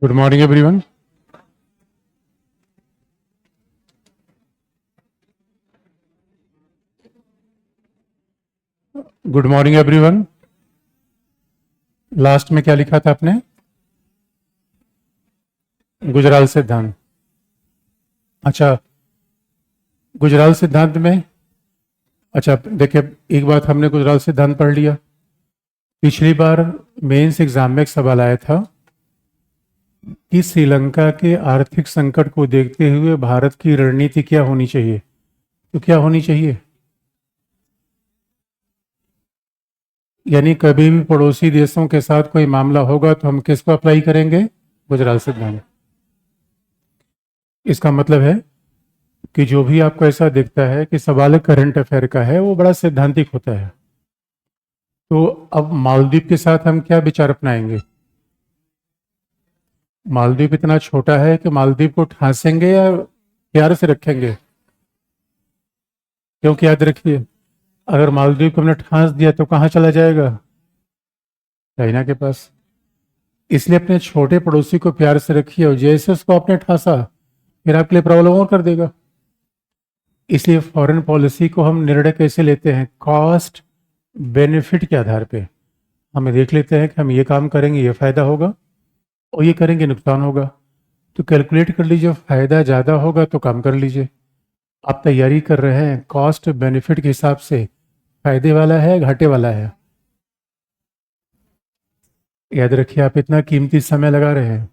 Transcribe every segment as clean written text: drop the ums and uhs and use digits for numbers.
Good morning, everyone. Good morning everyone. Last में क्या लिखा था आपने? गुजराल सिद्धांत। अच्छा, गुजराल सिद्धांत में अच्छा देखिए, एक बात हमने गुजराल सिद्धांत पढ़ लिया। पिछली बार मेंस एग्जाम में एक सवाल आया था कि श्रीलंका के आर्थिक संकट को देखते हुए भारत की रणनीति क्या होनी चाहिए। तो क्या होनी चाहिए? यानी कभी भी पड़ोसी देशों के साथ कोई मामला होगा तो हम किसको अप्लाई करेंगे? गुजराल सिद्धांत। इसका मतलब है कि जो भी आपको ऐसा दिखता है कि सवाल करंट अफेयर का है वो बड़ा सैद्धांतिक होता है। तो अब मालदीव के साथ हम क्या विचार अपनाएंगे? मालदीव इतना छोटा है कि मालदीव को ठासेंगे या प्यार से रखेंगे? क्योंकि याद रखिए, अगर मालदीव को हमने ठास दिया तो कहाँ चला जाएगा? चाइना के पास। इसलिए अपने छोटे पड़ोसी को प्यार से रखिए, और जैसे उसको आपने ठासा फिर आपके लिए प्रॉब्लम और कर देगा। इसलिए फॉरेन पॉलिसी को हम निर्णय कैसे लेते हैं? कॉस्ट बेनिफिट के आधार पे हमें देख लेते हैं कि हम ये काम करेंगे ये फायदा होगा, और ये करेंगे नुकसान होगा। तो कैलकुलेट कर लीजिए, फायदा ज़्यादा होगा तो काम कर लीजिए। आप तैयारी कर रहे हैं कॉस्ट बेनिफिट के हिसाब से, फायदे वाला है घाटे वाला है। याद रखिए, आप इतना कीमती समय लगा रहे हैं,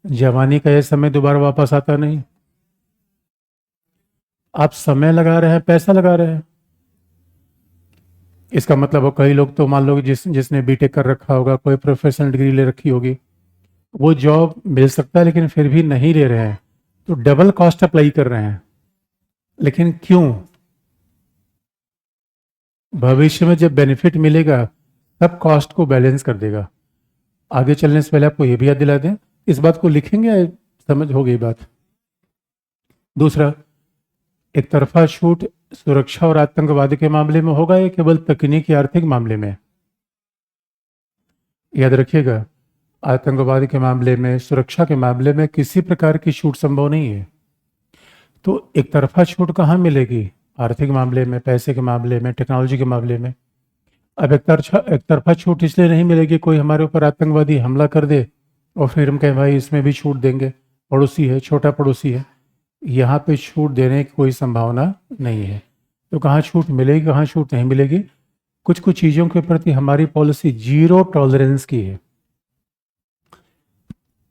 जवानी का यह समय दोबारा वापस आता नहीं। आप समय लगा रहे हैं, पैसा लगा रहे हैं। इसका मतलब हो, कई लोग तो मान लो जिसने बीटेक कर रखा होगा, कोई प्रोफेशनल डिग्री ले रखी होगी, वो जॉब मिल सकता है लेकिन फिर भी नहीं ले रहे हैं, तो डबल कॉस्ट अप्लाई कर रहे हैं। लेकिन क्यों? भविष्य में जब बेनिफिट मिलेगा तब कॉस्ट को बैलेंस कर देगा। आगे चलने से पहले आपको यह भी याद दिला दें, इस बात को लिखेंगे या समझ हो गई बात? दूसरा, एक तरफा छूट सुरक्षा और आतंकवाद के मामले में होगा या केवल तकनीकी आर्थिक मामले में? याद रखिएगा, आतंकवाद के मामले में, सुरक्षा के मामले में किसी प्रकार की छूट संभव नहीं है। तो एक तरफा छूट कहाँ मिलेगी? आर्थिक मामले में, पैसे के मामले में, टेक्नोलॉजी के मामले में। अब एक तरफा छूट इसलिए नहीं मिलेगी, कोई हमारे ऊपर आतंकवादी हमला कर दे और फिर हम कहें भाई इसमें भी छूट देंगे, पड़ोसी है, छोटा पड़ोसी है। यहाँ पे छूट देने की कोई संभावना नहीं है। तो कहाँ छूट मिलेगी, कहाँ छूट नहीं मिलेगी? कुछ कुछ चीज़ों के प्रति हमारी पॉलिसी जीरो टॉलरेंस की है।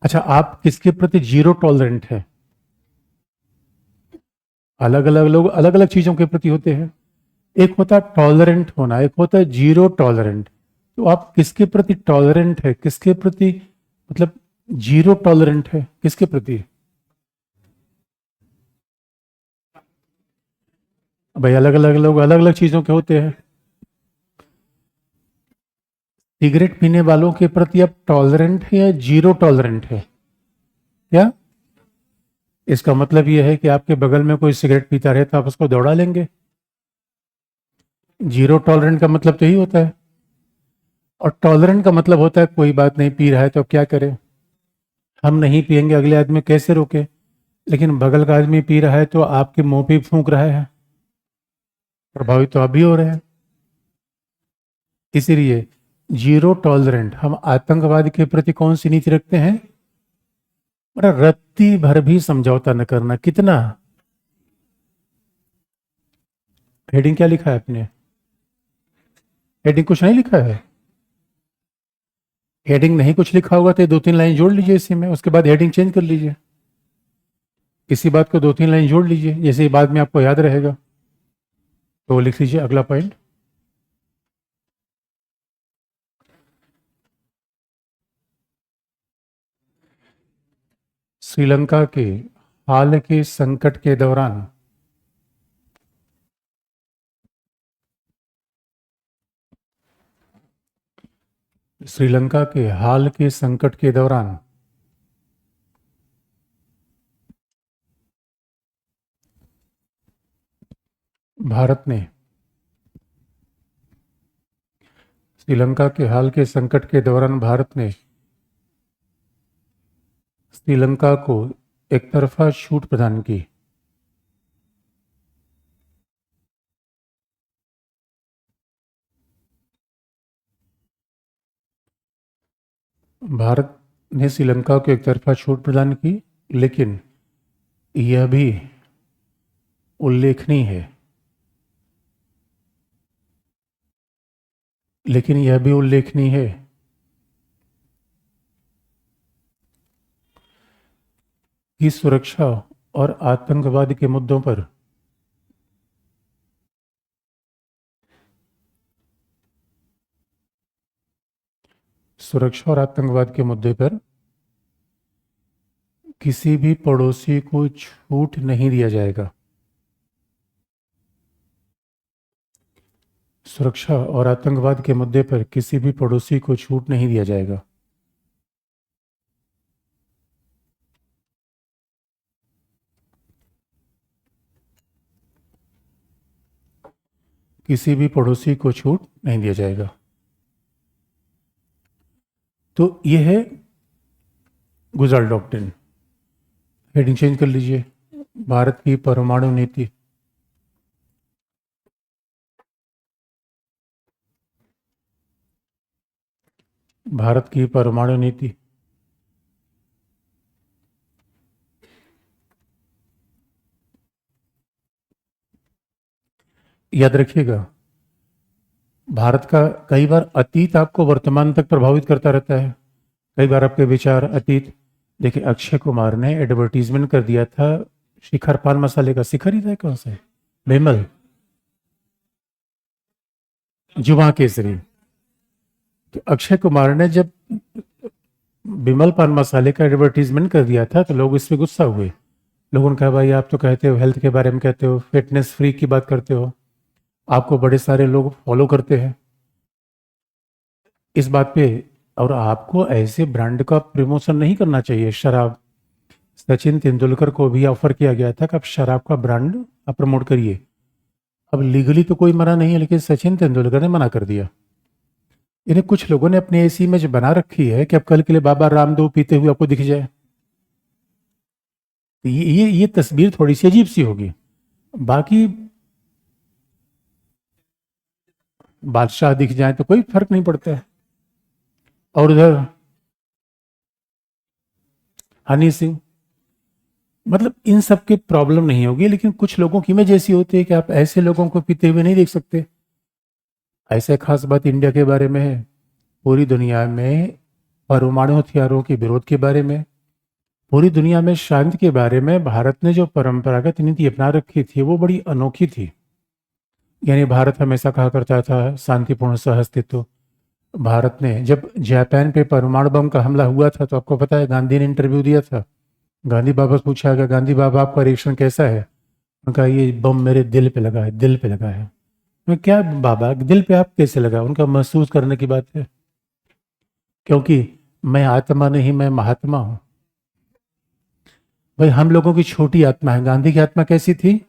अच्छा, आप किसके प्रति जीरो टॉलरेंट है? अलग अलग लोग अलग अलग चीज़ों के प्रति होते हैं। एक होता है टॉलरेंट होना, एक होता है जीरो टॉलरेंट। तो आप किसके प्रति टॉलरेंट है, किसके प्रति मतलब जीरो टॉलरेंट है, किसके प्रति? भाई अलग अलग लोग अलग अलग चीज़ों के होते हैं। सिगरेट पीने वालों के प्रति आप टॉलरेंट है या जीरो टॉलरेंट है? क्या इसका मतलब यह है कि आपके बगल में कोई सिगरेट पीता रहे तो आप उसको दौड़ा लेंगे? जीरो टॉलरेंट का मतलब तो यही होता है। और टॉलरेंट का मतलब होता है कोई बात नहीं, पी रहा है तो अब क्या करें, हम नहीं पिएंगे, अगले आदमी कैसे रोके? लेकिन बगल का आदमी पी रहा है तो आपके मुंह पे फूंक रहा है, प्रभावित तो आप भी हो रहे हैं। इसीलिए जीरो टॉलरेंट। हम आतंकवाद के प्रति कौन सी नीति रखते हैं? मतलब रत्ती भर भी समझौता न करना। कितना? हेडिंग क्या लिखा है आपने? हेडिंग कुछ नहीं लिखा है? हेडिंग नहीं कुछ लिखा होगा तो दो तीन लाइन जोड़ लीजिए इसी में, उसके बाद हेडिंग चेंज कर लीजिए। इसी बात को दो तीन लाइन जोड़ लीजिए, जैसे बाद में आपको याद रहेगा। तो लिख लीजिए अगला पॉइंट। श्रीलंका के हाल के संकट के दौरान श्रीलंका के हाल के संकट के दौरान भारत ने श्रीलंका के हाल के संकट के दौरान भारत ने श्रीलंका को एक तरफा छूट प्रदान की। भारत ने श्रीलंका को एक तरफा छूट प्रदान की, लेकिन यह भी उल्लेखनीय है कि सुरक्षा और आतंकवाद के मुद्दों पर किसी भी पड़ोसी को छूट नहीं दिया जाएगा। सुरक्षा और आतंकवाद के मुद्दे पर किसी भी पड़ोसी को छूट नहीं दिया जाएगा। किसी भी पड़ोसी को छूट नहीं दिया जाएगा। तो यह है गुजरात डॉक्ट्रिन। हेडिंग चेंज कर लीजिए, भारत की परमाणु नीति। भारत की परमाणु नीति। याद रखिएगा, भारत का कई बार अतीत आपको वर्तमान तक प्रभावित करता रहता है, कई बार आपके विचार अतीत। देखिए, अक्षय कुमार ने एडवर्टीजमेंट कर दिया था शिखर पान मसाले का। शिखर ही था कौन सा, विमल जुमा केसरी। तो अक्षय कुमार ने जब विमल पान मसाले का एडवर्टीजमेंट कर दिया था तो लोग इस पे गुस्सा हुए। लोगों ने कहा, भाई आप तो कहते हो हेल्थ के बारे में, कहते हो फिटनेस फ्री की बात करते हो, आपको बड़े सारे लोग फॉलो करते हैं इस बात पे, और आपको ऐसे ब्रांड का प्रमोशन नहीं करना चाहिए। शराब, सचिन तेंदुलकर को भी ऑफर किया गया था कि आप शराब का ब्रांड आप प्रमोट करिए। अब लीगली तो कोई मना नहीं है, लेकिन सचिन तेंदुलकर ने मना कर दिया। इन्हें कुछ लोगों ने अपनी ऐसी इमेज बना रखी है कि अब कल के लिए बाबा रामदेव पीते हुए आपको दिख जाए। तो ये तस्वीर थोड़ी सी अजीब सी होगी। बाकी बादशाह दिख जाए तो कोई फर्क नहीं पड़ता है। और उधर हनी सिंह, मतलब इन सब की प्रॉब्लम नहीं होगी, लेकिन कुछ लोगों की इमेज ऐसी होती है कि आप ऐसे लोगों को पीते हुए नहीं देख सकते। ऐसे खास बात इंडिया के बारे में है, पूरी दुनिया में परमाणु हथियारों के विरोध के बारे में, पूरी दुनिया में शांति के बारे में भारत ने जो परंपरागत नीति अपना रखी थी वो बड़ी अनोखी थी। यानी भारत हमेशा कहा करता था शांतिपूर्ण सहअस्तित्व। भारत ने जब जापान पे परमाणु बम का हमला हुआ था तो आपको पता है गांधी ने इंटरव्यू दिया था। गांधी बाबा से पूछा गया, गांधी बाबा आपका रिएक्शन कैसा है? उन्होंने कहा, ये बम मेरे दिल पे लगा है, दिल पे लगा है। मैं, क्या बाबा दिल पे आप कैसे लगा? उनका महसूस करने की बात है, क्योंकि मैं आत्मा नहीं, मैं महात्मा हूं। भाई हम लोगों की छोटी आत्मा है, गांधी की आत्मा कैसी थी?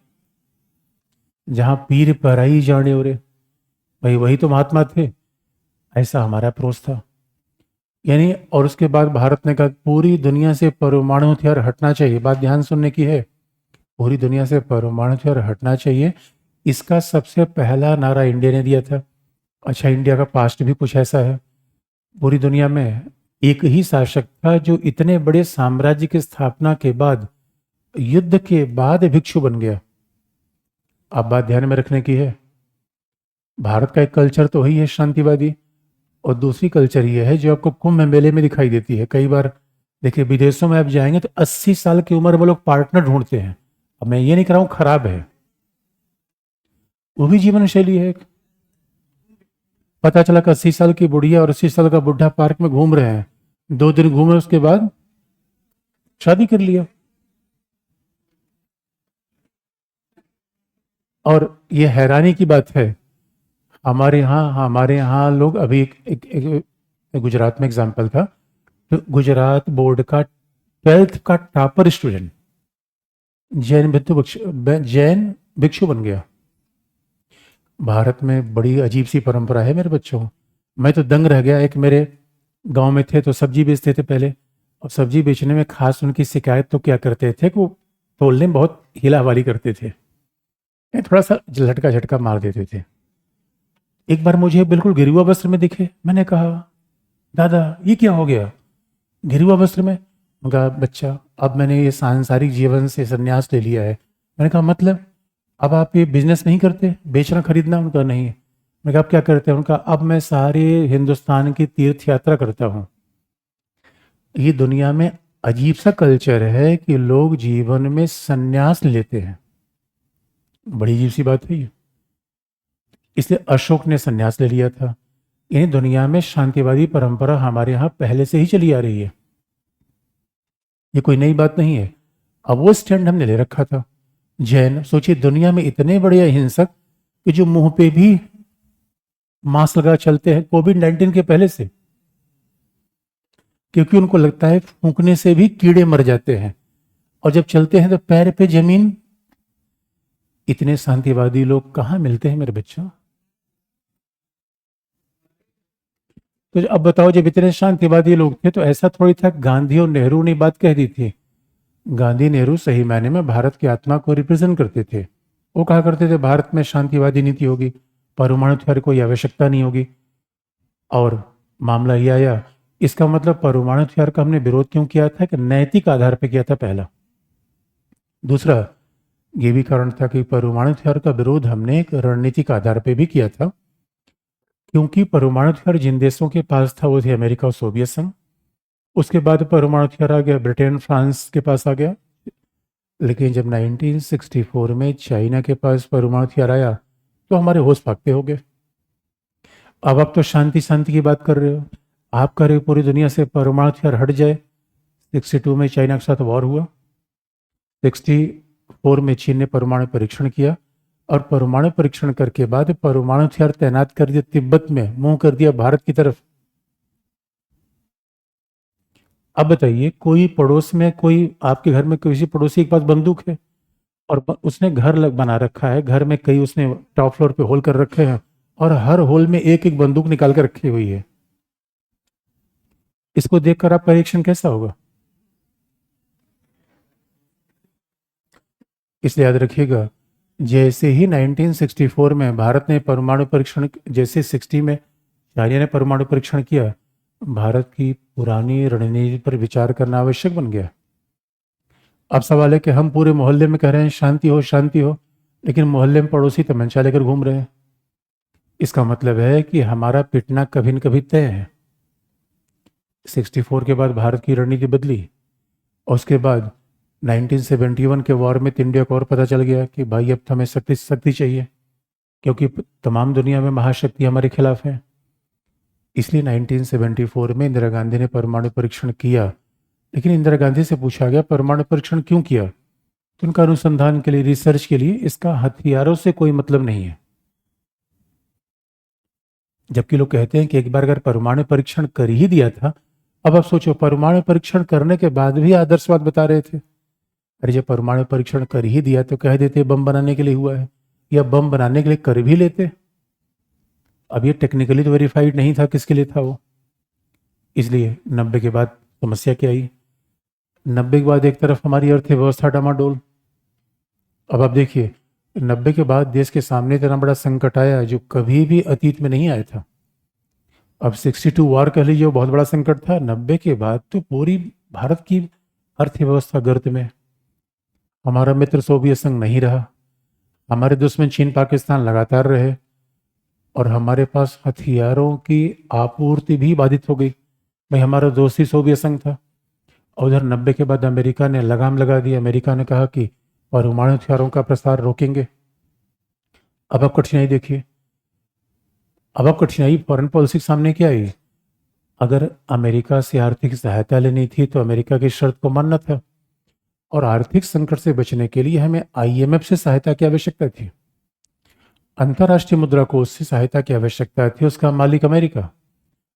जहां पीर पराई जाने ओरे, भाई वही तो महात्मा थे। ऐसा हमारा अप्रोच था। यानी, और उसके बाद भारत ने कहा पूरी दुनिया से परमाणु हथियार हटना चाहिए। बात ध्यान सुनने की है, पूरी दुनिया से परमाणु हथियार हटना चाहिए। इसका सबसे पहला नारा इंडिया ने दिया था। अच्छा, इंडिया का पास्ट भी कुछ ऐसा है। पूरी दुनिया में एक ही शासक था जो इतने बड़े साम्राज्य की स्थापना के बाद, युद्ध के बाद भिक्षु बन गया। अब बात ध्यान में रखने की है, भारत का एक कल्चर तो वही है शांतिवादी, और दूसरी कल्चर ये है जो आपको कुंभ मेले में दिखाई देती है। कई बार देखिए, विदेशों में आप जाएंगे तो 80 साल की उम्र में लोग पार्टनर ढूंढते हैं। अब मैं ये नहीं कह रहा हूं खराब है, वो भी जीवन शैली है। पता चला कि 80 साल की बुढ़िया और 80 साल का बुढ़ा पार्क में घूम रहे हैं, 2 दिन घूमे उसके बाद शादी कर लिया। और ये हैरानी की बात है, हमारे यहाँ लोग अभी एक गुजरात में एग्जाम्पल था, तो गुजरात बोर्ड का 12th का टॉपर स्टूडेंट जैन भिक्षु बन गया। भारत में बड़ी अजीब सी परंपरा है मेरे बच्चों। मैं तो दंग रह गया। एक मेरे गांव में थे तो सब्जी बेचते थे पहले, और सब्जी बेचने में खास उनकी शिकायत तो क्या करते थे कि वो तोलने में बहुत हीलावारी करते थे, थोड़ा सा झटका झटका मार देते थे। एक बार मुझे बिल्कुल गिरे हुआ वस्त्र में दिखे। मैंने कहा, दादा ये क्या हो गया गिरे हुआ वस्त्र में? मैं कहा, बच्चा अब मैंने ये सांसारिक जीवन से संन्यास ले लिया है। मैंने कहा, मतलब अब आप ये बिजनेस नहीं करते, बेचना खरीदना? उनका नहीं। मैं कहा, आप क्या करते हैं? उनका, अब मैं सारे हिंदुस्तान की तीर्थ यात्रा करता हूँ। ये दुनिया में अजीब सा कल्चर है कि लोग जीवन में संन्यास लेते हैं। बड़ी अजीब सी बात है ये। इसलिए अशोक ने संन्यास ले लिया था। यानी दुनिया में शांतिवादी परंपरा हमारे यहाँ पहले से ही चली आ रही है, ये कोई नई बात नहीं है। अब वो स्टैंड हमने ले रखा था। जैन, सोचिए दुनिया में इतने बड़े अहिंसक कि जो मुंह पे भी मास्क लगा चलते हैं कोविड-19 के पहले से, क्योंकि उनको लगता है फूंकने से भी कीड़े मर जाते हैं, और जब चलते हैं तो पैर पे जमीन। इतने शांतिवादी लोग कहाँ मिलते हैं मेरे बच्चों? तो अब बताओ, जब इतने शांतिवादी लोग थे तो ऐसा थोड़ी था गांधी और नेहरू ने बात कह दी थी। गांधी नेहरू सही मायने में भारत की आत्मा को रिप्रेजेंट करते थे। वो कहा करते थे भारत में शांतिवादी नीति होगी, परमाणु हथियार की आवश्यकता नहीं होगी। और मामला ये आया। इसका मतलब परमाणु हथियार का हमने विरोध क्यों किया था? कि नैतिक आधार पर किया था, पहला। दूसरा, ये भी कारण था कि परमाणु हथियार का विरोध हमने एक रणनीतिक आधार पर भी किया था, क्योंकि परमाणु हथियार जिन देशों के पास था वो थे अमेरिका और सोवियत संघ। उसके बाद परमाणु हथियार आ गया, ब्रिटेन फ्रांस के पास आ गया। लेकिन जब 1964 में चाइना के पास परमाणु हथियार आया तो हमारे होश फाकते हो गए। अब आप तो शांति शांति की बात कर रहे हो, आप कह रहे हो पूरी दुनिया से परमाणु हथियार हट जाए। 62 में चाइना के साथ वॉर हुआ, 64 में चीन ने परमाणु परीक्षण किया, और परमाणु परीक्षण करके बाद परमाणु हथियार तैनात कर दिया तिब्बत में, मुंह कर दिया भारत की तरफ। अब बताइए, कोई पड़ोस में, कोई आपके घर में किसी पड़ोसी के पास बंदूक है और उसने घर बना रखा है, घर में कई उसने टॉप फ्लोर पे होल कर रखे हैं, और हर होल में एक एक बंदूक निकाल कर रखी हुई है। इसको देखकर आपका रिएक्शन कैसा होगा? इसलिए याद रखिएगा, जैसे ही 1964 में भारत ने परमाणु परीक्षण, जैसे 60 में चाइना ने परमाणु परीक्षण किया, भारत की पुरानी रणनीति पर विचार करना आवश्यक बन गया। अब सवाल है कि हम पूरे मोहल्ले में कह रहे हैं शांति हो शांति हो, लेकिन मोहल्ले में पड़ोसी तमंचा लेकर घूम रहे हैं। इसका मतलब है कि हमारा पिटना कभी न कभी तय है। 64 के बाद भारत की रणनीति बदली, और उसके बाद 1971 के वॉर में इंडिया को और पता चल गया कि भाई अब तो हमें शक्ति शक्ति चाहिए, क्योंकि तमाम दुनिया में महाशक्ति हमारे खिलाफ है। इसलिए 1974 में इंदिरा गांधी ने परमाणु परीक्षण किया। लेकिन इंदिरा गांधी से पूछा गया परमाणु परीक्षण क्यों किया, तो उनका अनुसंधान के लिए, रिसर्च के लिए, इसका हथियारों से कोई मतलब नहीं है। जबकि लोग कहते हैं कि एक बार अगर परमाणु परीक्षण कर ही दिया था, अब आप सोचो परमाणु परीक्षण करने के बाद भी आदर्शवाद बता रहे थे। अरे जब परमाणु परीक्षण कर ही दिया तो कह देते बम बनाने के लिए हुआ है, या बम बनाने के लिए कर भी लेते। अब ये टेक्निकली तो वेरीफाइड नहीं था किसके लिए था वो। इसलिए 90 के बाद समस्या क्या आई? 90 के बाद एक तरफ हमारी अर्थव्यवस्था डामाडोल। अब आप देखिए, 90 के बाद देश के सामने इतना बड़ा संकट आया जो कभी भी अतीत में नहीं आया था। अब 62 वॉर कह लीजिए, वो बहुत बड़ा संकट था। 90 के बाद तो पूरी भारत की अर्थव्यवस्था गर्त में। हमारा मित्र सोवियत संघ नहीं रहा, हमारे दुश्मन चीन पाकिस्तान लगातार रहे, और हमारे पास हथियारों की आपूर्ति भी बाधित हो गई। भाई हमारा दोस्त ही सोवियत संघ था। और उधर 90 के बाद अमेरिका ने लगाम लगा दी। अमेरिका ने कहा कि परमाणु हथियारों का प्रसार रोकेंगे। अब आप कठिनाई देखिए, अब आप कठिनाई फॉरेन पॉलिसी के सामने क्या आई? अगर अमेरिका से आर्थिक सहायता लेनी थी तो अमेरिका की शर्त को मानना था, और आर्थिक संकट से बचने के लिए हमें आईएमएफ से सहायता की आवश्यकता थी, अंतर्राष्ट्रीय मुद्रा कोष से सहायता की आवश्यकता थी। उसका मालिक अमेरिका।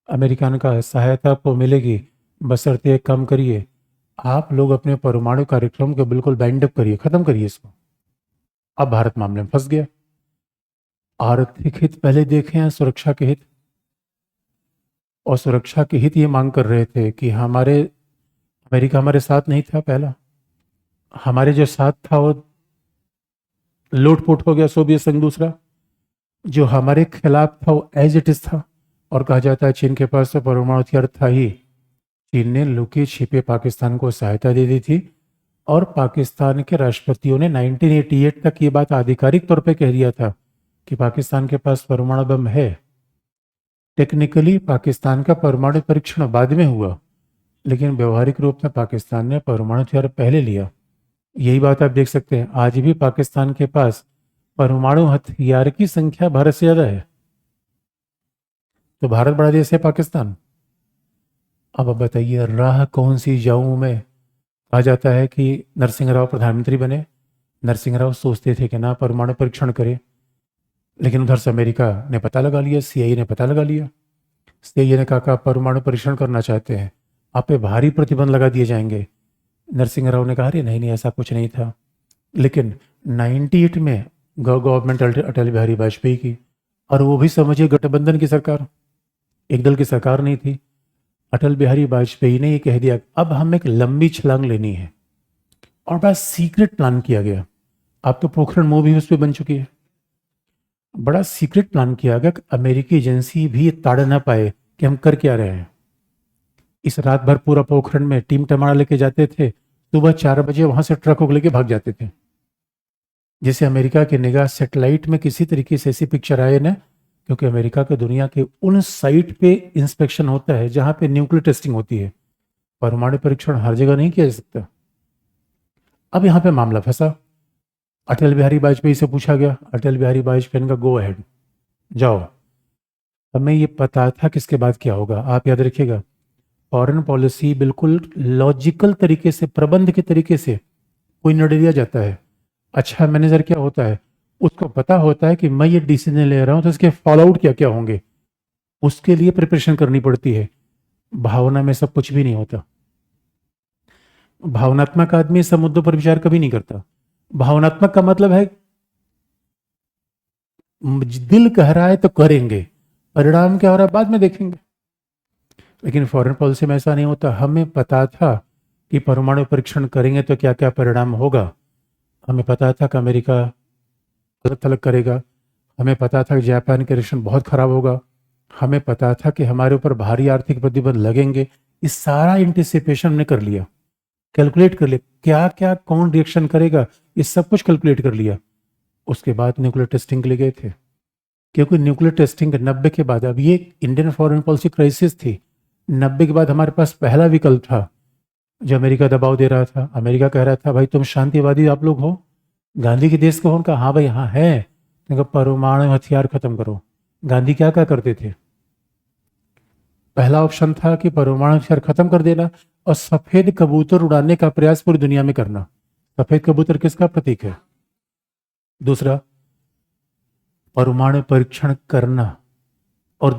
अमेरिका ने कहा सहायता आपको मिलेगी, बशर्ते एक काम करिए, आप लोग अपने परमाणु कार्यक्रम को बिल्कुल बाइंड अप करिए, खत्म करिए इसको। अब भारत मामले में फंस गया। आर्थिक हित पहले देखें या सुरक्षा के हित? और सुरक्षा के हित ये मांग कर रहे थे कि अमेरिका हमारे साथ नहीं था पहला, हमारे जो साथ था वो लूटपुट हो गया सोवियत संघ दूसरा, जो हमारे खिलाफ था वो एज इट इज था। और कहा जाता है चीन के पास तो परमाणु हथियार था ही। चीन ने लुके छिपे पाकिस्तान को सहायता दे दी थी और पाकिस्तान के राष्ट्रपतियों ने 1988 तक ये बात आधिकारिक तौर पे कह दिया था कि पाकिस्तान के पास परमाणु बम है। टेक्निकली पाकिस्तान का परमाणु परीक्षण बाद में हुआ, लेकिन व्यवहारिक रूप में पाकिस्तान ने परमाणु हथियार पहले लिया। यही बात आप देख सकते हैं, आज भी पाकिस्तान के पास परमाणु हथियार की संख्या भारत से ज्यादा है। तो भारत बड़ा देश है पाकिस्तान। अब आप बताइए राह कौन सी जाऊं मैं। कहा जाता है कि नरसिंह राव प्रधानमंत्री बने, नरसिंह राव सोचते थे कि ना परमाणु परीक्षण करें, लेकिन उधर से अमेरिका ने पता लगा लिया, सीआईए ने पता लगा लिया। सीआईए ने कहा कि आप परमाणु परीक्षण करना चाहते हैं, आप पे भारी प्रतिबंध लगा दिए जाएंगे। नरसिंह राव ने कहा अरे नहीं नहीं ऐसा कुछ नहीं था। लेकिन 98 में गवर्नमेंट अटल बिहारी वाजपेयी की, और वो भी समझिए गठबंधन की सरकार, एक दल की सरकार नहीं थी। अटल बिहारी वाजपेयी ने ये कह दिया अब हम एक लंबी छलांग लेनी है, और बड़ा सीक्रेट प्लान किया गया। अब तो पोखरण मूवी उस पर बन चुकी है। बड़ा सीक्रेट प्लान किया गया कि अमेरिकी एजेंसी भी ताड़ ना पाए कि हम कर क्या रहे हैं। इस रात भर पूरा पोखरण में टीम टमाड़ा लेके जाते थे, सुबह 4 बजे वहां से ट्रकों को लेके भाग जाते थे। जैसे अमेरिका की निगाह सैटेलाइट में किसी तरीके से ऐसी पिक्चर आए ना, क्योंकि अमेरिका के दुनिया के उन साइट पे इंस्पेक्शन होता है जहां पे न्यूक्लियर टेस्टिंग होती है। परमाणु परीक्षण हर जगह नहीं किया जा सकता। अब यहां पे मामला फंसा। अटल बिहारी वाजपेयी से पूछा गया, अटल बिहारी वाजपेयी का गो अहेड जाओ। हमें ये पता था कि इसके बाद क्या होगा। आप याद रखिएगा, फॉरेन पॉलिसी बिल्कुल लॉजिकल तरीके से, प्रबंध के तरीके से कोई निर्णय लिया जाता है। अच्छा मैनेजर क्या होता है, उसको पता होता है कि मैं ये डिसीजन ले रहा हूं तो इसके फॉल आउट क्या क्या होंगे, उसके लिए प्रिपरेशन करनी पड़ती है। भावना में सब कुछ भी नहीं होता। भावनात्मक आदमी सब मुद्दों पर विचार कभी नहीं करता। भावनात्मक का मतलब है दिल कह रहा है तो करेंगे, परिणाम क्या हो रहा है बाद में देखेंगे। लेकिन फॉरेन पॉलिसी में ऐसा नहीं होता। हमें पता था कि परमाणु परीक्षण करेंगे तो क्या क्या परिणाम होगा। हमें पता था कि अमेरिका अलग थलग करेगा, हमें पता था कि जापान का रिएक्शन बहुत खराब होगा, हमें पता था कि हमारे ऊपर भारी आर्थिक प्रतिबंध लगेंगे। इस सारा एंटिसिपेशन हमने कर लिया, कैलकुलेट कर लिया क्या क्या कौन रिएक्शन करेगा, ये सब कुछ कैलकुलेट कर लिया। उसके बाद न्यूक्लियर टेस्टिंग के लिए गए थे, क्योंकि न्यूक्लियर टेस्टिंग 90 के बाद, अब ये इंडियन फॉरेन पॉलिसी क्राइसिस थी। 90 के बाद हमारे पास पहला विकल्प था जो अमेरिका दबाव दे रहा था। अमेरिका कह रहा था भाई तुम शांतिवादी आप लोग हो, गांधी के देश को हो। उनका हाँ भाई हाँ है, तो परमाणु हथियार खत्म करो। गांधी क्या क्या करते थे, पहला ऑप्शन था कि परमाणु हथियार खत्म कर देना और सफेद कबूतर उड़ाने का प्रयास पूरी दुनिया में करना। सफेद कबूतर किसका प्रतीक है। दूसरा, परमाणु परीक्षण करना और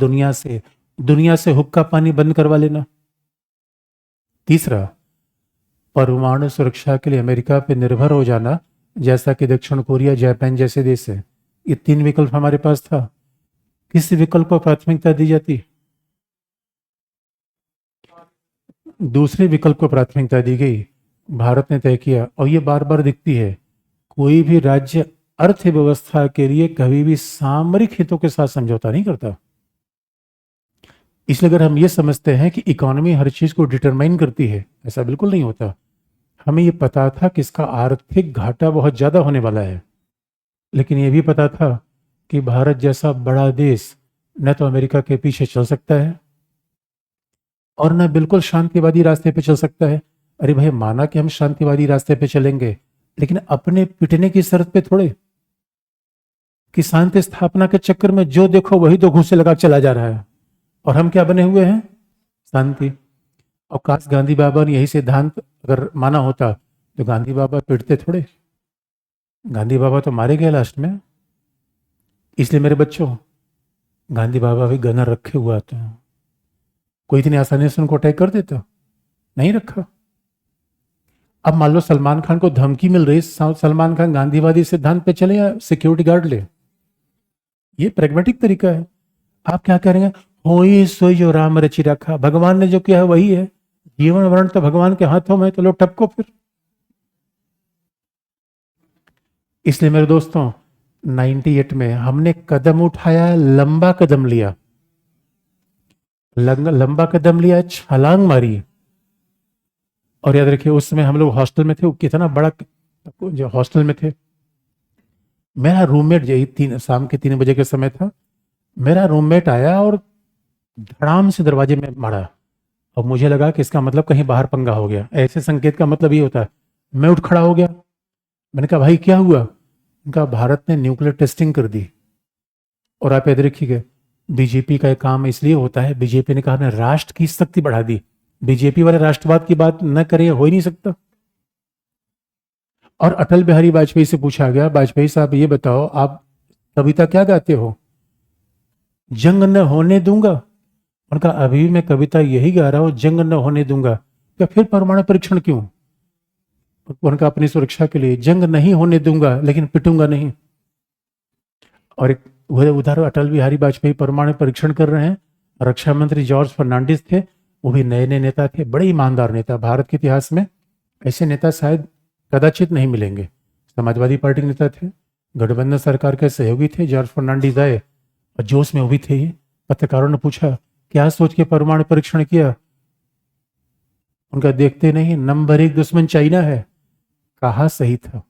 दुनिया से हुक्का पानी बंद करवा लेना। तीसरा, परमाणु सुरक्षा के लिए अमेरिका पर निर्भर हो जाना, जैसा कि दक्षिण कोरिया जापान जैसे देश है। ये 3 विकल्प हमारे पास था। किस विकल्प को प्राथमिकता दी जाती, दूसरे विकल्प को प्राथमिकता दी गई। भारत ने तय किया, और ये बार बार दिखती है, कोई भी राज्य अर्थव्यवस्था के लिए कभी भी सामरिक हितों के साथ समझौता नहीं करता। इसलिए अगर हम ये समझते हैं कि इकोनॉमी हर चीज को डिटरमाइन करती है, ऐसा बिल्कुल नहीं होता। हमें ये पता था कि इसका आर्थिक घाटा बहुत ज्यादा होने वाला है, लेकिन ये भी पता था कि भारत जैसा बड़ा देश न तो अमेरिका के पीछे चल सकता है और न बिल्कुल शांतिवादी रास्ते पे चल सकता है। अरे भाई माना कि हम शांतिवादी रास्ते पे चलेंगे, लेकिन अपने पिटने की शर्त पे थोड़े कि शांति स्थापना के चक्कर में जो देखो वही तो घूंसे लगा चला जा रहा है, और हम क्या बने हुए हैं, शांति। और काश गांधी बाबा ने यही सिद्धांत अगर माना होता तो गांधी बाबा पिटते थोड़े। गांधी बाबा तो मारे गए लास्ट में। इसलिए मेरे बच्चों, गांधी बाबा भी गनर रखे हुआ था, कोई इतनी आसानी से उनको अटैक कर देता नहीं रखा। अब मान लो सलमान खान को धमकी मिल रही, सलमान खान गांधीवादी सिद्धांत पे चले या सिक्योरिटी गार्ड ले, ये प्रैग्मेटिक तरीका है। आप क्या करेंगे, हो ही सो जो राम रचि रखा, भगवान ने जो किया है वही है, जीवन मरण तो भगवान के हाथों में, तो लो टपको फिर। इसलिए मेरे दोस्तों 98 में हमने कदम उठाया, लंबा कदम लिया, लंबा कदम लिया, छलांग मारी। और याद रखिए उस समय हम लोग हॉस्टल में थे, वो कितना बड़ा जो हॉस्टल में थे। मेरा रूममेट, यही शाम के 3 बजे का समय था, मेरा रूममेट आया और धड़ाम से दरवाजे में मारा। और मुझे लगा कि इसका मतलब कहीं बाहर पंगा हो गया, ऐसे संकेत का मतलब ये होता है। मैं उठ खड़ा हो गया, मैंने कहा भाई क्या हुआ? उनका भारत ने न्यूक्लियर टेस्टिंग कर दी। और आप याद रखिएगा, बीजेपी का एक काम इसलिए होता है, बीजेपी ने कहा हमने राष्ट्र की शक्ति बढ़ा दी। बीजेपी वाले राष्ट्रवाद की बात न करे, हो ही नहीं सकता। और अटल बिहारी वाजपेयी से पूछा गया, वाजपेयी साहब ये बताओ आप कविता क्या गाते हो? जंग न होने दूंगा। उनका अभी भी मैं कविता यही गा रहा हूं, जंग न होने दूंगा। क्या फिर परमाणु परीक्षण क्यों? उनका अपनी सुरक्षा के लिए, जंग नहीं होने दूंगा लेकिन पिटूंगा नहीं। और एक उधर अटल बिहारी वाजपेयी परमाणु परीक्षण कर रहे हैं, रक्षा मंत्री जॉर्ज फर्नांडिस थे, वो भी नए नए नेता थे, बड़े ईमानदार नेता। भारत के इतिहास में ऐसे नेता शायद कदाचित नहीं मिलेंगे। समाजवादी पार्टी के नेता थे, गठबंधन सरकार के सहयोगी थे। जॉर्ज फर्नांडिस आए और जोश में वो भी थे ही। पत्रकारों ने पूछा क्या सोच के परमाणु परीक्षण किया? उनका देखते नहीं, नंबर 1 दुश्मन चाइना है। कहा सही था,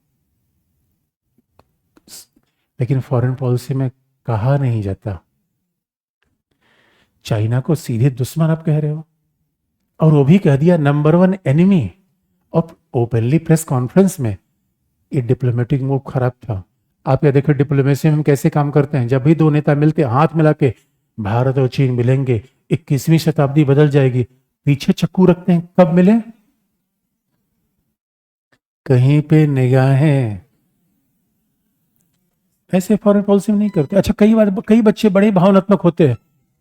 लेकिन फॉरेन पॉलिसी में कहा नहीं जाता। चाइना को सीधे दुश्मन आप कह रहे हो, और वो भी कह दिया नंबर 1 एनिमी। और ओपनली प्रेस कॉन्फ्रेंस में। ये डिप्लोमेटिक मूव खराब था। आप ये देखो डिप्लोमेसी में हम कैसे काम करते हैं, जब भी दो नेता मिलते हैं हाथ मिला के, भारत और चीन मिलेंगे, 21वीं शताब्दी बदल जाएगी, पीछे चक्कू रखते हैं। कब मिले? कहीं पे निगाहें। ऐसे फॉरेन पॉलिसी में नहीं करते। अच्छा, कई बच्चे बड़े भावनात्मक होते हैं,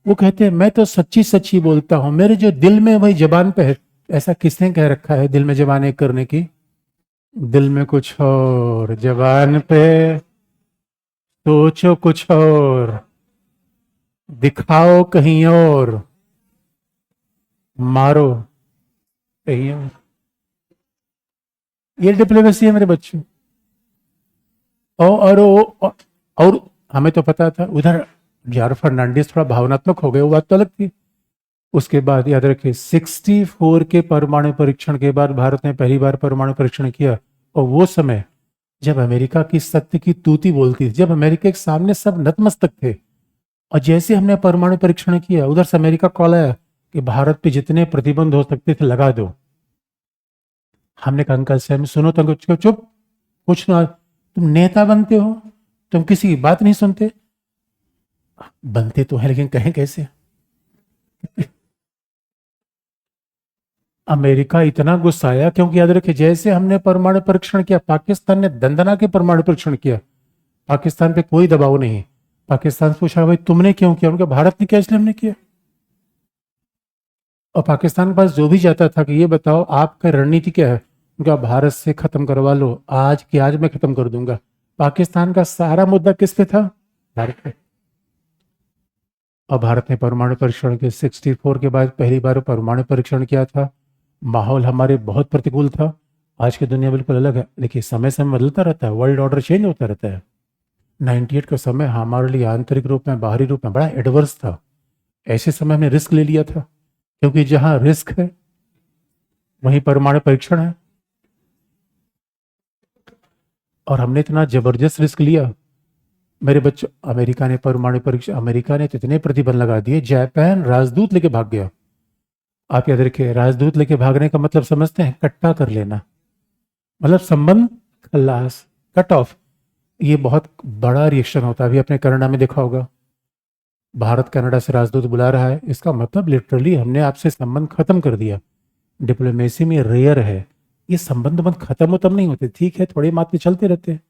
वो कहते हैं मैं तो सच्ची सच्ची बोलता हूं, मेरे जो दिल में वही जबान पे है। ऐसा किसने कह रखा है दिल में जबान एक करने की? दिल में कुछ और, जबान पे सोचो कुछ और, दिखाओ कहीं और, मारो कहीं और। ये डिप्लोमेसी है मेरे बच्चों। और हमें तो पता था उधर जॉर्ज फर्नांडिस थोड़ा भावनात्मक हो गए, वो बात तो अलग थी। उसके बाद याद रखिए 64 के परमाणु परीक्षण के बाद भारत ने पहली बार परमाणु परीक्षण किया। और वो समय जब अमेरिका की सत्य की तूती बोलती थी, जब अमेरिका के सामने सब नतमस्तक थे। और जैसे हमने परमाणु परीक्षण किया, उधर से अमेरिका कॉल आया कि भारत पे जितने प्रतिबंध हो सकते थे लगा दो। हमने कहा अंकल साहब सुनो, तो चुप, कुछ ना, तुम नेता बनते हो, तुम किसी की बात नहीं सुनते। बनते तो है लेकिन कहें कैसे? अमेरिका इतना गुस्साया, क्योंकि याद रखिए जैसे हमने परमाणु परीक्षण किया, पाकिस्तान ने दंदना के परमाणु परीक्षण किया। पाकिस्तान पे कोई दबाव नहीं। पाकिस्तान से पूछा भाई तुमने क्यों किया? उनका भारत ने किया इसलिए हमने किया। और पाकिस्तान के पास जो भी जाता था कि ये बताओ आपका रणनीति क्या है, उनका भारत से खत्म करवा लो, आज के आज मैं खत्म कर दूंगा। पाकिस्तान का सारा मुद्दा किस पे था? भारत पे। और भारत ने परमाणु परीक्षण के 64 के बाद पहली बार परमाणु परीक्षण किया था। माहौल हमारे बहुत प्रतिकूल था। आज की दुनिया बिल्कुल अलग है। देखिए समय समय बदलता रहता है, वर्ल्ड ऑर्डर चेंज होता रहता है। 98 का समय हमारे लिए आंतरिक रूप में, बाहरी रूप में बड़ा एडवर्स था। ऐसे समय हमने रिस्क ले लिया था, क्योंकि जहां रिस्क है वहीं परमाणु परीक्षण है। और हमने इतना जबरदस्त रिस्क लिया मेरे बच्चों, अमेरिका ने परमाणु परीक्षण, अमेरिका ने तो इतने प्रतिबंध लगा दिए, जापान राजदूत लेके भाग गया। आप याद रखिए, राजदूत लेके भागने का मतलब समझते हैं? कट्टा कर लेना, मतलब संबंध खल्लास, कट ऑफ। ये बहुत बड़ा रिएक्शन होता है। अभी आपने कनाडा में देखा होगा, भारत कनाडा से राजदूत बुला रहा है, इसका मतलब लिटरली हमने आपसे संबंध खत्म कर दिया। डिप्लोमेसी में रेयर है ये संबंध खत्म उत्म नहीं होते, ठीक है थोड़े मात्रे चलते रहते हैं।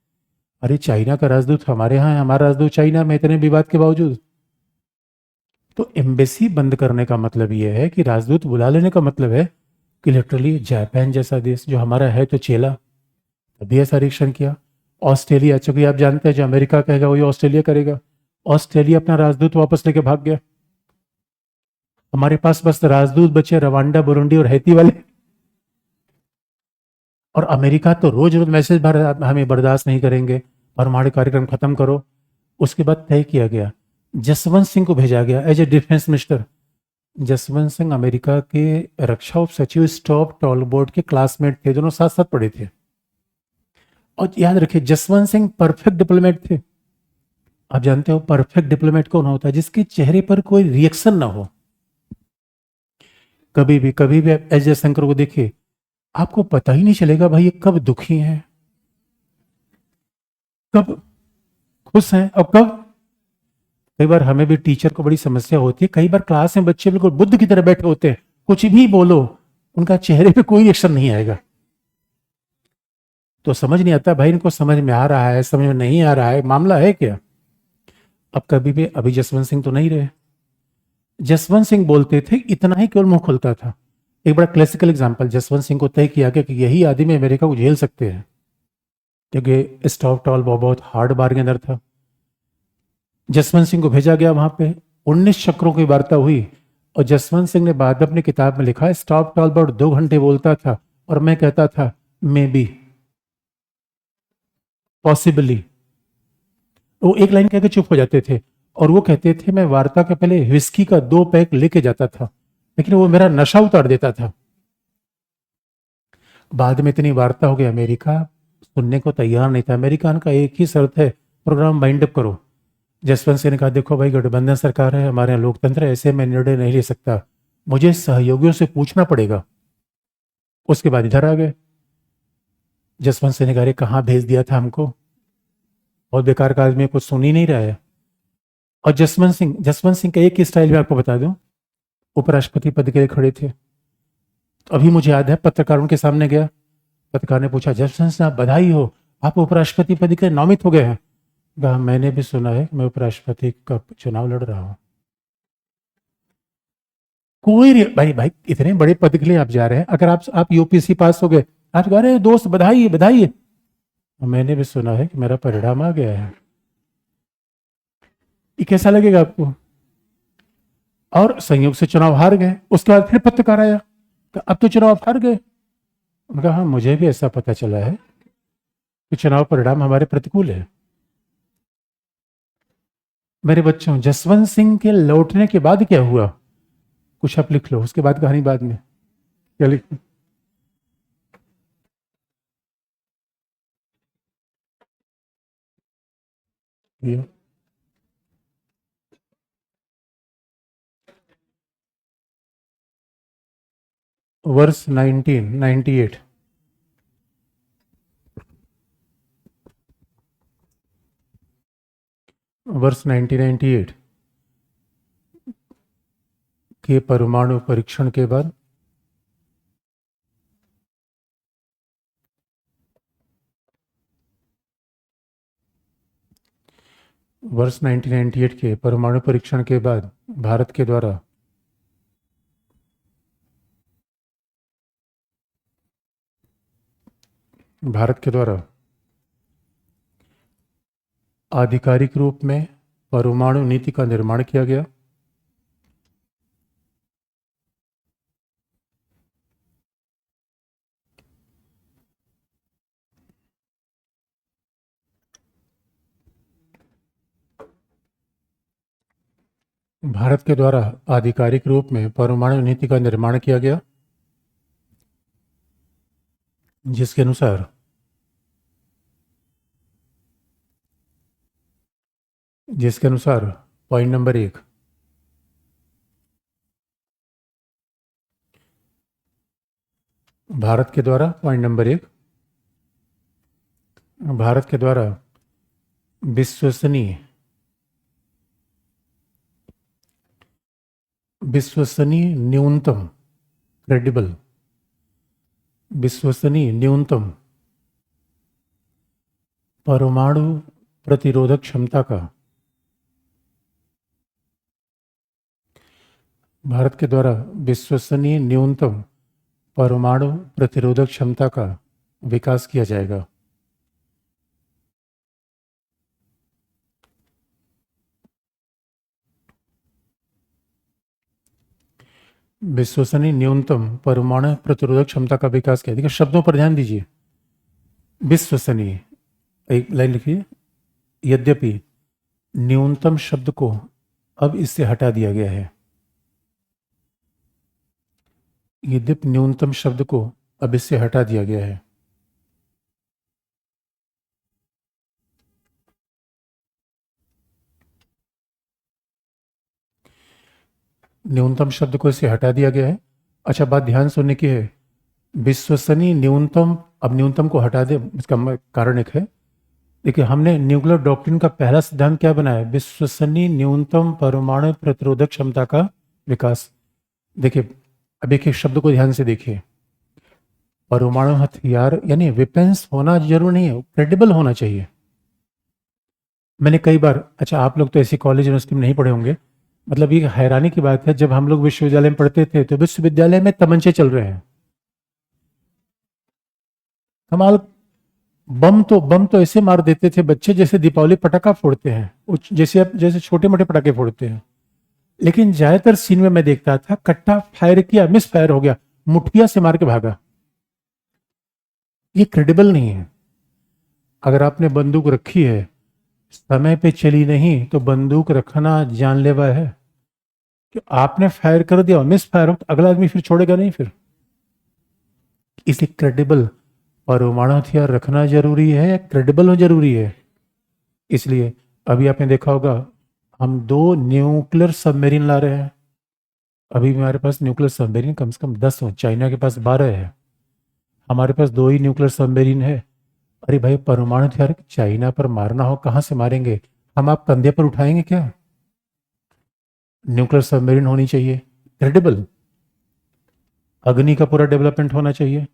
अरे चाइना का राजदूत हमारे यहाँ है, हमारा राजदूत चाइना में, इतने विवाद के बावजूद। तो एम्बेसी बंद करने का मतलब यह है कि राजदूत बुला लेने का मतलब है कि लिटरली जापान जैसा देश जो हमारा है तो चेला, तभी ऐसा रिएक्शन किया। ऑस्ट्रेलिया, चूंकि आप जानते हैं जो अमेरिका कहेगा वही ऑस्ट्रेलिया करेगा, ऑस्ट्रेलिया अपना राजदूत वापस लेके भाग गया। हमारे पास बस राजदूत बचे, रवांडा, बुरुंडी और हैती वाले। और अमेरिका तो रोज रोज मैसेज भर, हमें बर्दाश्त नहीं करेंगे, परमाणु कार्यक्रम खत्म करो। उसके बाद तय किया गया, जसवंत सिंह को भेजा गया as a defence minister. Jaswant Singh America के रक्षा उप सचिव स्टॉप टॉलबोट के क्लासमेट थे, दोनों साथ साथ पढ़े थे। और याद रखिए, जसवंत सिंह परफेक्ट डिप्लोमेट थे। आप जानते हो परफेक्ट डिप्लोमेट कौन होता है? जिसके चेहरे पर कोई रिएक्शन ना हो। कभी भी आप एस जयशंकर को देखिए, आपको पता ही नहीं चलेगा भाई ये कब दुखी हैं, कब खुश हैं और कब। कई बार हमें भी टीचर को बड़ी समस्या होती है, कई बार क्लास में बच्चे बिल्कुल बुद्ध की तरह बैठे होते हैं, कुछ भी बोलो उनका चेहरे पे कोई रिएक्शन नहीं आएगा। तो समझ नहीं आता भाई, इनको समझ में आ रहा है, समझ में नहीं आ रहा है, मामला है क्या। अब कभी भी, अभी जसवंत सिंह तो नहीं रहे, जसवंत सिंह बोलते थे, इतना ही केवल मुंह खुलता था। एक बड़ा क्लासिकल एग्जांपल, जसवंत सिंह को तय किया गया कि यही आदमी अमेरिका को झेल सकते हैं, क्योंकि स्टॉप टॉल बहुत हार्ड बार्गेनर था। जसवंत सिंह को भेजा गया वहां पे, 19 चक्रों की वार्ता हुई। और जसवंत सिंह ने बाद में अपनी किताब में लिखा, स्टॉप टॉल बहुत 2 घंटे बोलता था और मैं कहता था मे बी, पॉसिबली। वो एक लाइन कहकर चुप हो जाते थे, और वो कहते थे मैं वार्ता के पहले विस्की का 2 पैक लेके जाता था, लेकिन वो मेरा नशा उतार देता था। बाद में इतनी वार्ता हो गई, अमेरिका सुनने को तैयार नहीं था। अमेरिका का एक ही शर्त है, प्रोग्राम बाइंड अप करो। जसवंत सिंह ने कहा, देखो भाई गठबंधन सरकार है, हमारे यहाँ लोकतंत्र है, ऐसे मैं निर्णय नहीं ले सकता, मुझे सहयोगियों से पूछना पड़ेगा। उसके बाद इधर आ गए। जसवंत सिंह ने कहा, कहाँ भेज दिया था हमको, बहुत बेकार का आदमी, कुछ सुन ही नहीं रहा है। और जसवंत सिंह का एक ही स्टाइल में आपको बता दूं, उपराष्ट्रपति पद के लिए खड़े थे। तो अभी मुझे याद है, पत्रकारों के सामने गया, पत्रकार ने पूछा, जसवंत सिंह आप बधाई हो, आप उपराष्ट्रपति पद के नामित हो गए हैं। कहा, मैंने भी सुना है, मैं उपराष्ट्रपति का चुनाव लड़ रहा हूं। भाई भाई, इतने बड़े पद के लिए आप जा रहे हैं, अगर आप यूपीएससी पास हो गए, आप कह रहे हैं दोस्त बधाई बधाई, मैंने भी सुना है कि मेरा परिणाम आ गया है। ये कैसा लगेगा आपको? और संयोग से चुनाव हार गए। उसके बाद फिर पत्रकार आया, अब तो चुनाव आप हार गए। उनका, हाँ मुझे भी ऐसा पता चला है कि चुनाव परिणाम हमारे प्रतिकूल है। मेरे बच्चों, जसवंत सिंह के लौटने के बाद क्या हुआ, कुछ आप लिख लो, उसके बाद कहानी बाद में। क्या लिख? वर्ष 1998, वर्ष 1998 के परमाणु परीक्षण के बाद वर्ष 1998 के परमाणु परीक्षण के बाद भारत के द्वारा आधिकारिक रूप में परमाणु नीति का निर्माण किया गया। भारत के द्वारा आधिकारिक रूप में परमाणु नीति का निर्माण किया गया, जिसके अनुसार पॉइंट नंबर 1, भारत के द्वारा पॉइंट नंबर 1, भारत के द्वारा विश्वसनीय न्यूनतम क्रेडिबल विश्वसनीय न्यूनतम परमाणु प्रतिरोधक क्षमता का, भारत के द्वारा विश्वसनीय न्यूनतम परमाणु प्रतिरोधक क्षमता का विकास किया जाएगा। विश्वसनीय न्यूनतम परमाणु प्रतिरोधक क्षमता का विकास किया। देखिए शब्दों पर ध्यान दीजिए। विश्वसनीय, एक लाइन लिखिए, यद्यपि न्यूनतम शब्द को अब इससे हटा दिया गया है। यद्यपि न्यूनतम शब्द को अब इससे हटा दिया गया है। न्यूनतम शब्द को इससे हटा दिया गया है। अच्छा, बात ध्यान सुनने की है। विश्वसनीय न्यूनतम, अब न्यूनतम को हटा दे, इसका कारण एक है। देखिए हमने न्यूक्लियर डॉक्ट्रिन का पहला सिद्धांत क्या बनाया? विश्वसनीय न्यूनतम परमाणु प्रतिरोधक क्षमता का विकास। देखिए अब एक एक शब्द को ध्यान से देखिए। परमाणु हथियार यानी वेपन्स होना जरूरी नहीं है, क्रेडिबल होना चाहिए। मैंने कई बार, अच्छा आप लोग तो ऐसी कॉलेज यूनिवर्सिटी में नहीं पढ़े होंगे, मतलब ये हैरानी की बात है, जब हम लोग विश्वविद्यालय में पढ़ते थे तो विश्वविद्यालय में तमंचे चल रहे हैं। कमाल, बम तो ऐसे मार देते थे बच्चे जैसे दीपावली पटाखा फोड़ते हैं, जैसे छोटे मोटे पटाखे फोड़ते हैं। लेकिन ज्यादातर सीन में मैं देखता था कट्टा फायर किया, मिस फायर हो गया, मुठिया से मार के भागा। ये क्रेडिबल नहीं है। अगर आपने बंदूक रखी है, समय पे चली नहीं, तो बंदूक रखना जानलेवा है। कि आपने फायर कर दिया और मिस फायर हो तो अगला आदमी फिर छोड़ेगा नहीं फिर। इसलिए क्रेडिबल परमाणु हथियार रखना जरूरी है या क्रेडिबल हो जरूरी है। इसलिए अभी आपने देखा होगा हम 2 न्यूक्लियर सबमरीन ला रहे हैं। अभी हमारे पास न्यूक्लियर सबमरीन कम से कम 10 हो, चाइना के पास 12 है, हमारे पास 2 ही न्यूक्लियर सबमरीन है। अरे भाई परमाणु हथियार चाइना पर मारना हो कहां से मारेंगे? हम आप कंधे पर उठाएंगे क्या? न्यूक्लियर सबमरीन होनी चाहिए, क्रेडिबल। अग्नि का पूरा डेवलपमेंट होना चाहिए।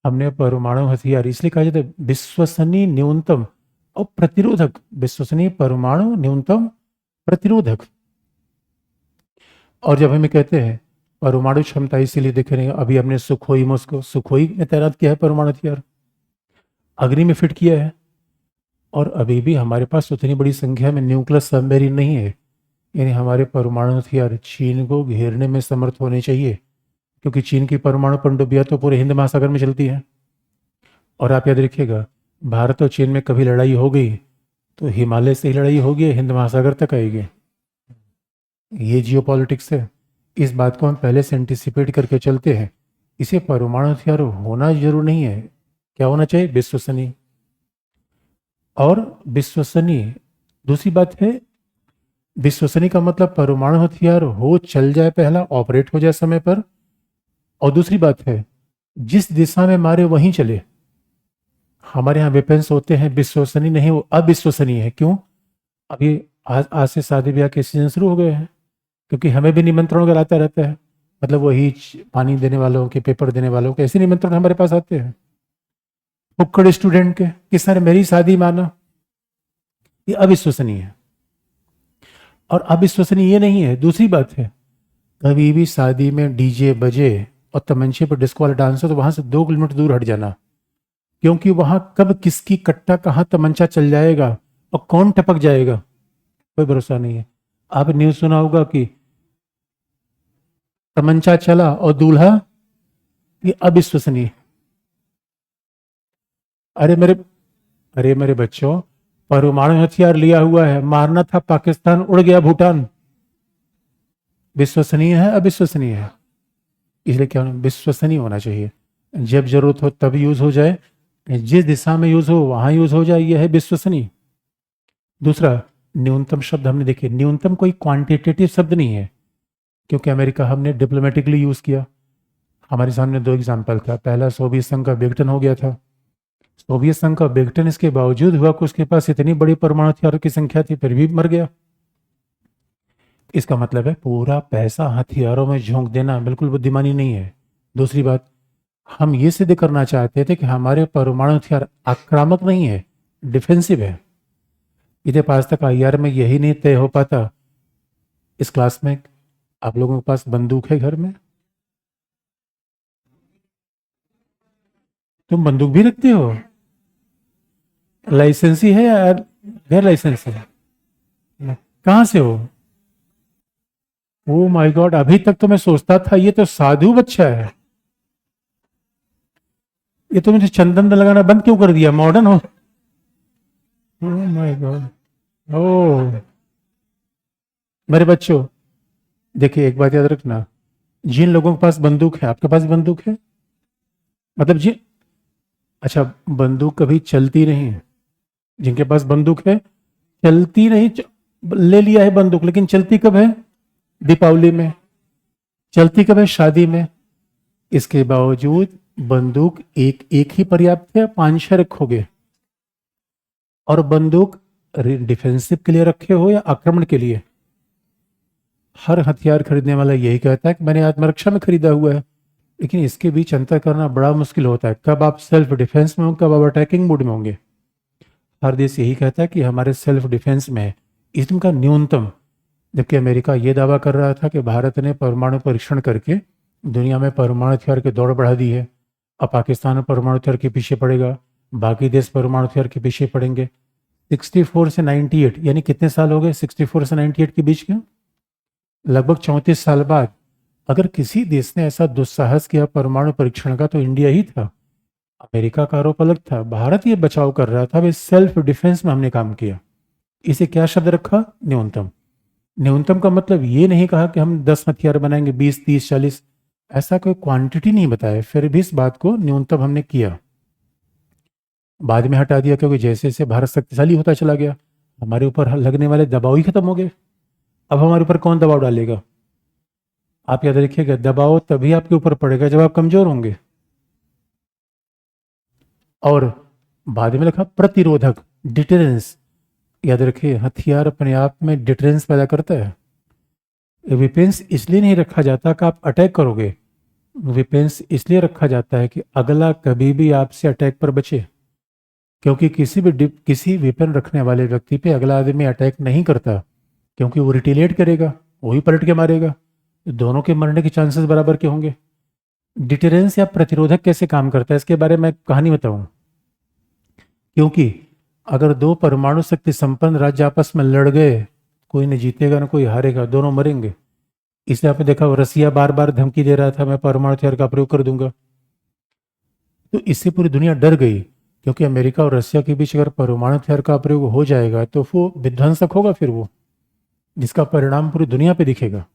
हमने परमाणु हथियार इसलिए कहा जाता है विश्वसनीय न्यूनतम और प्रतिरोधक, विश्वसनीय परमाणु न्यूनतम प्रतिरोधक। और जब हमें कहते हैं परमाणु क्षमता, इसीलिए देख रहे हैं अभी हमने सुखोई, मॉस्को सुखोई में तैनात किया है परमाणु हथियार, अग्नि में फिट किया है। और अभी भी हमारे पास उतनी बड़ी संख्या में न्यूक्लियर सबमरीन नहीं है। यानी हमारे परमाणु हथियार चीन को घेरने में समर्थ होने चाहिए, क्योंकि चीन की परमाणु पनडुब्बियां तो पूरे हिंद महासागर में चलती है। और आप याद रखिएगा, भारत और चीन में कभी लड़ाई हो गई तो हिमालय से ही लड़ाई होगी, हिंद महासागर तक आएगी। ये जियोपॉलिटिक्स है। इस बात को हम पहले से एंटिसिपेट करके चलते हैं। इसे परमाणु हथियार होना जरूर नहीं है। क्या होना चाहिए? विश्वसनीय। और विश्वसनीय, दूसरी बात है, विश्वसनीय का मतलब परमाणु हथियार हो, चल जाए, पहला ऑपरेट हो जाए समय पर। और दूसरी बात है जिस दिशा में मारे वहीं चले। हमारे यहाँ वेपन्स होते हैं विश्वसनीय नहीं, वो अविश्वसनीय है। क्यों? अभी आज से शादी ब्याह के सीजन शुरू हो गए हैं, क्योंकि हमें भी निमंत्रण वगैरह आता रहता है। मतलब वही पानी देने वालों के, पेपर देने वालों के ऐसे निमंत्रण हमारे पास आते हैं। फुक्कड़ स्टूडेंट के, किस ने मेरी शादी माना, ये अविश्वसनीय है। और अविश्वसनीय ये नहीं है, दूसरी बात है, कभी भी शादी में डीजे बजे और तमंचे पर डिस्को वाला डांस हो तो वहां से 2 किलोमीटर दूर हट जाना, क्योंकि वहां कब किसकी कट्टा कहां तमंचा चल जाएगा और कौन टपक जाएगा, कोई भरोसा नहीं है। आप न्यूज सुना होगा कि तमंचा चला और दूल्हा, ये अविश्वसनीय। अरे मेरे अरे मेरे बच्चों, परमाणु हथियार लिया हुआ है, मारना था पाकिस्तान, उड़ गया भूटान। विश्वसनीय है अविश्वसनीय है? इसलिए क्या होना, विश्वसनीय होना चाहिए। जब जरूरत हो तब यूज हो जाए, जिस दिशा में यूज हो वहां यूज हो जाए, यह है विश्वसनीय। दूसरा, न्यूनतम शब्द हमने देखे, न्यूनतम कोई क्वांटिटेटिव शब्द नहीं है, क्योंकि अमेरिका हमने डिप्लोमेटिकली यूज किया। हमारे सामने 2 एग्जाम्पल था। पहला सोवियत संघ का विघटन हो गया था। सोवियत संघ का विघटन इसके बावजूद हुआ कि उसके पास इतनी बड़ी परमाणु हथियारों की संख्या थी, फिर भी मर गया। इसका मतलब है पूरा पैसा हथियारों में झोंक देना बिल्कुल बुद्धिमानी नहीं है। दूसरी बात, हम ये सिद्ध करना चाहते थे कि हमारे परमाणु हथियार आक्रामक नहीं है, डिफेंसिव है। इधर पास तक आईआर में यही नहीं तय हो पाता। इस क्लास में आप लोगों के पास बंदूक है घर में? तुम बंदूक भी रखते हो? लाइसेंसी है या गैर लाइसेंसी है? कहाँ से हो? ओ माय गॉड, अभी तक तो मैं सोचता था ये तो साधु बच्चा है, ये तो मुझे चंदन लगाना बंद क्यों कर दिया, मॉडर्न हो। ओ माय गॉड। ओ मेरे बच्चों, देखिए एक बात याद रखना, जिन लोगों के पास बंदूक है, आपके पास बंदूक है, मतलब जी, अच्छा, बंदूक कभी चलती नहीं है, जिनके पास बंदूक है चलती नहीं, ले लिया है बंदूक लेकिन चलती कब है, दीपावली में, चलती कब है, शादी में। इसके बावजूद बंदूक एक एक ही पर्याप्त है, 5-6 रखोगे, और बंदूक डिफेंसिव के लिए रखे हो या आक्रमण के लिए। हर हथियार खरीदने वाला यही कहता है कि मैंने आत्मरक्षा में खरीदा हुआ है, लेकिन इसके बीच अंतर करना बड़ा मुश्किल होता है, कब आप सेल्फ डिफेंस में होंगे, कब आप अटैकिंग मोड में होंगे। हर देश यही कहता है कि हमारे सेल्फ डिफेंस में है, इसका न्यूनतम। जबकि अमेरिका ये दावा कर रहा था कि भारत ने परमाणु परीक्षण करके दुनिया में परमाणु हथियार की दौड़ बढ़ा दी है, अब पाकिस्तान परमाणु हथियार के पीछे पड़ेगा, बाकी देश परमाणु हथियार के पीछे पड़ेंगे। 64 से 98, यानी कितने साल हो गए 64 से 98 के बीच के, लगभग 34 साल बाद अगर किसी देश ने ऐसा दुस्साहस किया परमाणु परीक्षण का तो इंडिया ही था। अमेरिका का आरोप अलग था, भारत ये बचाव कर रहा था, वे सेल्फ डिफेंस में हमने काम किया। इसे क्या शब्द रखा, न्यूनतम। न्यूनतम का मतलब ये नहीं कहा कि हम 10 हथियार बनाएंगे, 20, 30, 40, ऐसा कोई क्वांटिटी नहीं बताया, फिर भी इस बात को न्यूनतम हमने किया। बाद में हटा दिया क्योंकि जैसे जैसे भारत शक्तिशाली होता चला गया, हमारे ऊपर लगने वाले दबाव ही खत्म हो गए। अब हमारे ऊपर कौन दबाव डालेगा। आप याद रखिएगा, दबाव तभी आपके ऊपर पड़ेगा जब आप कमजोर होंगे। और बाद में लिखा प्रतिरोधक, डिटरेंस। याद रखिए, हथियार अपने आप में डिटरेंस पैदा करता है। विपेंस इसलिए नहीं रखा जाता कि आप अटैक करोगे, विपेंस इसलिए रखा जाता है कि अगला कभी भी आपसे अटैक पर बचे। क्योंकि किसी वेपन रखने वाले व्यक्ति पे अगला आदमी अटैक नहीं करता, क्योंकि वो रिटेलिएट करेगा, वो ही पलट के मारेगा, तो दोनों के मरने के चांसेस बराबर के होंगे। डिटरेंस या प्रतिरोधक कैसे काम करता है इसके बारे में कहानी बताऊं। क्योंकि अगर दो परमाणु शक्ति संपन्न राज्य आपस में लड़ गए, कोई नहीं जीतेगा ना कोई हारेगा, दोनों मरेंगे। इसलिए आपने देखा रसिया बार बार धमकी दे रहा था मैं परमाणु हथियार का प्रयोग कर दूंगा, तो इससे पूरी दुनिया डर गई। क्योंकि अमेरिका और रसिया के बीच अगर परमाणु हथियार का प्रयोग हो जाएगा तो वो विध्वंसक होगा, फिर वो जिसका परिणाम पूरी दुनिया पे दिखेगा।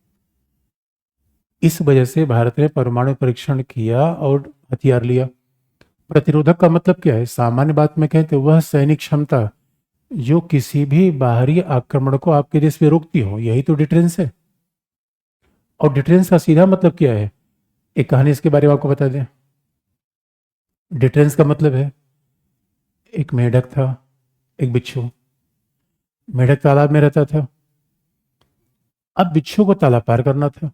इस वजह से भारत ने परमाणु परीक्षण किया और हथियार लिया। प्रतिरोधक का मतलब क्या है, सामान्य बात में कहें तो वह सैनिक क्षमता जो किसी भी बाहरी आक्रमण को आपके देश में रोकती हो, यही तो डिटरेंस है। और डिटरेंस का सीधा मतलब क्या है, एक कहानी इसके बारे में आपको बता दें। डिटरेंस का मतलब है, एक मेढक था, एक बिच्छू। मेढक तालाब में रहता था, अब बिच्छू को तालाब पार करना था।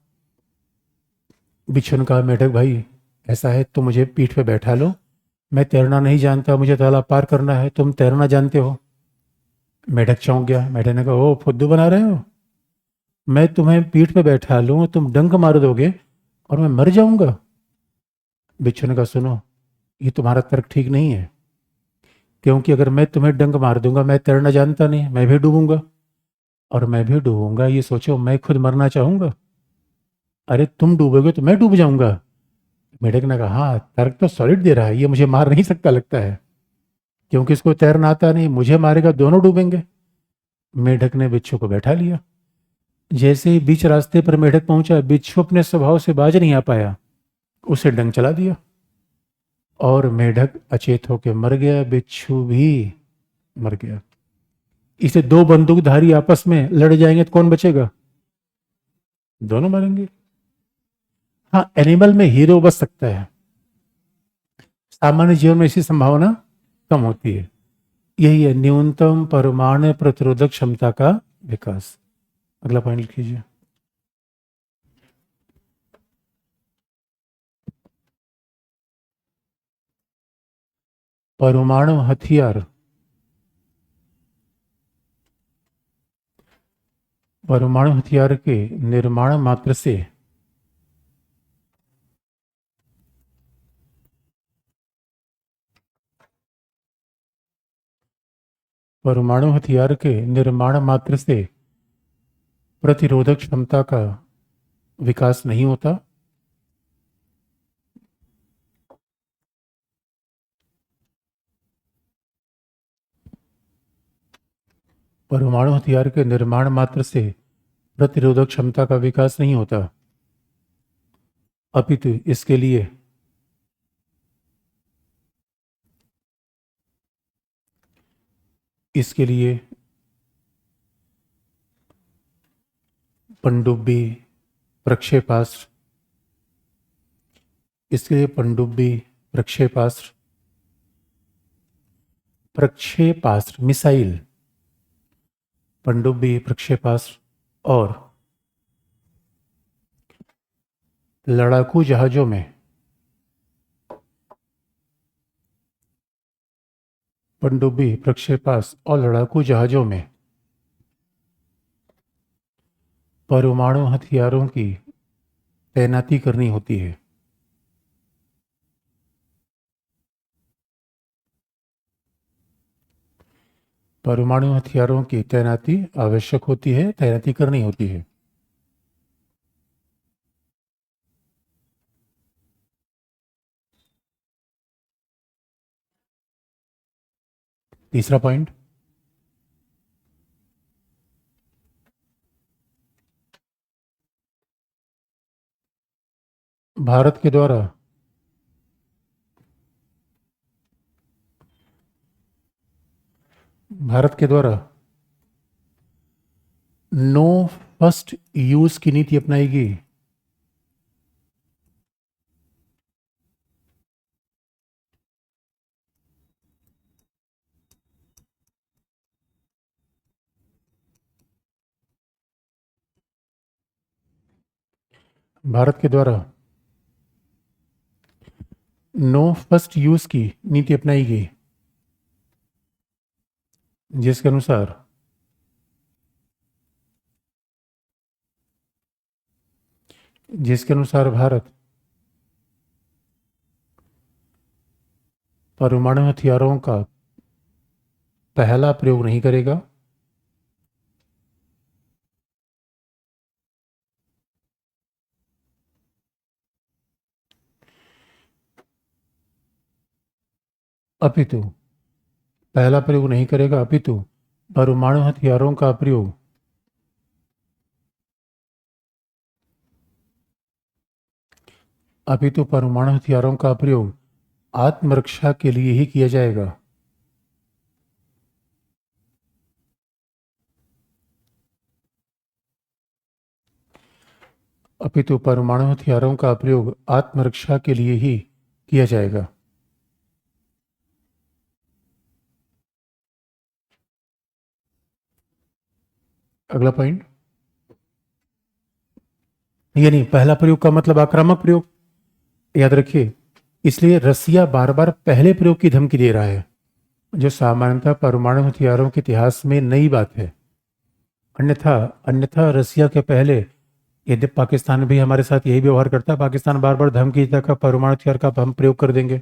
बिच्छू ने कहा मेढक भाई, ऐसा है तो मुझे पीठ पे बैठा लो, मैं तैरना नहीं जानता, मुझे तालाब पार करना है, तुम तैरना जानते हो। मेढक चौंक गया, मेढक ने कहा ओ फुद्दू बना रहे हो, मैं तुम्हें पीठ पे बैठा लूं, तुम डंक मार दोगे और मैं मर जाऊंगा। बिच्छू ने कहा सुनो, ये तुम्हारा तर्क ठीक नहीं है, क्योंकि अगर मैं तुम्हें डंक मार दूंगा, मैं तैरना जानता नहीं, मैं भी डूबूंगा, और मैं भी डूबूंगा, ये सोचो मैं खुद मरना चाहूंगा, अरे तुम डूबोगे तो मैं डूब जाऊंगा। मेढक ने कहा हाँ, तर्क तो सॉलिड दे रहा है, ये मुझे मार नहीं सकता लगता है, क्योंकि इसको तैरना आता नहीं, मुझे मारेगा दोनों डूबेंगे। मेढक ने बिच्छू को बैठा लिया। जैसे ही बीच रास्ते पर मेढक पहुंचा, बिच्छू अपने स्वभाव से बाज नहीं आ पाया, उसे डंक चला दिया और मेढक अचेत होकर मर गया, बिच्छू भी मर गया। इसे दो बंदूकधारी आपस में लड़ जाएंगे तो कौन बचेगा, दोनों मरेंगे। हाँ, एनिमल में हीरो बच सकता है, सामान्य जीवन में ऐसी संभावना कम होती है। यही है न्यूनतम परमाणु प्रतिरोधक क्षमता का विकास। अगला पॉइंट लिख लीजिए। परमाणु हथियार, परमाणु हथियार के निर्माण मात्र से परमाणु हथियार के निर्माण मात्र से प्रतिरोधक क्षमता का विकास नहीं होता। परमाणु हथियार के निर्माण मात्र से प्रतिरोधक क्षमता का विकास नहीं होता, अपितु इसके लिए पनडुब्बी प्रक्षेपास्त्र इसके लिए पनडुब्बी प्रक्षेपास्त्र प्रक्षेपास्त्र मिसाइल, पनडुब्बी प्रक्षेपास्त्र और लड़ाकू जहाजों में पनडुब्बी प्रक्षेपास्त्र और लड़ाकू जहाजों में परमाणु हथियारों की तैनाती करनी होती है। परमाणु हथियारों की तैनाती आवश्यक होती है, तैनाती करनी होती है। तीसरा पॉइंट, भारत के द्वारा नो फर्स्ट यूज की नीति अपनाएगी। भारत के द्वारा नो फर्स्ट यूज की नीति अपनाएगी, जिसके अनुसार भारत परमाणु हथियारों का पहला प्रयोग नहीं करेगा, अपितु परमाणु हथियारों का प्रयोग आत्मरक्षा के लिए ही किया जाएगा। अपितु परमाणु हथियारों का प्रयोग आत्मरक्षा के लिए ही किया जाएगा। अगला पॉइंट, यानी पहला प्रयोग का मतलब आक्रामक प्रयोग, याद रखिए। इसलिए रसिया बार बार पहले प्रयोग की धमकी दे रहा है, जो सामान्यतः परमाणु हथियारों के इतिहास में नई बात है। अन्यथा रसिया के पहले यदि पाकिस्तान भी हमारे साथ यही व्यवहार करता है, पाकिस्तान बार बार धमकी देता है परमाणु हथियार का हम प्रयोग कर देंगे।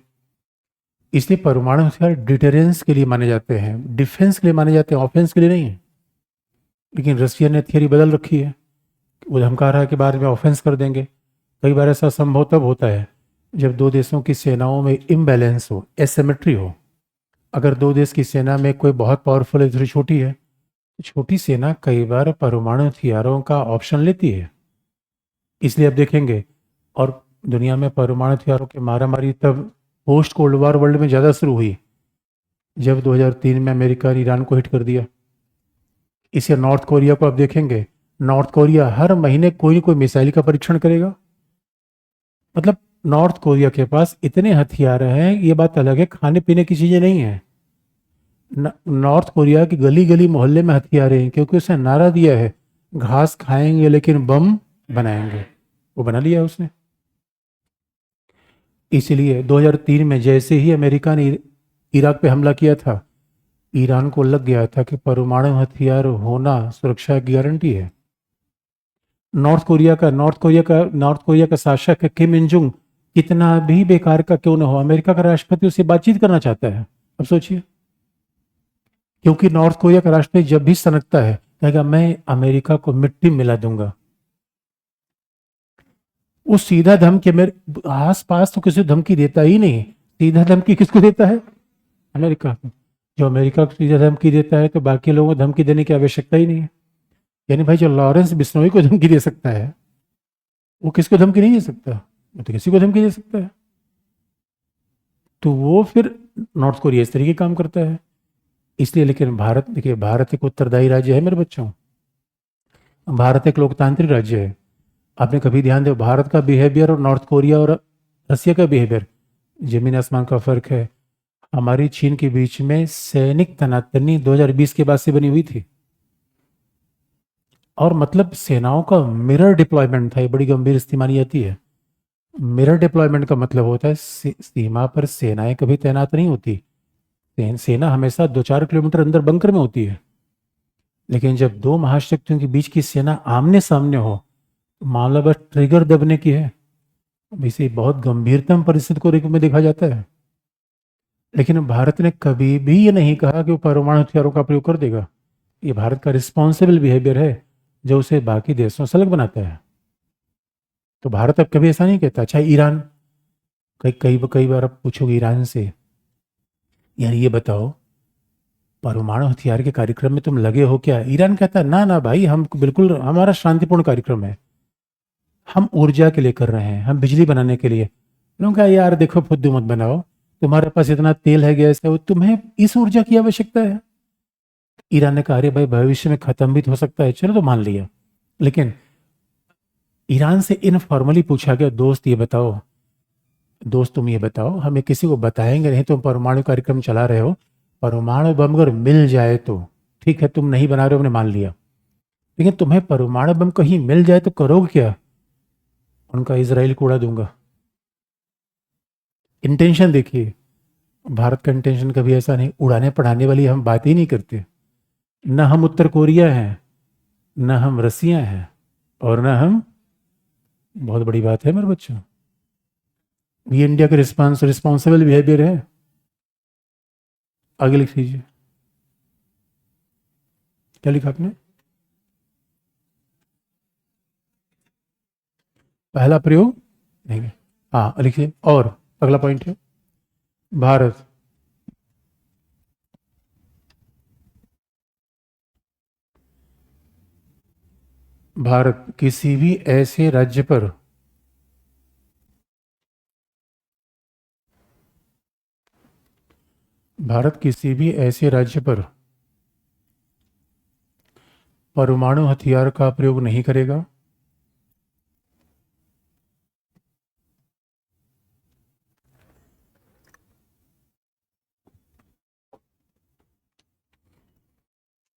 इसलिए परमाणु हथियार डिटरेंस के लिए माने जाते हैं, डिफेंस के लिए माने जाते हैं, ऑफेंस के लिए नहीं है। लेकिन रसिया ने थियरी बदल रखी है, वो धमका रहा है कि बाद में ऑफेंस कर देंगे। कई बार ऐसा संभव तब होता है जब दो देशों की सेनाओं में इम्बैलेंस हो, एसिमेट्री हो। अगर दो देश की सेना में कोई बहुत पावरफुल है, दूसरी छोटी है, तो छोटी सेना कई बार परमाणु हथियारों का ऑप्शन लेती है। इसलिए अब देखेंगे, और दुनिया में परमाणु हथियारों की मारामारी तब पोस्ट कोल्ड वॉर वर्ल्ड में ज़्यादा शुरू हुई जब 2003 में अमेरिका ने ईरान को हिट कर दिया। इसे नॉर्थ कोरिया को अब देखेंगे, नॉर्थ कोरिया हर महीने कोई न कोई मिसाइल का परीक्षण करेगा। मतलब नॉर्थ कोरिया के पास इतने हथियार हैं, ये बात अलग है, खाने पीने की चीज़ें नहीं है। नॉर्थ कोरिया की गली गली मोहल्ले में हथियार हैं, क्योंकि उसने नारा दिया है घास खाएंगे लेकिन बम बनाएंगे। वो बना लिया उसने। इसलिए 2003 में जैसे ही अमेरिका ने इराक पे हमला किया था, ईरान को लग गया था कि परमाणु हथियार होना सुरक्षा की गारंटी है। नॉर्थ कोरिया का शासक किम इन जुंग कितना भी बेकार का क्यों ना हो, अमेरिका का राष्ट्रपति उससे बातचीत करना चाहता है। अब सोचिए, क्योंकि नॉर्थ कोरिया का राष्ट्रपति जब भी सनकता है कहेगा मैं अमेरिका को मिट्टी मिला दूंगा। वो सीधा धमकी मेरे आस पास तो किसी को धमकी देता ही नहीं। सीधा धमकी किसको देता है? अमेरिका को। जो अमेरिका को सीधा धमकी देता है तो बाकी लोगों को धमकी देने की आवश्यकता ही नहीं है। यानी भाई जो लॉरेंस बिश्नोई को धमकी दे सकता है वो किसको धमकी नहीं दे सकता? वो तो किसी को धमकी दे सकता है। तो वो फिर नॉर्थ कोरिया इस तरीके काम करता है। इसलिए लेकिन भारत, देखिए भारत एक उत्तरदायी राज्य है मेरे बच्चों। भारत एक लोकतांत्रिक राज्य है। आपने कभी ध्यान दो भारत का बिहेवियर और नॉर्थ कोरिया और रसिया का बिहेवियर, जमीन आसमान का फर्क है। हमारी चीन के बीच में सैनिक तनातनी 2020 के बाद से बनी हुई थी। और मतलब सेनाओं का मिरर डिप्लॉयमेंट था। ये बड़ी गंभीर स्थिति मानी जाती है। मिरर डिप्लॉयमेंट का मतलब होता है सीमा पर सेनाएं कभी तैनात नहीं होती। सेना हमेशा 2-4 किलोमीटर अंदर बंकर में होती है। लेकिन जब दो महाशक्तियों के बीच की सेना आमने सामने हो, मामला बस ट्रिगर दबने की है। इसे बहुत गंभीरतम परिस्थिति को रूप में देखा जाता है। लेकिन भारत ने कभी भी ये नहीं कहा कि वो परमाणु हथियारों का प्रयोग कर देगा। ये भारत का रिस्पॉन्सिबल बिहेवियर है जो उसे बाकी देशों से अलग बनाता है। तो भारत अब कभी ऐसा नहीं कहता। अच्छा ईरान, कई कई कई बार आप पूछोगे ईरान से, यार ये बताओ परमाणु हथियार के कार्यक्रम में तुम लगे हो क्या? ईरान कहता है ना ना भाई, हम बिल्कुल, हमारा शांतिपूर्ण कार्यक्रम है, हम ऊर्जा के लिए कर रहे हैं, हम बिजली बनाने के लिए। लोगों कहा यार देखो फुद्दू मत बनाओ, तुम्हारे पास इतना तेल है गैस है, वो तुम्हें इस ऊर्जा की आवश्यकता है। ईरान ने कहा अरे भाई भविष्य में खत्म भी तो हो सकता है, चलो तो मान लिया। लेकिन ईरान से इनफॉर्मली पूछा गया, दोस्त ये बताओ, दोस्त तुम ये बताओ, हमें किसी को बताएंगे नहीं तुम परमाणु कार्यक्रम चला रहे हो, परमाणु बम अगर मिल जाए तो ठीक है, तुम नहीं बना रहे हो हमने मान लिया, लेकिन तुम्हें परमाणु बम कहीं मिल जाए तो करोगे क्या? उनका इसराइल को उड़ा दूंगा। इंटेंशन देखिए, भारत का इंटेंशन कभी ऐसा नहीं, उड़ाने पढ़ाने वाली हम बात ही नहीं करते। न हम उत्तर कोरिया हैं, न हम रसिया हैं, और न हम, बहुत बड़ी बात है मेरे बच्चों, ये इंडिया का रिस्पॉन्सिबल बिहेवियर है। आगे लिख लीजिए, क्या लिखा आपने? पहला प्रयोग नहीं, हाँ लिखिए। और अगला पॉइंट है भारत भारत किसी भी ऐसे राज्य पर भारत किसी भी ऐसे राज्य पर परमाणु हथियार का प्रयोग नहीं करेगा।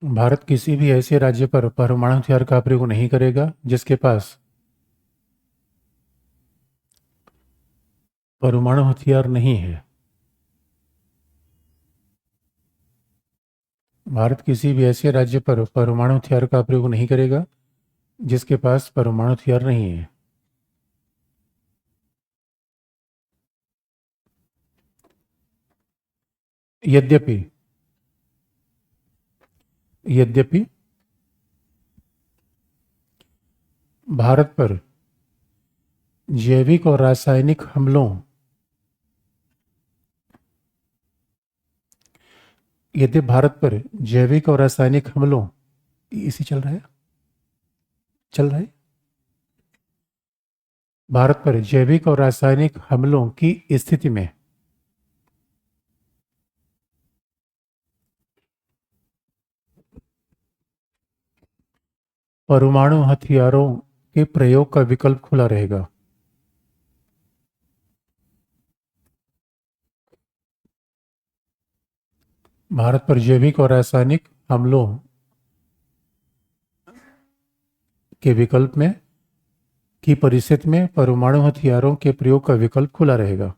भारत किसी भी ऐसे राज्य पर परमाणु हथियार का प्रयोग नहीं करेगा जिसके पास परमाणु हथियार नहीं है। भारत किसी भी ऐसे राज्य पर परमाणु हथियार का प्रयोग नहीं करेगा जिसके पास परमाणु हथियार नहीं है। यद्यपि यद्यपि भारत पर जैविक और रासायनिक हमलों यदि भारत पर जैविक और रासायनिक हमलों, इसी चल रहा है, चल रहा है, भारत पर जैविक और रासायनिक हमलों की स्थिति में परमाणु हथियारों के प्रयोग का विकल्प खुला रहेगा। भारत पर जैविक और रासायनिक हमलों के विकल्प में की परिस्थिति में परमाणु हथियारों के प्रयोग का विकल्प खुला रहेगा।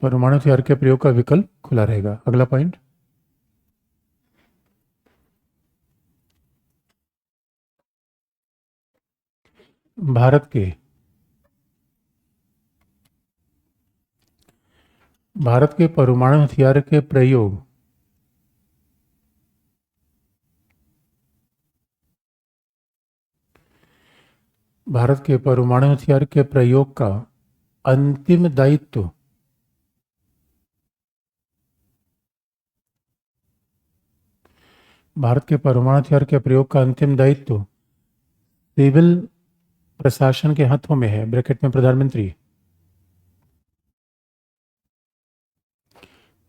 परमाणु हथियार के प्रयोग का विकल्प खुला रहेगा। अगला पॉइंट, भारत के परमाणु हथियार के प्रयोग भारत के परमाणु हथियार के प्रयोग का अंतिम दायित्व भारत के परमाणु हथियार के प्रयोग का अंतिम दायित्व सिविल प्रशासन के हाथों में है, ब्रैकेट में प्रधानमंत्री।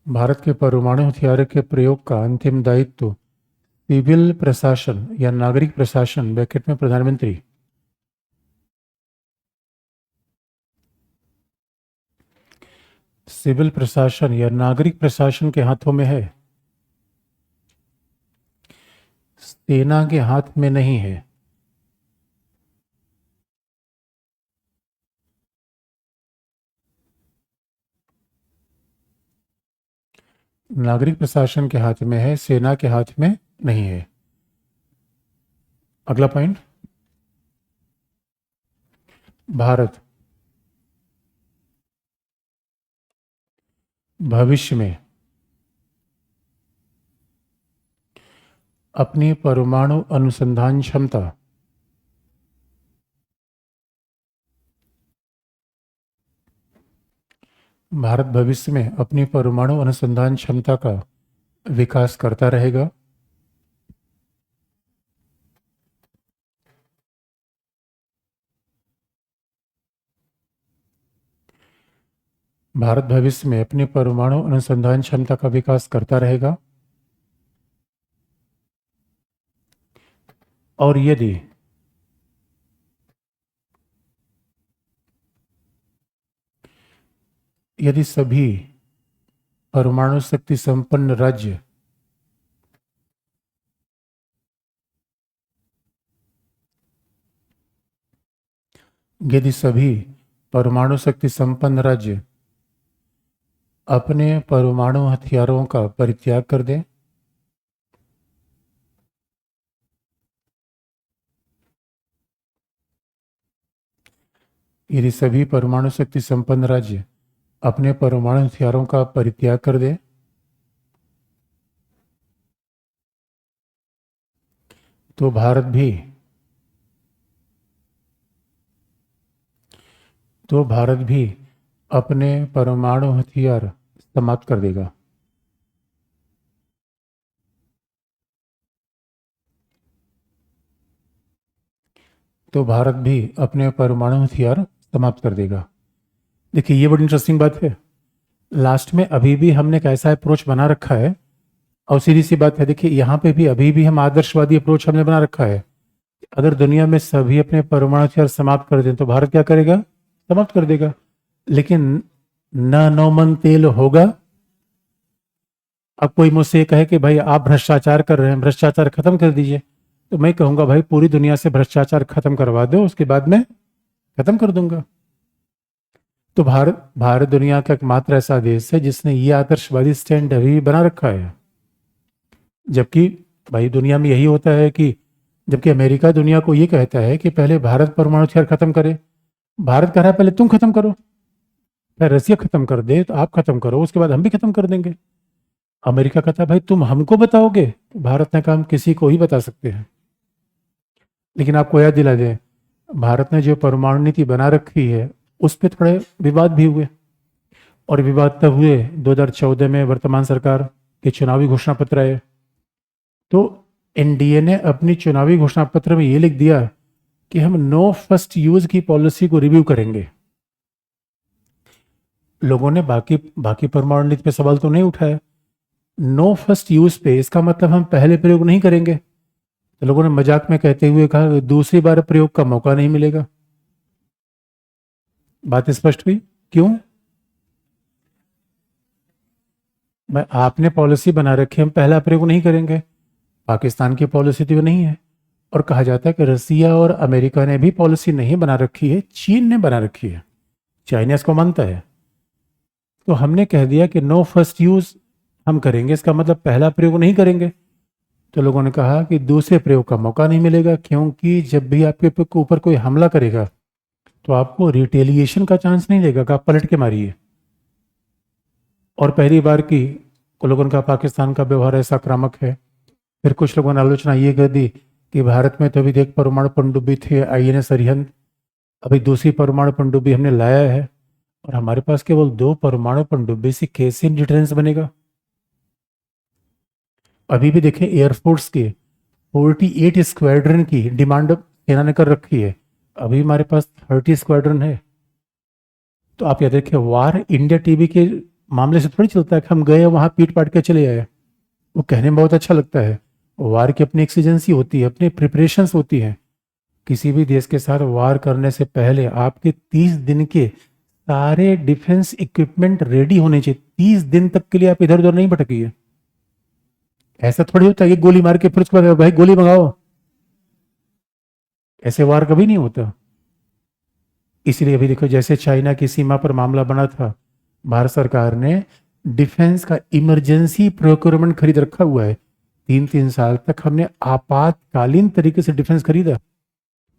भारत के परमाणु हथियार के प्रयोग का अंतिम दायित्व सिविल प्रशासन या नागरिक प्रशासन, ब्रैकेट में प्रधानमंत्री। सिविल प्रशासन या नागरिक प्रशासन के हाथों में है, सेना के हाथ में नहीं है। नागरिक प्रशासन के हाथ में है, सेना के हाथ में नहीं है। अगला पॉइंट, भारत भविष्य में अपनी परमाणु अनुसंधान क्षमता भारत भविष्य में अपनी परमाणु अनुसंधान क्षमता का विकास करता रहेगा। भारत भविष्य में अपनी परमाणु अनुसंधान क्षमता का विकास करता रहेगा और यदि सभी परमाणु शक्ति संपन्न राज्य यदि सभी परमाणु शक्ति संपन्न राज्य अपने परमाणु हथियारों का परित्याग कर दें, यदि सभी परमाणु शक्ति संपन्न राज्य अपने परमाणु हथियारों का परित्याग कर दें, तो भारत भी अपने परमाणु हथियार समाप्त कर देगा। तो भारत भी अपने परमाणु हथियार समाप्त कर देगा। देखिए, ये बड़ी इंटरेस्टिंग बात है। लास्ट में अभी भी हमने एक ऐसा अप्रोच बना रखा है और सीधी सी बात है, देखिए यहाँ पे भी अभी भी हम आदर्शवादी अप्रोच हमने बना रखा है। अगर दुनिया में सभी अपने परमाणु हथियार समाप्त कर दें तो भारत क्या करेगा? समाप्त कर देगा। लेकिन न नौमन तेल होगा। अब कोई मुझसे कहे कि भाई आप भ्रष्टाचार कर रहे हैं, भ्रष्टाचार खत्म कर दीजिए, तो मैं कहूंगा भाई पूरी दुनिया से भ्रष्टाचार खत्म करवा दो, उसके बाद मैं खत्म कर दूंगा। तो भारत दुनिया का एकमात्र ऐसा देश है जिसने ये आदर्शवादी स्टैंड अभी बना रखा है। जबकि भाई दुनिया में यही होता है कि जबकि अमेरिका दुनिया को ये कहता है कि पहले भारत परमाणु हथियार खत्म करे, भारत कह रहा है पहले तुम खत्म करो, फिर रसिया खत्म कर दे तो आप खत्म करो, उसके बाद हम भी खत्म कर देंगे। अमेरिका कहता है भाई तुम हमको बताओगे, भारत ने कहा हम किसी को ही बता सकते हैं। लेकिन आपको याद दिला दें, भारत ने जो परमाणु नीति बना रखी है उस पर थोड़े विवाद भी हुए, और विवाद तब हुए 2014 में वर्तमान सरकार के चुनावी घोषणा पत्र आए। तो एनडीए ने अपनी चुनावी घोषणा पत्र में ये लिख दिया कि हम नो फर्स्ट यूज की पॉलिसी को रिव्यू करेंगे। लोगों ने बाकी परमाणु नीति पे सवाल तो नहीं उठाया। नो फर्स्ट यूज पे इसका मतलब हम पहले प्रयोग नहीं करेंगे। तो लोगों ने मजाक में कहते हुए कहा दूसरी बार प्रयोग का मौका नहीं मिलेगा। बात स्पष्ट हुई? क्यों? आपने पॉलिसी बना रखी हम पहला प्रयोग नहीं करेंगे, पाकिस्तान की पॉलिसी तो नहीं है। और कहा जाता है कि रसिया और अमेरिका ने भी पॉलिसी नहीं बना रखी है, चीन ने बना रखी है। चाइना इसको मानता है। तो हमने कह दिया कि नो फर्स्ट यूज हम करेंगे, इसका मतलब पहला प्रयोग नहीं करेंगे। तो लोगों ने कहा कि दूसरे प्रयोग का मौका नहीं मिलेगा, क्योंकि जब भी आपके ऊपर कोई हमला करेगा तो आपको रिटेलिएशन का चांस नहीं देगा कि आप पलट के मारिए। और पहली बार की लोगों ने कहा पाकिस्तान का व्यवहार ऐसा आक्रामक है। फिर कुछ लोगों ने आलोचना ये कर दी कि भारत में तो अभी देख परमाणु पनडुब्बी थे, आईएनएस अरिहंत, अभी दूसरी परमाणु पनडुब्बी हमने लाया है और हमारे पास केवल 2 परमाणु पनडुब्बी से कैसे डिफरेंस बनेगा। अभी भी देखें एयरफोर्स के 48 स्क्वाड्रन की डिमांड सेना ने कर रखी है, अभी हमारे पास 30 स्क्वाड्रन है। तो आप याद रखिए, वार इंडिया टीवी के मामले से थोड़ी चलता है कि हम गए वहां पीट पाट के चले आए। वो कहने में बहुत अच्छा लगता है, वार की अपनी एक्सीजेंसी होती है, अपनी प्रिपरेशंस होती है। किसी भी देश के साथ वार करने से पहले आपके 30 दिन के सारे डिफेंस इक्विपमेंट रेडी होने चाहिए। 30 दिन तक के लिए आप इधर उधर नहीं भटकिए। ऐसा थोड़ी होता है कि गोली मार के फिर उसके बाद भाई गोली मंगाओ, ऐसे वार कभी नहीं होता। इसलिए अभी देखो, जैसे चाइना की सीमा पर मामला बना था, भारत सरकार ने डिफेंस का इमरजेंसी प्रोक्योरमेंट खरीद रखा हुआ है। 3-3 साल तक हमने आपातकालीन तरीके से डिफेंस खरीदा,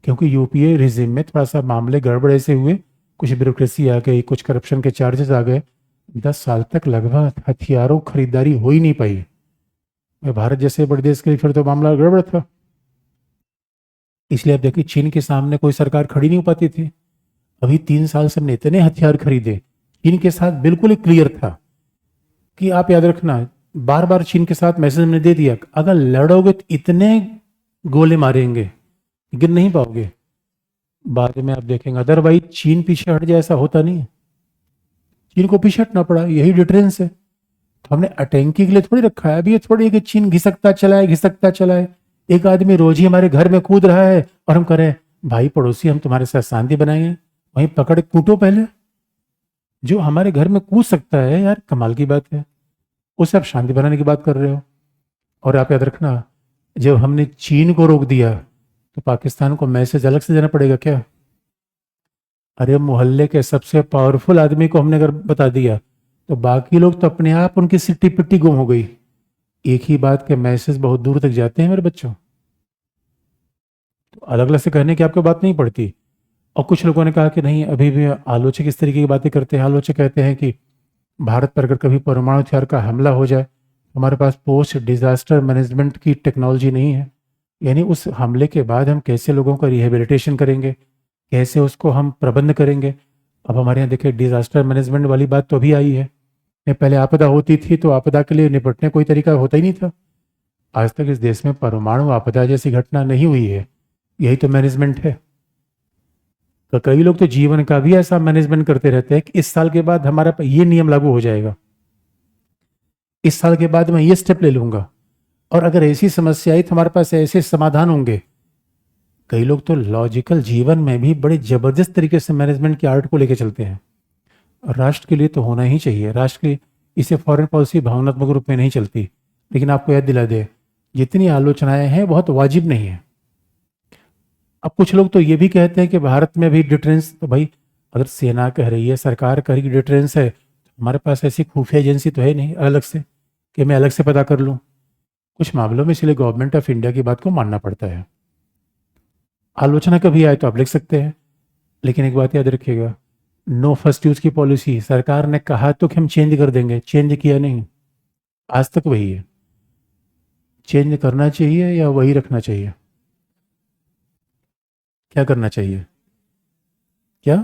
क्योंकि यूपीए रिजिम में थोड़ा सा मामले गड़बड़ ऐसे हुए, कुछ ब्यूरोक्रेसी आ गई, कुछ करप्शन के चार्जेस आ गए। 10 साल तक लगभग हथियारों खरीदारी हो ही नहीं पाई। भारत जैसे बड़े देश के लिए फिर तो मामला गड़बड़ था। इसलिए अब देखिए, चीन के सामने कोई सरकार खड़ी नहीं हो पाती थी। अभी 3 साल से हमने इतने हथियार खरीदे, चीन के साथ बिल्कुल ही क्लियर था कि आप याद रखना, बार बार चीन के साथ मैसेज हमने दे दिया, अगर लड़ोगे तो इतने गोले मारेंगे, गिर नहीं पाओगे। बाद में आप देखेंगे, अदरवाइज चीन पीछे हट जाए, ऐसा होता नहीं है। चीन को पीछे हटना पड़ा, यही डिटरेंस है। तो हमने आतंकी के लिए थोड़ी रखा है। अभी ये थोड़ी है कि चीन घिसकता चला है, घिसकता चला है। एक आदमी रोज ही हमारे घर में कूद रहा है और हम करें भाई पड़ोसी, हम तुम्हारे साथ शांति बनाएंगे, वहीं पकड़ कूटो पहले। जो हमारे घर में कूद सकता है यार, कमाल की बात है, उसे आप शांति बनाने की बात कर रहे हो। और आप याद रखना, जब हमने चीन को रोक दिया तो पाकिस्तान को मैसेज अलग से देना पड़ेगा क्या? अरे मोहल्ले के सबसे पावरफुल आदमी को हमने अगर बता दिया तो बाकी लोग तो अपने आप उनकी सिट्टी पिट्टी गुम हो गई। एक ही बात के मैसेज बहुत दूर तक जाते हैं मेरे बच्चों। तो अलग अलग से कहने की आपको बात नहीं पड़ती। और कुछ लोगों ने कहा कि नहीं, अभी भी आलोचक इस तरीके की बातें करते हैं। आलोचक कहते हैं कि भारत पर अगर कभी परमाणु हथियार का हमला हो जाए, हमारे पास पोस्ट डिजास्टर मैनेजमेंट की टेक्नोलॉजी नहीं है। यानी उस हमले के बाद हम कैसे लोगों का रिहेबिलिटेशन करेंगे, कैसे उसको हम प्रबंध करेंगे। अब हमारे यहाँ देखिए, डिजास्टर मैनेजमेंट वाली बात तो अभी आई है। पहले आपदा होती थी तो आपदा के लिए निपटने कोई तरीका होता ही नहीं था। आज तक इस देश में परमाणु आपदा जैसी घटना नहीं हुई है। यही तो मैनेजमेंट है। तो कई लोग तो जीवन का भी ऐसा मैनेजमेंट करते रहते हैं कि इस साल के बाद हमारा ये नियम लागू हो जाएगा, इस साल के बाद मैं ये स्टेप ले लूंगा, और अगर ऐसी समस्या आई तो हमारे पास ऐसे समाधान होंगे। कई लोग तो लॉजिकल जीवन में भी बड़े जबरदस्त तरीके से मैनेजमेंट की आर्ट को लेकर चलते हैं। और राष्ट्र के लिए तो होना ही चाहिए। राष्ट्र की इसे फॉरेन पॉलिसी भावनात्मक रूप में नहीं चलती। लेकिन आपको याद दिला दे, जितनी आलोचनाएं हैं बहुत वाजिब नहीं है। अब कुछ लोग तो ये भी कहते हैं कि भारत में भी डिटरेंस, तो भाई अगर सेना कह रही है, सरकार कह रही है डिटरेंस है, तो हमारे पास ऐसी खुफिया एजेंसी तो है नहीं अलग से कि मैं अलग से पता कर लूँ। कुछ मामलों में इसलिए गवर्नमेंट ऑफ इंडिया की बात को मानना पड़ता है। आलोचना कभी आए तो आप लिख सकते हैं, लेकिन एक बात याद रखिएगा, नो फर्स्ट यूज की पॉलिसी सरकार ने कहा तो कि हम चेंज कर देंगे, चेंज किया नहीं। आज तक वही है। चेंज करना चाहिए या वही रखना चाहिए? क्या करना चाहिए? क्या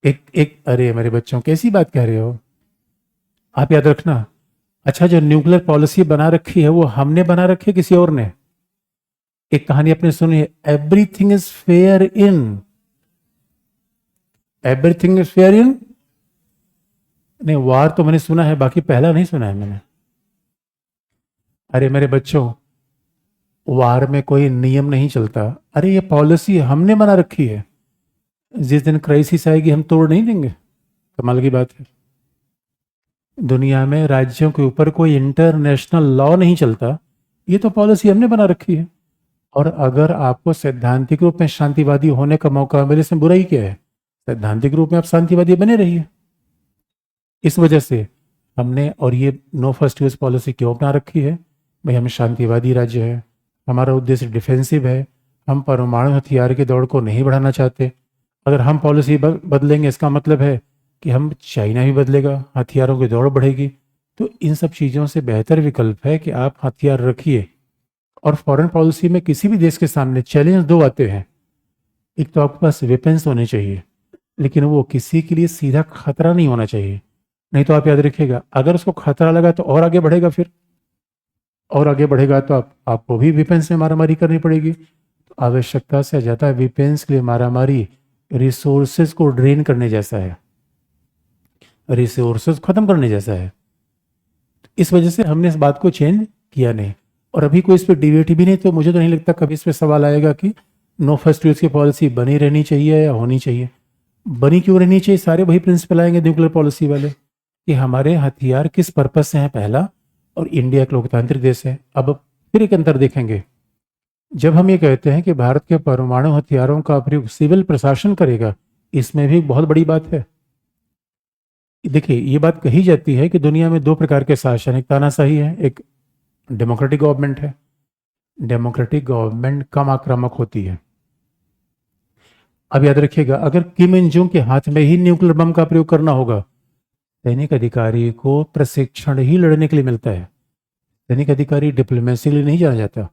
एक एक अरे मेरे बच्चों, कैसी बात कह रहे हो आप? याद रखना, अच्छा जो न्यूक्लियर पॉलिसी बना रखी है वो हमने बना रखी है किसी और ने? एक कहानी आपने सुनी है, everything is fair in, everything is fair in. नहीं, वार तो मैंने सुना है, बाकी पहला नहीं सुना है मैंने। अरे मेरे बच्चों, वार में कोई नियम नहीं चलता। अरे ये पॉलिसी हमने बना रखी है, जिस दिन क्राइसिस आएगी हम तोड़ नहीं देंगे। कमाल की बात है। दुनिया में राज्यों के ऊपर कोई इंटरनेशनल लॉ नहीं चलता, ये तो पॉलिसी हमने बना रखी है। और अगर आपको सैद्धांतिक रूप में शांतिवादी होने का मौका मिले, इसमें बुराई क्या है? सैद्धांतिक रूप में आप शांतिवादी बने रहिए। इस वजह से हमने, और ये नो फर्स्ट यूज पॉलिसी क्यों अपना रखी है? भाई हम शांतिवादी राज्य है, हमारा उद्देश्य डिफेंसिव है, हम परमाणु हथियार की दौड़ को नहीं बढ़ाना चाहते। अगर हम पॉलिसी बदलेंगे, इसका मतलब है कि हम चाइना भी बदलेगा, हथियारों की दौड़ बढ़ेगी। तो इन सब चीज़ों से बेहतर विकल्प है कि आप हथियार रखिए। और फॉरेन पॉलिसी में किसी भी देश के सामने चैलेंज दो आते हैं, एक तो आपके पास वेपन्स होने चाहिए, लेकिन वो किसी के लिए सीधा खतरा नहीं होना चाहिए। नहीं तो आप याद रखिएगा, अगर उसको खतरा लगा तो और आगे बढ़ेगा, फिर और आगे बढ़ेगा तो आपको भी वेपन्स में मारामारी करनी पड़ेगी। तो आवश्यकता से ज़्यादा वेपन्स के लिए मारामारी रिसोर्सेज को ड्रेन करने जैसा है, रिसोर्सेज खत्म करने जैसा है। इस वजह से हमने इस बात को चेंज किया नहीं, और अभी कोई इस पर डिबेट भी नहीं, तो मुझे तो नहीं लगता कभी इस पर सवाल आएगा कि नो फर्स्ट यूज की पॉलिसी बनी रहनी चाहिए या होनी चाहिए। बनी क्यों रहनी चाहिए, सारे वही प्रिंसिपल आएंगे न्यूक्लियर पॉलिसी वाले, कि हमारे हथियार किस पर्पज से हैं पहला, और इंडिया एक लोकतांत्रिक देश है। अब फिर एक अंतर देखेंगे, जब हम ये कहते हैं कि भारत के परमाणु हथियारों का प्रयोग सिविल प्रशासन करेगा, इसमें भी बहुत बड़ी बात है। देखिए, ये बात कही जाती है कि दुनिया में दो प्रकार के शासन, एक तानाशाही है, एक डेमोक्रेटिक गवर्नमेंट है। डेमोक्रेटिक गवर्नमेंट कम आक्रामक होती है। अब याद रखिएगा, अगर किम इन जुंग के हाथ में ही न्यूक्लियर बम का प्रयोग करना होगा, सैनिक अधिकारी को प्रशिक्षण ही लड़ने के लिए मिलता है। सैनिक अधिकारी डिप्लोमेसी के लिए नहीं जाना जाता।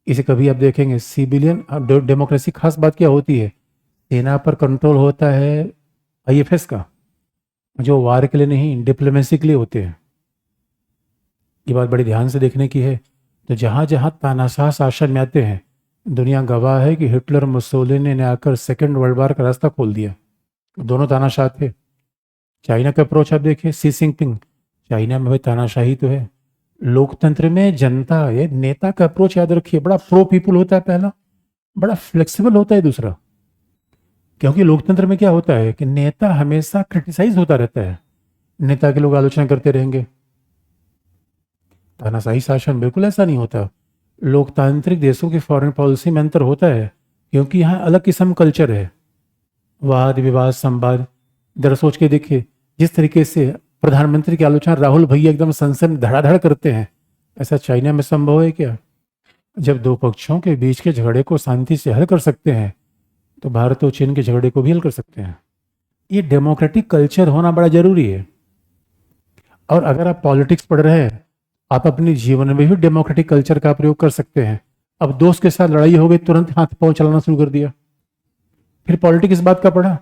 इसे कभी आप देखेंगे सिविलियन डेमोक्रेसी खास बात क्या होती है, सेना पर कंट्रोल होता है आईएफएस का, जो वार के लिए नहीं डिप्लोमेसी के लिए होते हैं। ये बात बड़ी ध्यान से देखने की है। तो जहाँ जहाँ तानाशाह शासन में आते हैं, दुनिया गवाह है कि हिटलर मुसोलिनी ने आकर सेकेंड वर्ल्ड वार का रास्ता खोल दिया। दोनों तानाशाह थे। चाइना का अप्रोच आप देखिए, सी जिनपिंग, चाइना में भाई तानाशाही तो है। लोकतंत्र में जनता, ये नेता का अप्रोच याद रखिए, बड़ा प्रो पीपुल होता है पहला, बड़ा फ्लेक्सिबल होता है दूसरा। क्योंकि लोकतंत्र में क्या होता है कि नेता हमेशा क्रिटिसाइज होता रहता है, नेता के लोग आलोचना करते रहेंगे। तानाशाही शासन बिल्कुल ऐसा नहीं होता। लोकतांत्रिक देशों की फॉरेन पॉलिसी में अंतर होता है, क्योंकि यहाँ अलग किस्म कल्चर है, वाद विवाद संवाद। जरा सोच के देखिए, जिस तरीके से प्रधानमंत्री की आलोचना राहुल भैया एकदम संसद में धड़ाधड़ करते हैं, ऐसा चाइना में संभव है क्या? जब दो पक्षों के बीच के झगड़े को शांति से हल कर सकते हैं, तो भारत और चीन के झगड़े को भी हल कर सकते हैं। ये डेमोक्रेटिक कल्चर होना बड़ा जरूरी है। और अगर आप पॉलिटिक्स पढ़ रहे हैं, आप अपने जीवन में भी डेमोक्रेटिक कल्चर का प्रयोग कर सकते हैं। अब दोस्त के साथ लड़ाई हो गई, तुरंत हाथ पांव चलाना शुरू कर दिया, फिर पॉलिटिक्स इस बात का पढ़ा।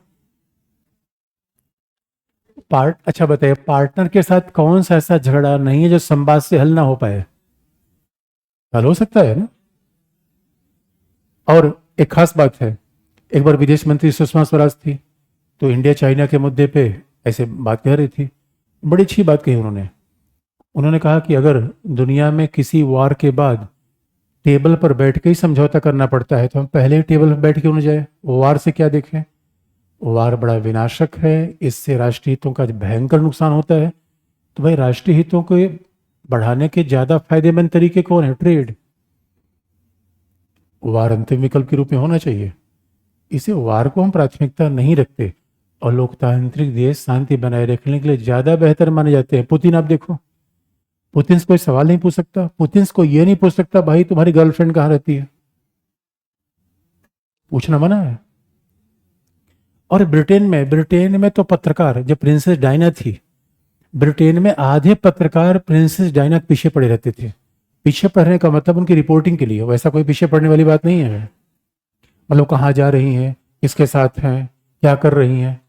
अच्छा बताइए, पार्टनर के साथ कौन सा ऐसा झगड़ा नहीं है जो संवाद से हल ना हो पाए? हल हो सकता है ना। और एक खास बात है, एक बार विदेश मंत्री सुषमा स्वराज थी, तो इंडिया चाइना के मुद्दे पे ऐसे बात कह रही थी। बड़ी अच्छी बात कही उन्होंने। उन्होंने कहा कि अगर दुनिया में किसी वार के बाद टेबल पर बैठ के ही समझौता करना पड़ता है, तो हम पहले ही टेबल पर बैठ क्यों न जाए, वार से क्या देखें। वार बड़ा विनाशक है, इससे राष्ट्रीय हितों का भयंकर नुकसान होता है। तो भाई, राष्ट्रीय हितों को बढ़ाने के ज्यादा फायदेमंद तरीके कौन है? ट्रेड। वार अंतिम विकल्प के रूप में होना चाहिए। इसे वार को हम प्राथमिकता नहीं रखते, और लोकतांत्रिक देश शांति बनाए रखने के लिए ज्यादा बेहतर माने जाते हैं। पुतिन आप देखो, पुतिन से कोई सवाल नहीं पूछ सकता, पुतिन को ये नहीं पूछ सकता भाई तुम्हारी गर्लफ्रेंड कहाँ रहती है, पूछना मना है। और ब्रिटेन में तो पत्रकार, जब प्रिंसेस डायना थी, ब्रिटेन में आधे पत्रकार प्रिंसेस डायना के पीछे पड़े रहते थे। पीछे पड़ने का मतलब उनकी रिपोर्टिंग के लिए, वैसा कोई पीछे पड़ने वाली बात नहीं है। मतलब कहाँ जा रही हैं, किसके साथ हैं, क्या कर रही हैं,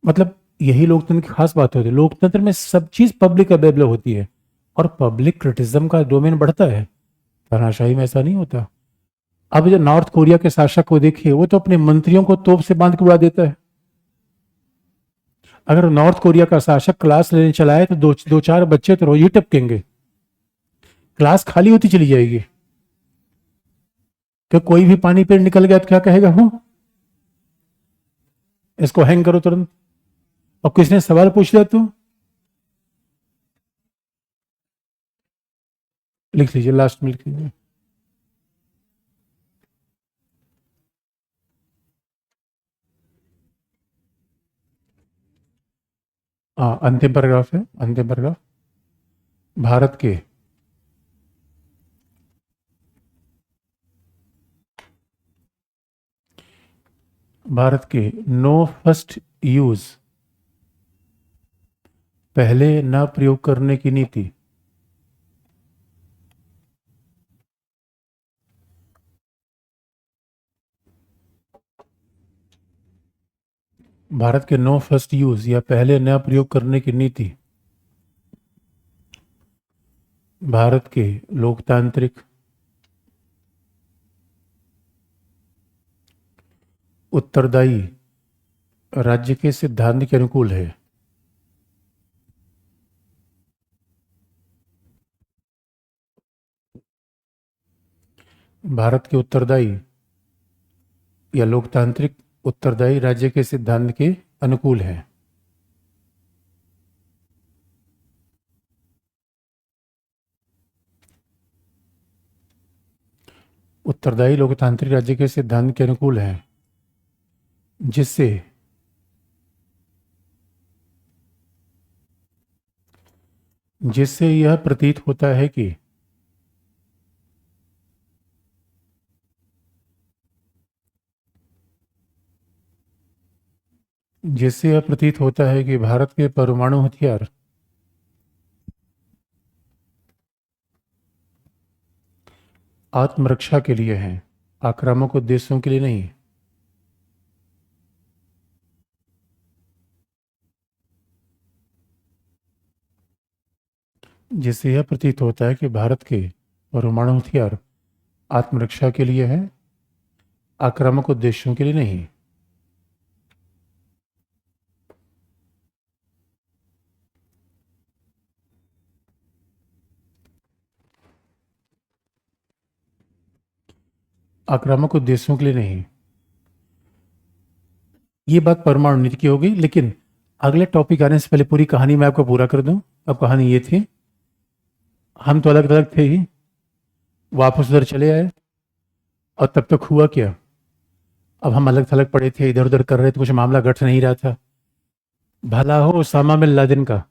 मतलब यही लोकतंत्र की खास बात होती है। लोकतंत्र में सब चीज पब्लिक अवेलेबल होती है, और पब्लिक क्रिटिसिज्म का डोमेन बढ़ता है। तानाशाही में ऐसा नहीं होता। अब जो नॉर्थ कोरिया के शासक को देखिए, वो तो अपने मंत्रियों को तोप से बांध के उड़ा देता है। अगर नॉर्थ कोरिया का शासक क्लास लेने चला है, तो दो चार बच्चे तो रोज ही टपकेंगे, क्लास खाली होती चली जाएगी। कि कोई भी पानी पे निकल गया तो क्या कहेगा, वो इसको हैंग करो तुरंत। और किसने सवाल पूछ लिया तो लिख लीजिए, लास्ट में लिख लीजिए। हाँ, अंतिम पैराग्राफ है, अंतिम पैराग्राफ। भारत के भारत के नो फर्स्ट यूज, पहले न प्रयोग करने की नीति भारत के नो फर्स्ट यूज या पहले न प्रयोग करने की नीति भारत के लोकतांत्रिक, उत्तरदायी राज्य के सिद्धांत के अनुकूल है। भारत के उत्तरदायी या लोकतांत्रिक उत्तरदायी राज्य के सिद्धांत के अनुकूल है। उत्तरदायी लोकतांत्रिक राज्य के सिद्धांत के अनुकूल है, जिससे जिससे यह प्रतीत होता है कि भारत के परमाणु हथियार आत्मरक्षा के लिए हैं, आक्रामक उद्देश्यों के लिए नहीं। जिससे यह प्रतीत होता है कि भारत के परमाणु हथियार आत्मरक्षा के लिए हैं, आक्रामक उद्देश्यों के लिए नहीं। आक्रामक उद्देश्यों के लिए नहीं। ये बात परमाणु नीति की होगी, लेकिन अगले टॉपिक आने से पहले पूरी कहानी मैं आपको पूरा कर दूं। अब कहानी ये थी, हम तो अलग अलग थे ही, वापस उधर चले आए, और तब तक हुआ क्या, अब हम अलग थलग पड़े थे, इधर उधर कर रहे थे, कुछ मामला घट नहीं रहा था। भला हो ओसामा बिन लादेन का।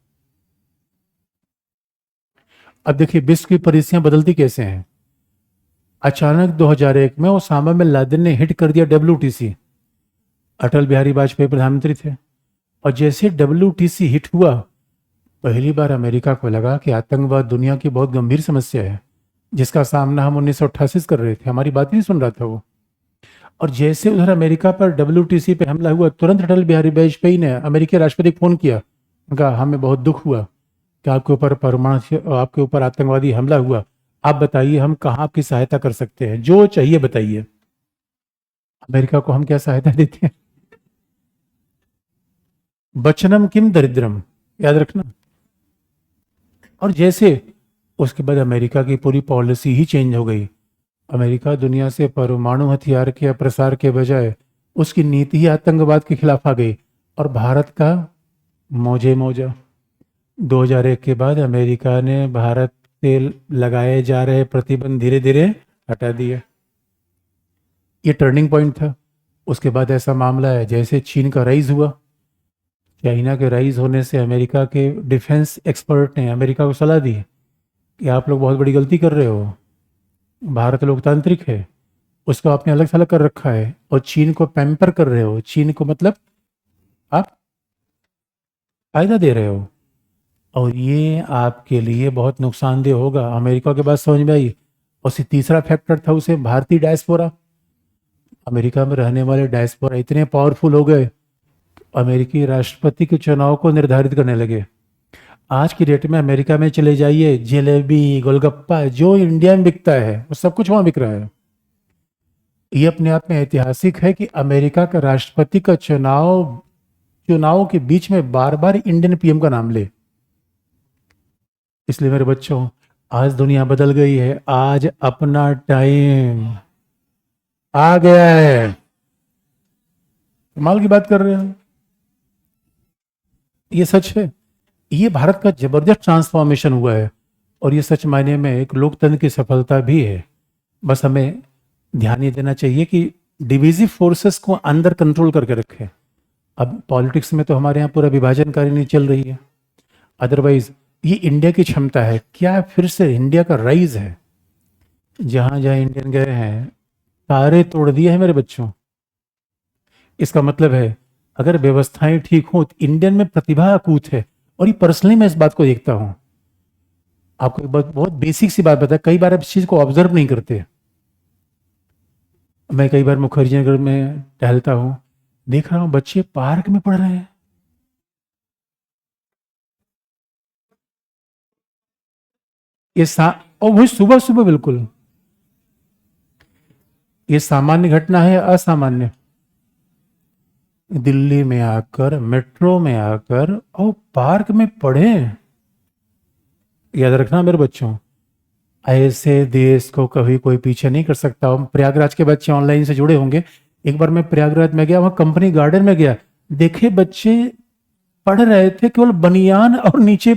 अब देखिए विश्व की परिस्थितियां बदलती कैसे हैं। अचानक 2001 में ओसामा बिन लादेन ने हिट कर दिया WTC। अटल बिहारी वाजपेयी प्रधानमंत्री थे, और जैसे WTC हिट हुआ, पहली बार अमेरिका को लगा कि आतंकवाद दुनिया की बहुत गंभीर समस्या है, जिसका सामना हम 1988 से कर रहे थे, हमारी बात नहीं सुन रहा था वो। और जैसे उधर अमेरिका पर WTC पे हमला हुआ, तुरंत अटल बिहारी वाजपेयी ने अमेरिकी राष्ट्रपति को फोन किया, कहा हमें बहुत दुख हुआ कि आपके ऊपर आतंकवादी हमला हुआ, आप बताइए हम कहाँ आपकी सहायता कर सकते हैं, जो चाहिए बताइए। अमेरिका को हम क्या सहायता देते हैं? बचनम किम दरिद्रम, याद रखना। और जैसे उसके बाद अमेरिका की पूरी पॉलिसी ही चेंज हो गई। अमेरिका दुनिया से परमाणु हथियार के प्रसार के बजाय उसकी नीति ही आतंकवाद के खिलाफ आ गई, और भारत का मौजे मौजा। 2001 के बाद अमेरिका ने भारत से लगाए जा रहे प्रतिबंध धीरे धीरे हटा दिए। ये टर्निंग पॉइंट था। उसके बाद ऐसा मामला है, जैसे चीन का राइज हुआ, चाइना के राइज होने से अमेरिका के डिफेंस एक्सपर्ट ने अमेरिका को सलाह दी कि आप लोग बहुत बड़ी गलती कर रहे हो, भारत लोकतांत्रिक है, उसको आपने अलग थलग कर रखा है, और चीन को पैम्पर कर रहे हो। चीन को मतलब आप फायदा दे रहे हो, और ये आपके लिए बहुत नुकसानदेह होगा। अमेरिका के बात समझ में आई। और तीसरा फैक्टर था उसे भारतीय डायस्पोरा। अमेरिका में रहने वाले डायस्पोरा इतने पावरफुल हो गए, अमेरिकी राष्ट्रपति के चुनाव को निर्धारित करने लगे। आज की डेट में अमेरिका में चले जाइए, जलेबी गोलगप्पा जो इंडिया में बिकता है वो सब कुछ वहां बिक रहा है। ये अपने आप में ऐतिहासिक है कि अमेरिका का राष्ट्रपति का चुनाव के बीच में बार बार इंडियन PM का नाम ले। इसलिए मेरे बच्चों, आज दुनिया बदल गई है, आज अपना टाइम आ गया है। कमाल की बात कर रहे हैं, ये सच है। ये भारत का जबरदस्त ट्रांसफॉर्मेशन हुआ है, और ये सच मायने में एक लोकतंत्र की सफलता भी है। बस हमें ध्यान ये देना चाहिए कि डिविजिव फोर्सेस को अंदर कंट्रोल करके रखें। अब पॉलिटिक्स में तो हमारे यहाँ पूरा विभाजनकारी नहीं चल रही है, अदरवाइज ये इंडिया की क्षमता है। क्या फिर से इंडिया का राइज है? जहां जहां इंडियन गए हैं तारे तोड़ दिए हैं मेरे बच्चों। इसका मतलब है अगर व्यवस्थाएं ठीक हों तो इंडियन में प्रतिभा अकूत है। और ये पर्सनली मैं इस बात को देखता हूं। आपको एक बात, बहुत बेसिक सी बात बता, कई बार आप इस चीज को ऑब्जर्व नहीं करते। मैं कई बार मुखर्जी नगर में टहलता हूँ, देख रहा हूं बच्चे पार्क में पढ़ रहे हैं। ये सा और वही सुबह सुबह बिल्कुल। ये सामान्य घटना है असामान्य? दिल्ली में आकर, मेट्रो में आकर और पार्क में पढ़े। याद रखना मेरे बच्चों, ऐसे देश को कभी कोई पीछे नहीं कर सकता। हम प्रयागराज के बच्चे ऑनलाइन से जुड़े होंगे। एक बार मैं प्रयागराज में गया, वहां कंपनी गार्डन में गया, देखे बच्चे पढ़ रहे थे केवल बनियान और नीचे।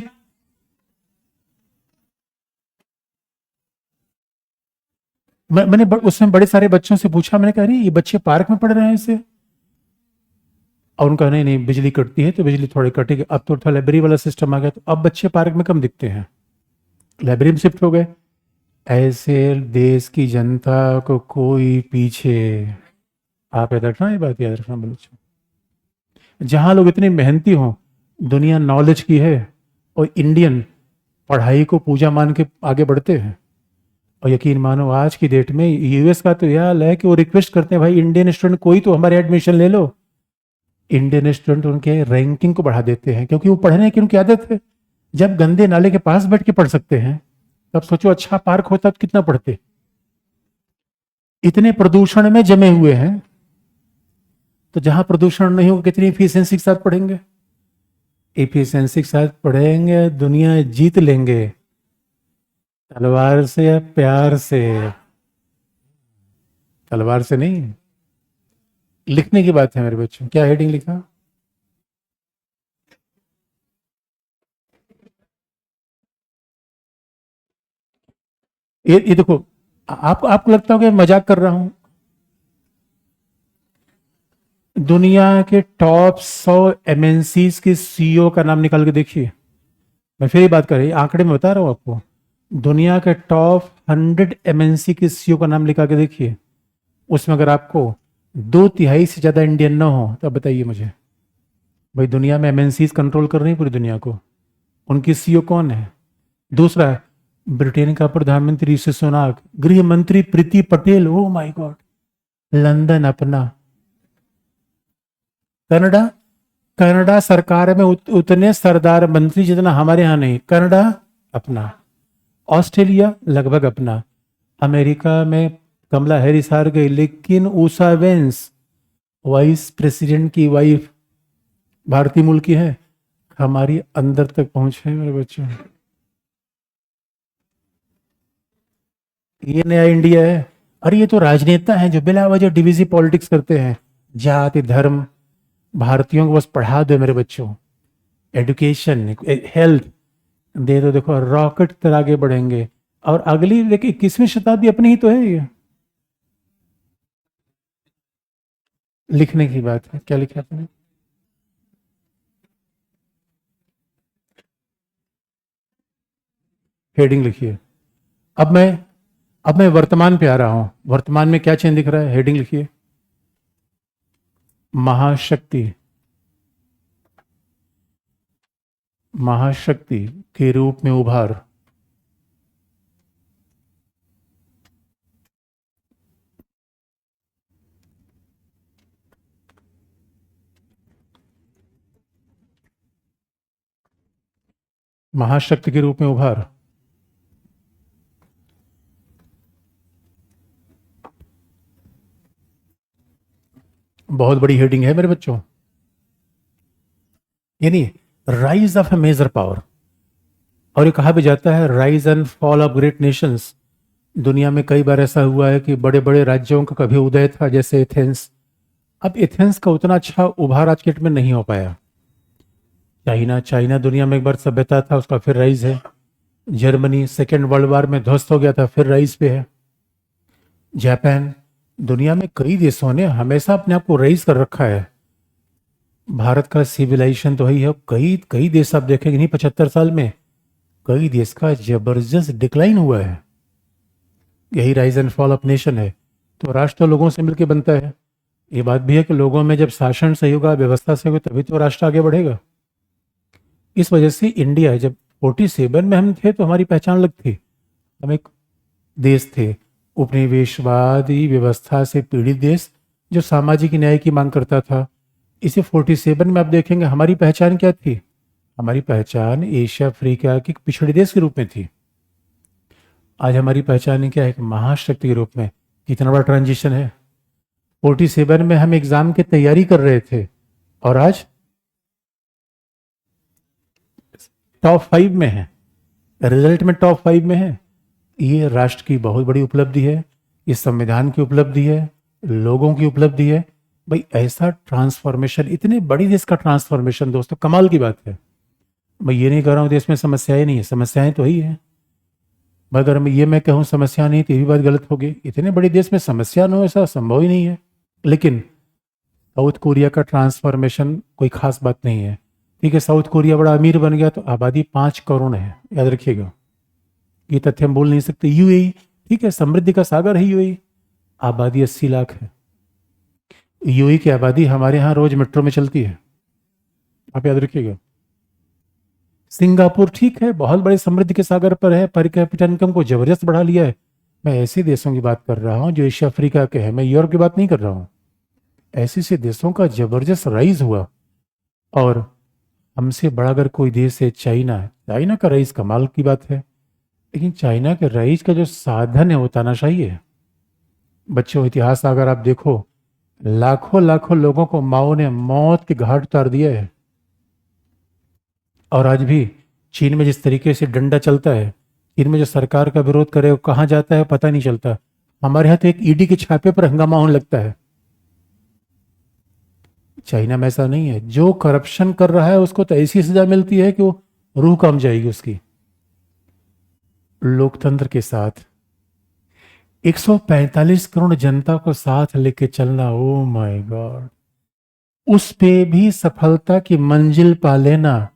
मैंने उसमें बड़े सारे बच्चों से पूछा, मैंने कहा अरे ये बच्चे पार्क में पढ़ रहे हैं इसे। और उनका नहीं नहीं बिजली कटती है तो बिजली थोड़ी कटेगी। अब तो थोड़ा लाइब्रेरी वाला सिस्टम आ गया, तो अब बच्चे पार्क में कम दिखते हैं, लाइब्रेरी में शिफ्ट हो गए। ऐसे देश की जनता को कोई पीछे, आप याद रखना, ये बात याद रखना बच्चों। जहां लोग इतने मेहनती हों, दुनिया नॉलेज की है, और इंडियन पढ़ाई को पूजा मान के आगे बढ़ते हैं। और यकीन मानो आज की डेट में यूएस का तो यह हाल है कि वो रिक्वेस्ट करते हैं, भाई इंडियन स्टूडेंट कोई तो हमारे एडमिशन ले लो। इंडियन स्टूडेंट उनके रैंकिंग को बढ़ा देते हैं, क्योंकि वो पढ़ने की उनकी आदत है। जब गंदे नाले के पास बैठ के पढ़ सकते हैं, तब सोचो अच्छा पार्क होता तो कितना पढ़ते। इतने प्रदूषण में जमे हुए हैं, तो जहां प्रदूषण नहीं होगा कितनी इफिशियंसी के साथ पढ़ेंगे। इफिशियंसी के साथ पढ़ेंगे, दुनिया जीत लेंगे। तलवार से या प्यार से? तलवार से नहीं। लिखने की बात है मेरे बच्चों। क्या हेडिंग लिखा? ये देखो, आपको लगता होगा मजाक कर रहा हूं। दुनिया के टॉप 100 एमएनसीज के सीईओ का नाम निकाल के देखिए। मैं फिर ये बात कर रही, आंकड़े में बता रहा हूं आपको। दुनिया के टॉप 100 एमएनसी के सीईओ का नाम लिखा के देखिए। उसमें अगर आपको 2/3 से ज्यादा इंडियन ना हो, तो बताइए मुझे, भाई दुनिया में एमएनसीज कंट्रोल कर रही है पूरी दुनिया को, उनकी सीईओ कौन है? दूसरा, ब्रिटेन का प्रधानमंत्री ऋषि सुनाक, गृह मंत्री Priti Patel, oh my god, London अपना, कनाडा, कनाडा सरकार में उतने सरदार मंत्री जितना हमारे यहाँ नहीं, कनाडा अपना। ऑस्ट्रेलिया लगभग अपना। अमेरिका में कमला हैरिस हार गई, लेकिन ऊषा वेंस, वाइस प्रेसिडेंट की वाइफ, भारतीय मूल की है, हमारी अंदर तक पहुंच है मेरे बच्चों। ये नया इंडिया है। अरे ये तो राजनेता हैं जो बिला वजह डिविजिव पॉलिटिक्स करते हैं, जाति धर्म। भारतीयों को बस पढ़ा दो मेरे बच्चों, एजुकेशन हेल्थ दे दो, देखो रॉकेट तरह आगे बढ़ेंगे। और अगली देखिए 21वीं शताब्दी अपनी ही तो है ये। लिखने की बात है, क्या लिखा आपने? हेडिंग लिखिए। अब मैं वर्तमान पे आ रहा हूं। वर्तमान में क्या चेंज दिख रहा है? हेडिंग लिखिए। महाशक्ति, महाशक्ति के रूप में उभार। महाशक्ति के रूप में उभार। बहुत बड़ी हेडिंग है मेरे बच्चों। यानी rise of a major power. और ये कहा भी जाता है rise and fall of great nations. दुनिया में कई बार ऐसा हुआ है कि बड़े बड़े राज्यों का कभी उदय था, जैसे एथेंस। अब एथेंस का उतना अच्छा उभार आज के डेट में नहीं हो पाया। चाइना, चाइना दुनिया में एक बार सभ्यता था, उसका फिर राइज है। जर्मनी सेकेंड वर्ल्ड वॉर में ध्वस्त हो गया था, फिर राइज पे है। जापान, दुनिया में कई देशों ने हमेशा अपने आप को राइज कर रखा है। भारत का सिविलाइजेशन तो ही है, कई कई देश आप देखेंगे नहीं 75 साल में, कई देश का जबरदस्त डिक्लाइन हुआ है। यही rise and fall of nation है। तो राष्ट्र तो लोगों से मिलकर बनता है। ये बात भी है कि लोगों में जब शासन सही होगा, व्यवस्था सही होगी, तभी तो राष्ट्र आगे बढ़ेगा। इस वजह से इंडिया, जब 47 में हम थे तो हमारी पहचान अलग थी। हम एक देश थे उपनिवेशवादी व्यवस्था से पीड़ित देश, जो सामाजिक न्याय की मांग करता था, इसे 47 में आप देखेंगे हमारी पहचान क्या थी। हमारी पहचान एशिया अफ्रीका के एक पिछड़े देश के रूप में थी। आज हमारी पहचान क्या है, एक महाशक्ति के रूप में। कितना बड़ा ट्रांजिशन है। 47 में हम एग्जाम की तैयारी कर रहे थे और आज टॉप 5 में है, रिजल्ट में टॉप 5 में है। ये राष्ट्र की बहुत बड़ी उपलब्धि है, ये संविधान की उपलब्धि है, लोगों की उपलब्धि है। भाई ऐसा ट्रांसफॉर्मेशन, इतने बड़ी देश का ट्रांसफॉर्मेशन दोस्तों, कमाल की बात है। मैं ये नहीं कह रहा हूँ देश में समस्याएं नहीं है, समस्याएं तो ही है, मगर मैं कहूँ समस्या नहीं तो ये भी बात गलत होगी। इतने बड़े देश में समस्या न हो ऐसा संभव ही नहीं है। लेकिन साउथ कोरिया का ट्रांसफॉर्मेशन कोई खास बात नहीं है। ठीक है, साउथ कोरिया बड़ा अमीर बन गया तो आबादी 5 करोड़ है, याद रखिएगा, ये तथ्य हम बोल नहीं सकते। यूएई, ठीक है, समृद्धि का सागर है यूएई, आबादी 80 लाख है। यूएई की आबादी हमारे यहाँ रोज मेट्रो में चलती है, आप याद रखिएगा। सिंगापुर ठीक है, बहुत बड़े समृद्धि के सागर पर है, पर कैपिटा इनकम को जबरदस्त बढ़ा लिया है। मैं ऐसे देशों की बात कर रहा हूँ जो एशिया अफ्रीका के हैं, मैं यूरोप की बात नहीं कर रहा हूँ। ऐसे से देशों का जबरदस्त राइज हुआ। और हमसे बड़ा अगर कोई देश है चाइना है, चाइना का राइज कमाल की बात है। लेकिन चाइना के राइज का जो साधन है वो तानाशाही है। बच्चों, इतिहास अगर आप देखो, लाखों लाखों लोगों को माओ ने मौत के घाट उतार दिया है। और आज भी चीन में जिस तरीके से डंडा चलता है, चीन में जो सरकार का विरोध करे वो कहाँ जाता है पता नहीं चलता। हमारे यहाँ तो एक ईडी के छापे पर हंगामा होने लगता है। चाइना में ऐसा नहीं है, जो करप्शन कर रहा है उसको तो ऐसी सजा मिलती है कि वो रूह काम जाएगी उसकी। लोकतंत्र के साथ 145 करोड़ जनता को साथ लेके चलना, ओ माय गॉड, उस पे भी सफलता की मंजिल पा लेना।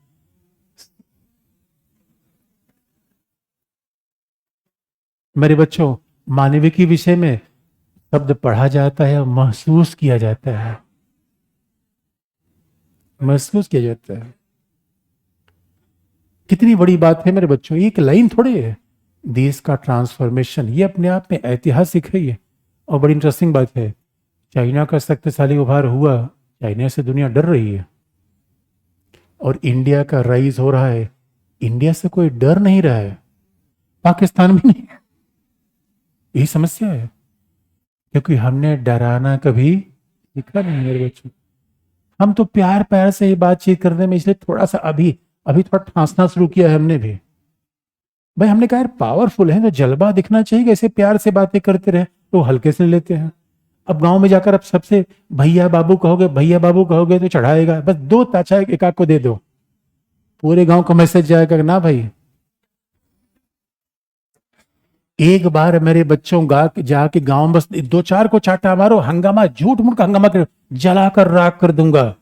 मेरे बच्चों, मानविकी विषय में शब्द पढ़ा जाता है, महसूस किया जाता है, महसूस किया जाता है। कितनी बड़ी बात है मेरे बच्चों, एक लाइन थोड़ी है। देश का ट्रांसफॉर्मेशन ये अपने आप में ऐतिहासिक है ये। और बड़ी इंटरेस्टिंग बात है, चाइना का शक्तिशाली उभार हुआ, चाइना से दुनिया डर रही है। और इंडिया का राइज हो रहा है, इंडिया से कोई डर नहीं रहा है, पाकिस्तान भी नहीं। यही समस्या है, क्योंकि हमने डराना कभी सीखा नहीं मेरे बच्चों। हम तो प्यार प्यार से ही बातचीत करने में, इसलिए थोड़ा सा अभी अभी थोड़ा ठांसना शुरू किया है हमने भी। भाई हमने कहा यार पावरफुल है तो जलवा दिखना चाहिए, ऐसे प्यार से बातें करते रहे तो हल्के से लेते हैं। अब गांव में जाकर अब सबसे भैया बाबू कहोगे, भैया बाबू कहोगे तो चढ़ाएगा। बस 2 ताचा एक आध को दे दो, पूरे गांव को मैसेज जाएगा ना भाई। एक बार मेरे बच्चों जाके गांव में बस 2-4 को चाटा मारो, हंगामा, झूठ मूठ का हंगामा कर, जलाकर राख कर दूंगा।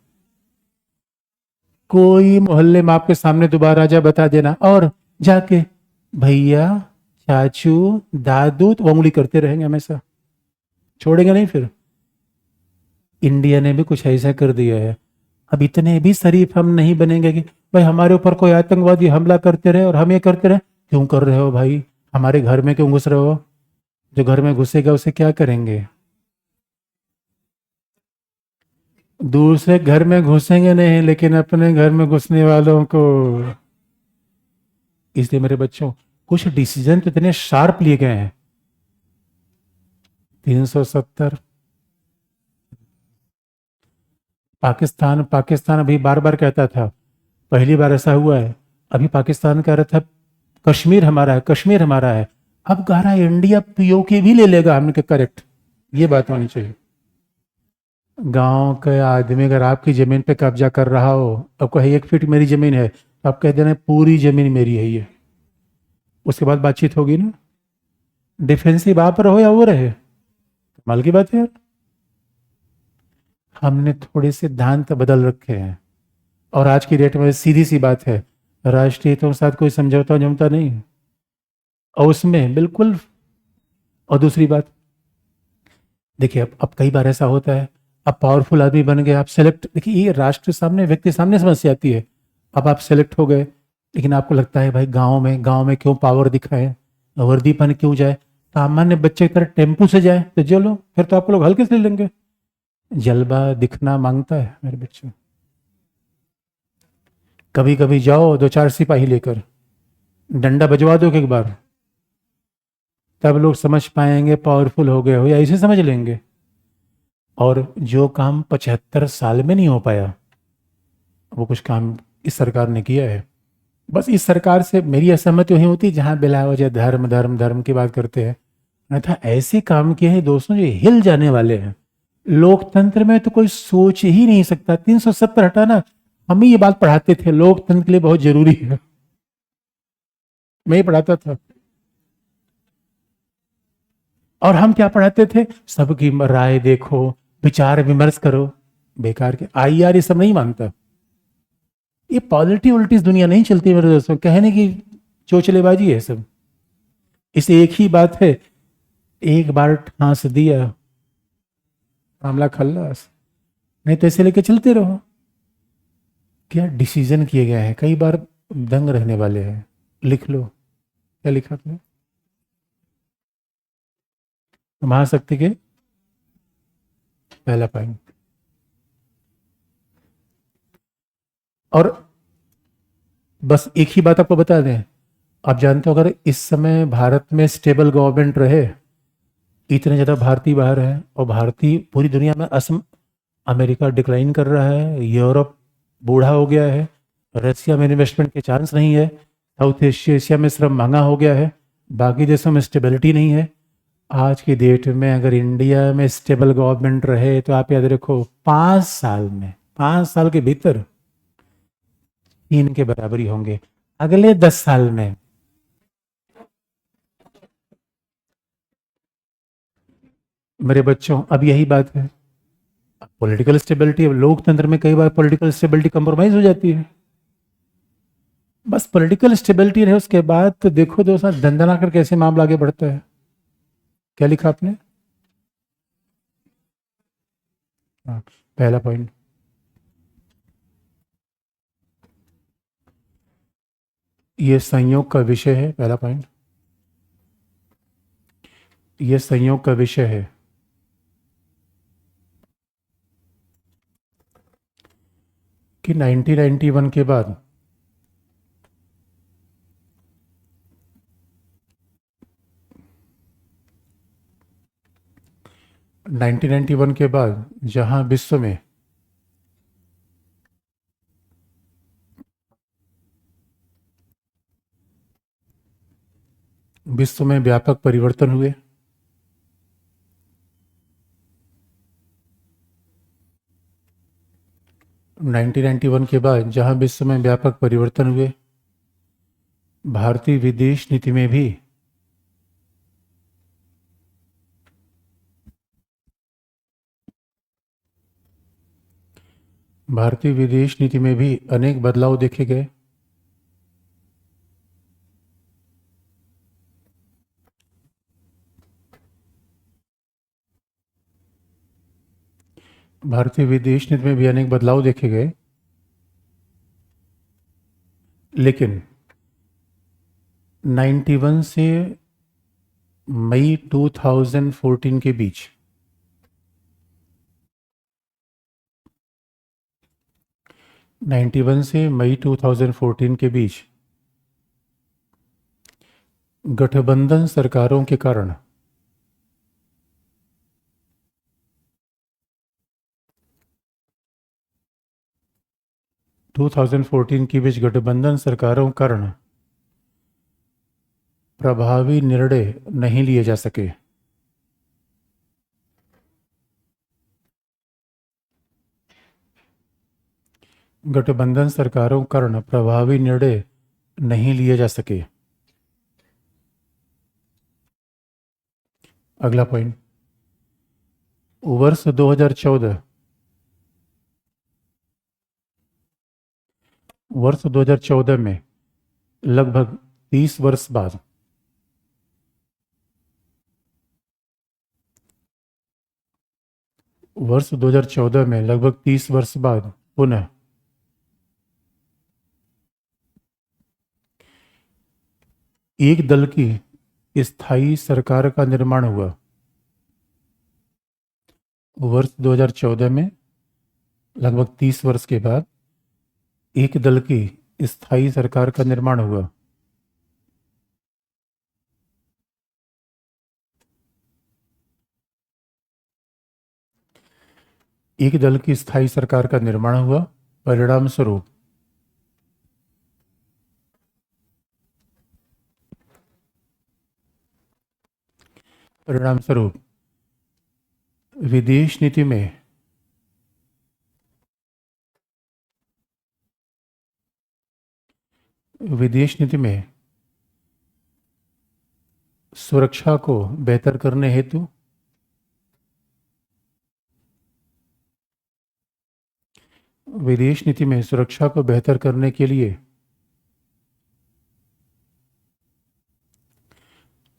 कोई मोहल्ले में आपके सामने दोबारा जा बता देना, और जाके भैया चाचू दादू तो उंगली करते रहेंगे हमेशा, छोड़ेंगे नहीं फिर। इंडिया ने भी कुछ ऐसा कर दिया है। अब इतने भी शरीफ हम नहीं बनेंगे कि भाई हमारे ऊपर कोई आतंकवादी हमला करते रहे और हम ये करते रहे। क्यों कर रहे हो भाई, हमारे घर में क्यों घुस रहे हो? जो घर में घुसेगा उसे क्या करेंगे? दूसरे घर में घुसेंगे नहीं, लेकिन अपने घर में घुसने वालों को। इसलिए मेरे बच्चों, कुछ डिसीजन तो इतने शार्प लिए गए हैं। 370 पाकिस्तान पाकिस्तान अभी बार बार कहता था, पहली बार ऐसा हुआ है। अभी पाकिस्तान कह रहा था कश्मीर हमारा है, कश्मीर हमारा है। अब कह रहा है इंडिया पीओके भी ले लेगा। हमने कहा करेक्ट, ये बात होनी चाहिए। गांव के आदमी अगर आपकी जमीन पे कब्जा कर रहा हो, अब कहे 1 फीट मेरी जमीन है, तो आप कह देना पूरी जमीन मेरी है ये। उसके बाद बातचीत होगी ना। डिफेंसिव आप रहो या वो रहे, कमाल की बात है यार। हमने थोड़े सिद्धांत बदल रखे हैं, और आज की डेट में सीधी सी बात है, राष्ट्रीय हितों के साथ कोई समझौता जमता नहीं है, और उसमें बिल्कुल। और दूसरी बात देखिए, अब कई बार ऐसा होता है, अब पावरफुल आदमी बन गए, आप सेलेक्ट, देखिए ये राष्ट्र सामने, व्यक्ति सामने समस्या आती है। अब आप सेलेक्ट हो गए, लेकिन आपको लगता है भाई गांव में क्यों पावर दिखाए, वर्दी पहन क्यों जाए, सामान्य बच्चे की तरह टेम्पू से जाए तो चलो, फिर तो आपको लोग हल्के से ले लेंगे। जलवा दिखना मांगता है मेरे बच्चों। कभी कभी जाओ 2-4 सिपाही लेकर, डंडा बजवा दो एक बार, तब लोग समझ पाएंगे पावरफुल हो गए हो, या ऐसे समझ लेंगे। और जो काम 75 साल में नहीं हो पाया, वो कुछ काम इस सरकार ने किया है। बस इस सरकार से मेरी असहमति वही होती है जहां बिला वजह धर्म धर्म धर्म की बात करते हैं। अन्यथा ऐसे काम किए हैं दोस्तों जो हिल जाने वाले हैं। लोकतंत्र में तो कोई सोच ही नहीं सकता। 370 हटाना, हम ही ये बात पढ़ाते थे, लोकतंत्र के लिए बहुत जरूरी है। मैं ही पढ़ाता था। और हम क्या पढ़ाते थे, सबकी राय देखो, विचार विमर्श करो। बेकार के आईआर ये सब नहीं मानता। ये पॉलिटी उल्टी दुनिया नहीं चलती मेरे दोस्तों, कहने की चोचलेबाजी है सब। इसे एक ही बात है, एक बार ठांस दिया मामला खल्लास, नहीं तो ऐसे लेके चलते रहो। क्या डिसीजन किए गए हैं, कई बार दंग रहने वाले हैं। लिख लो क्या लिखा तुमने। महाशक्ति के पहला पॉइंट। और बस एक ही बात आपको बता दें, आप जानते हो अगर इस समय भारत में स्टेबल गवर्नमेंट रहे, इतने ज़्यादा भारतीय बाहर हैं और भारतीय पूरी दुनिया में असम, अमेरिका डिक्लाइन कर रहा है, यूरोप बूढ़ा हो गया है, रशिया में इन्वेस्टमेंट के चांस नहीं है, साउथ एशिया में श्रम महंगा हो गया है, बाकी देशों में स्टेबिलिटी नहीं है। आज की डेट में अगर इंडिया में स्टेबल गवर्नमेंट रहे तो आप याद रखो 5 साल में, 5 साल के भीतर चीन के बराबरी होंगे अगले 10 साल में। मेरे बच्चों अब यही बात है, पॉलिटिकल स्टेबिलिटी, अब लोकतंत्र में कई बार पॉलिटिकल स्टेबिलिटी कंप्रोमाइज हो जाती है। बस पॉलिटिकल स्टेबिलिटी रहे, उसके बाद तो देखो दोस्तों दंदना कर कैसे मामला आगे बढ़ता है। क्या लिखा आपने। हाँ, पहला पॉइंट। ये संयोग का विषय है, पहला पॉइंट। ये संयोग का विषय है कि 1991 के बाद जहां विश्व में व्यापक परिवर्तन हुए, के बाद जहां विश्व में व्यापक परिवर्तन हुए, भारतीय विदेश नीति में भी अनेक बदलाव देखे गए। भारतीय विदेश नीति में भी अनेक बदलाव देखे गए, लेकिन 91 से मई 2014 के बीच मई 2014 के बीच गठबंधन सरकारों के कारण प्रभावी निर्णय नहीं लिए जा सके। गठबंधन सरकारों कारण प्रभावी निर्णय नहीं लिए जा सके। अगला पॉइंट, वर्ष 2014 में लगभग 30 वर्ष बाद पुनः एक दल की स्थायी सरकार का निर्माण हुआ वर्ष 2014 में लगभग 30 वर्ष के बाद एक दल की स्थायी सरकार का निर्माण हुआ। एक दल की स्थायी सरकार का निर्माण हुआ। परिणाम स्वरूप विदेश नीति में सुरक्षा को बेहतर करने हेतु विदेश नीति में सुरक्षा को बेहतर करने के लिए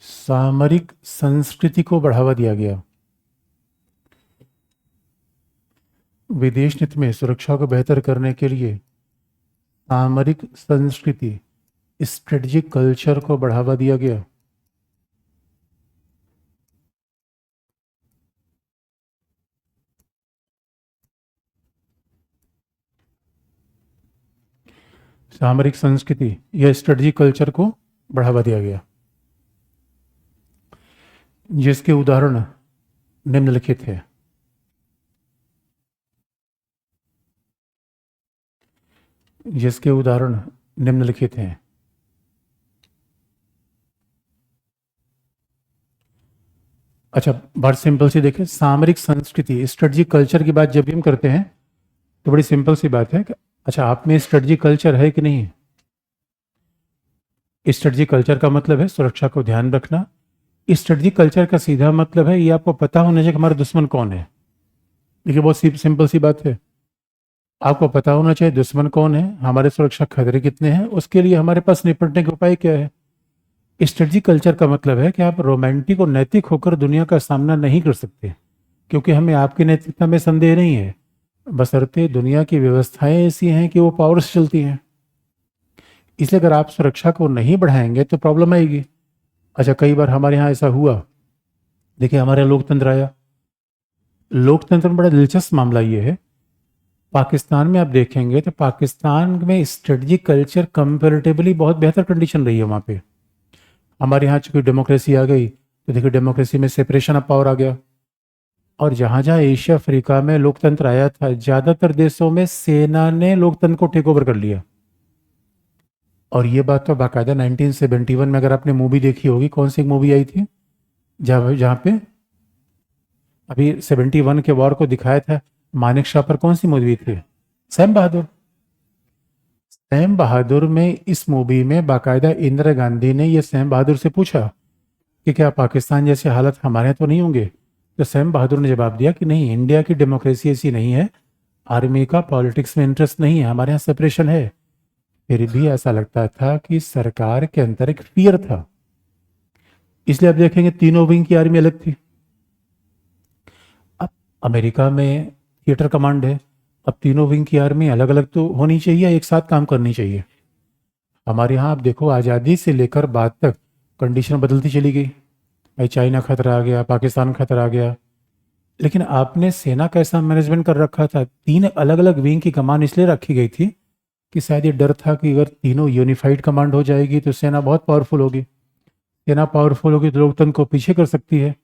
सामरिक संस्कृति को बढ़ावा दिया गया। विदेश नीति में सुरक्षा को बेहतर करने के लिए सामरिक संस्कृति स्ट्रेटजिक कल्चर को बढ़ावा दिया गया। सामरिक संस्कृति या स्ट्रेटजिक कल्चर को बढ़ावा दिया गया, जिसके उदाहरण निम्नलिखित है। अच्छा, बात सिंपल सी देखें। सामरिक संस्कृति स्ट्रेटजिक कल्चर की बात जब भी हम करते हैं तो बड़ी सिंपल सी बात है कि अच्छा, आप में स्ट्रेटजिक कल्चर है कि नहीं। स्ट्रेटजिक कल्चर का मतलब है सुरक्षा को ध्यान रखना। स्ट्रेटजिक कल्चर का सीधा मतलब है ये आपको पता होना चाहिए कि हमारा दुश्मन कौन है। देखिए, बहुत सिंपल सी बात है। आपको पता होना चाहिए दुश्मन कौन है, हमारे सुरक्षा खतरे कितने हैं, उसके लिए हमारे पास निपटने के उपाय क्या है। स्ट्रेटजिक कल्चर का मतलब है कि आप रोमांटिक और नैतिक होकर दुनिया का सामना नहीं कर सकते, क्योंकि हमें आपकी नैतिकता में संदेह नहीं है, बशर्ते दुनिया की व्यवस्थाएं ऐसी हैं कि वो पावर से चलती हैं। इसलिए अगर आप सुरक्षा को नहीं बढ़ाएंगे तो प्रॉब्लम आएगी। अच्छा, कई बार हमारे यहाँ ऐसा हुआ। देखिए, हमारे यहाँ लोकतंत्र आया। लोकतंत्र में बड़ा दिलचस्प मामला ये है, पाकिस्तान में आप देखेंगे तो पाकिस्तान में स्ट्रेटजिक कल्चर कंपैरेटिवली बहुत बेहतर कंडीशन रही है वहाँ पे। हमारे यहाँ चूंकि डेमोक्रेसी आ गई तो देखिए, डेमोक्रेसी में सेपरेशन ऑफ पावर आ गया। और जहाँ जहाँ एशिया अफ्रीका में लोकतंत्र आया था, ज़्यादातर देशों में सेना ने लोकतंत्र को टेक ओवर कर लिया। और ये बात तो बाकायदा 1971 में अगर आपने मूवी देखी होगी, कौन सी मूवी आई थी जहाँ पे अभी 71 के वॉर को दिखाया था, मानिक शाह पर कौन सी मूवी थी, सैम बहादुर। सैम बहादुर में इस मूवी में बाकायदा इंदिरा गांधी ने ये सैम बहादुर से पूछा कि क्या पाकिस्तान जैसे हालत हमारे यहाँ तो नहीं होंगे। तो सैम बहादुर ने जवाब दिया कि नहीं, इंडिया की डेमोक्रेसी ऐसी नहीं है, आर्मी का पॉलिटिक्स में इंटरेस्ट नहीं है, हमारे यहाँ सेपरेशन है। फिर भी ऐसा लगता था कि सरकार के अंदर एक फियर था। इसलिए आप देखेंगे तीनों विंग की आर्मी अलग थी। अब अमेरिका में थिएटर कमांड है, अब तीनों विंग की आर्मी अलग अलग तो होनी चाहिए, एक साथ काम करनी चाहिए। हमारे यहाँ आप देखो, आज़ादी से लेकर बाद तक कंडीशन बदलती चली गई। भाई, चाइना खतरा आ गया, पाकिस्तान खतरा आ गया, लेकिन आपने सेना कैसा मैनेजमेंट कर रखा था। 3 अलग अलग विंग की कमान इसलिए रखी गई थी कि शायद ये डर था कि अगर तीनों यूनिफाइड कमांड हो जाएगी तो सेना बहुत पावरफुल होगी। सेना पावरफुल होगी तो लोकतंत्र को पीछे कर सकती है।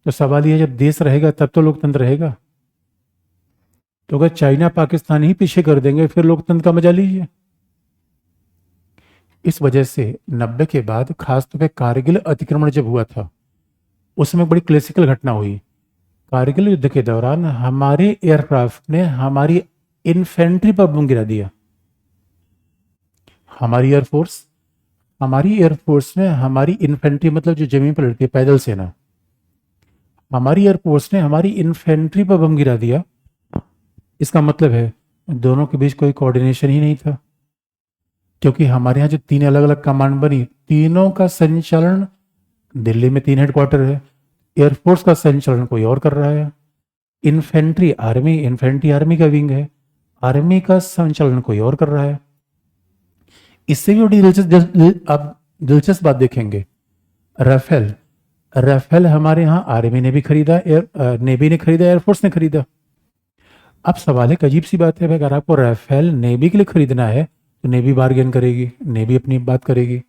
तो सवाल ये है, जब देश रहेगा तब तो लोकतंत्र रहेगा। तो अगर चाइना पाकिस्तान ही पीछे कर देंगे फिर लोकतंत्र का मजा लीजिए। इस वजह से 90 के बाद खासतौर पे कारगिल अतिक्रमण जब हुआ था, उसमें बड़ी क्लासिकल घटना हुई। कारगिल युद्ध के दौरान हमारे एयरक्राफ्ट ने हमारी इन्फेंट्री पर बम गिरा दिया। हमारी एयरफोर्स ने हमारी इन्फेंट्री, मतलब जो जमीन पर लड़ती है पैदल सेना, हमारी एयरफोर्स ने हमारी इन्फेंट्री पर बम गिरा दिया। इसका मतलब है दोनों के बीच कोई कोऑर्डिनेशन ही नहीं था, क्योंकि हमारे यहाँ जो 3 अलग अलग कमांड बनी, तीनों का संचालन दिल्ली में 3 हेडक्वार्टर है, एयरफोर्स का संचालन कोई और कर रहा है। इन्फेंट्री आर्मी का विंग है, आर्मी का संचालन कोई और कर रहा है। इससे भी बड़ी आप दिलचस्प बात देखेंगे, राफेल राफेल हमारे यहाँ आर्मी ने भी खरीदा, नेवी ने खरीदा, एयरफोर्स ने खरीदा। अब सवाल है, एक अजीब सी बात है भाई, अगर आपको राफेल नेवी के लिए खरीदना है तो नेवी बार्गेन करेगी, नेवी अपनी बात करेगी।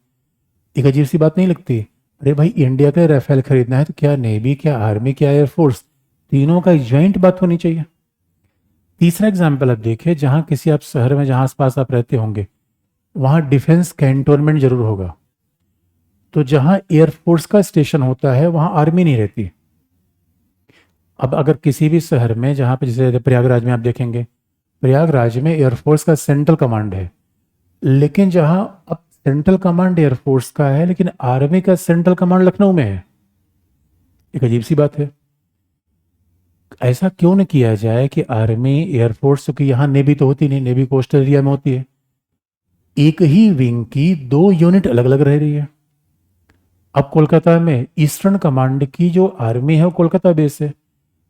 एक अजीब सी बात नहीं लगती? अरे भाई, इंडिया का राफेल खरीदना है तो क्या नेवी, क्या आर्मी, क्या एयरफोर्स, तीनों का ज्वाइंट बात होनी चाहिए। तीसरा एग्जाम्पल आप देखिए, जहां किसी आप शहर में जहां आसपास आप रहते होंगे वहां डिफेंस कैंटोनमेंट जरूर होगा। तो जहां एयरफोर्स का स्टेशन होता है वहां आर्मी नहीं रहती। अब अगर किसी भी शहर में, जहां पे जैसे प्रयागराज में आप देखेंगे, प्रयागराज में एयरफोर्स का सेंट्रल कमांड है, लेकिन जहां अब सेंट्रल कमांड एयरफोर्स का है लेकिन आर्मी का सेंट्रल कमांड लखनऊ में है। एक अजीब सी बात है। ऐसा क्यों न किया जाए कि आर्मी एयरफोर्स, क्योंकि यहाँ नेवी तो होती नहीं, नेवी कोस्टल एरिया में होती है, एक ही विंग की दो यूनिट अलग अलग रह रही है। अब कोलकाता में ईस्टर्न कमांड की जो आर्मी है वो कोलकाता बेस है,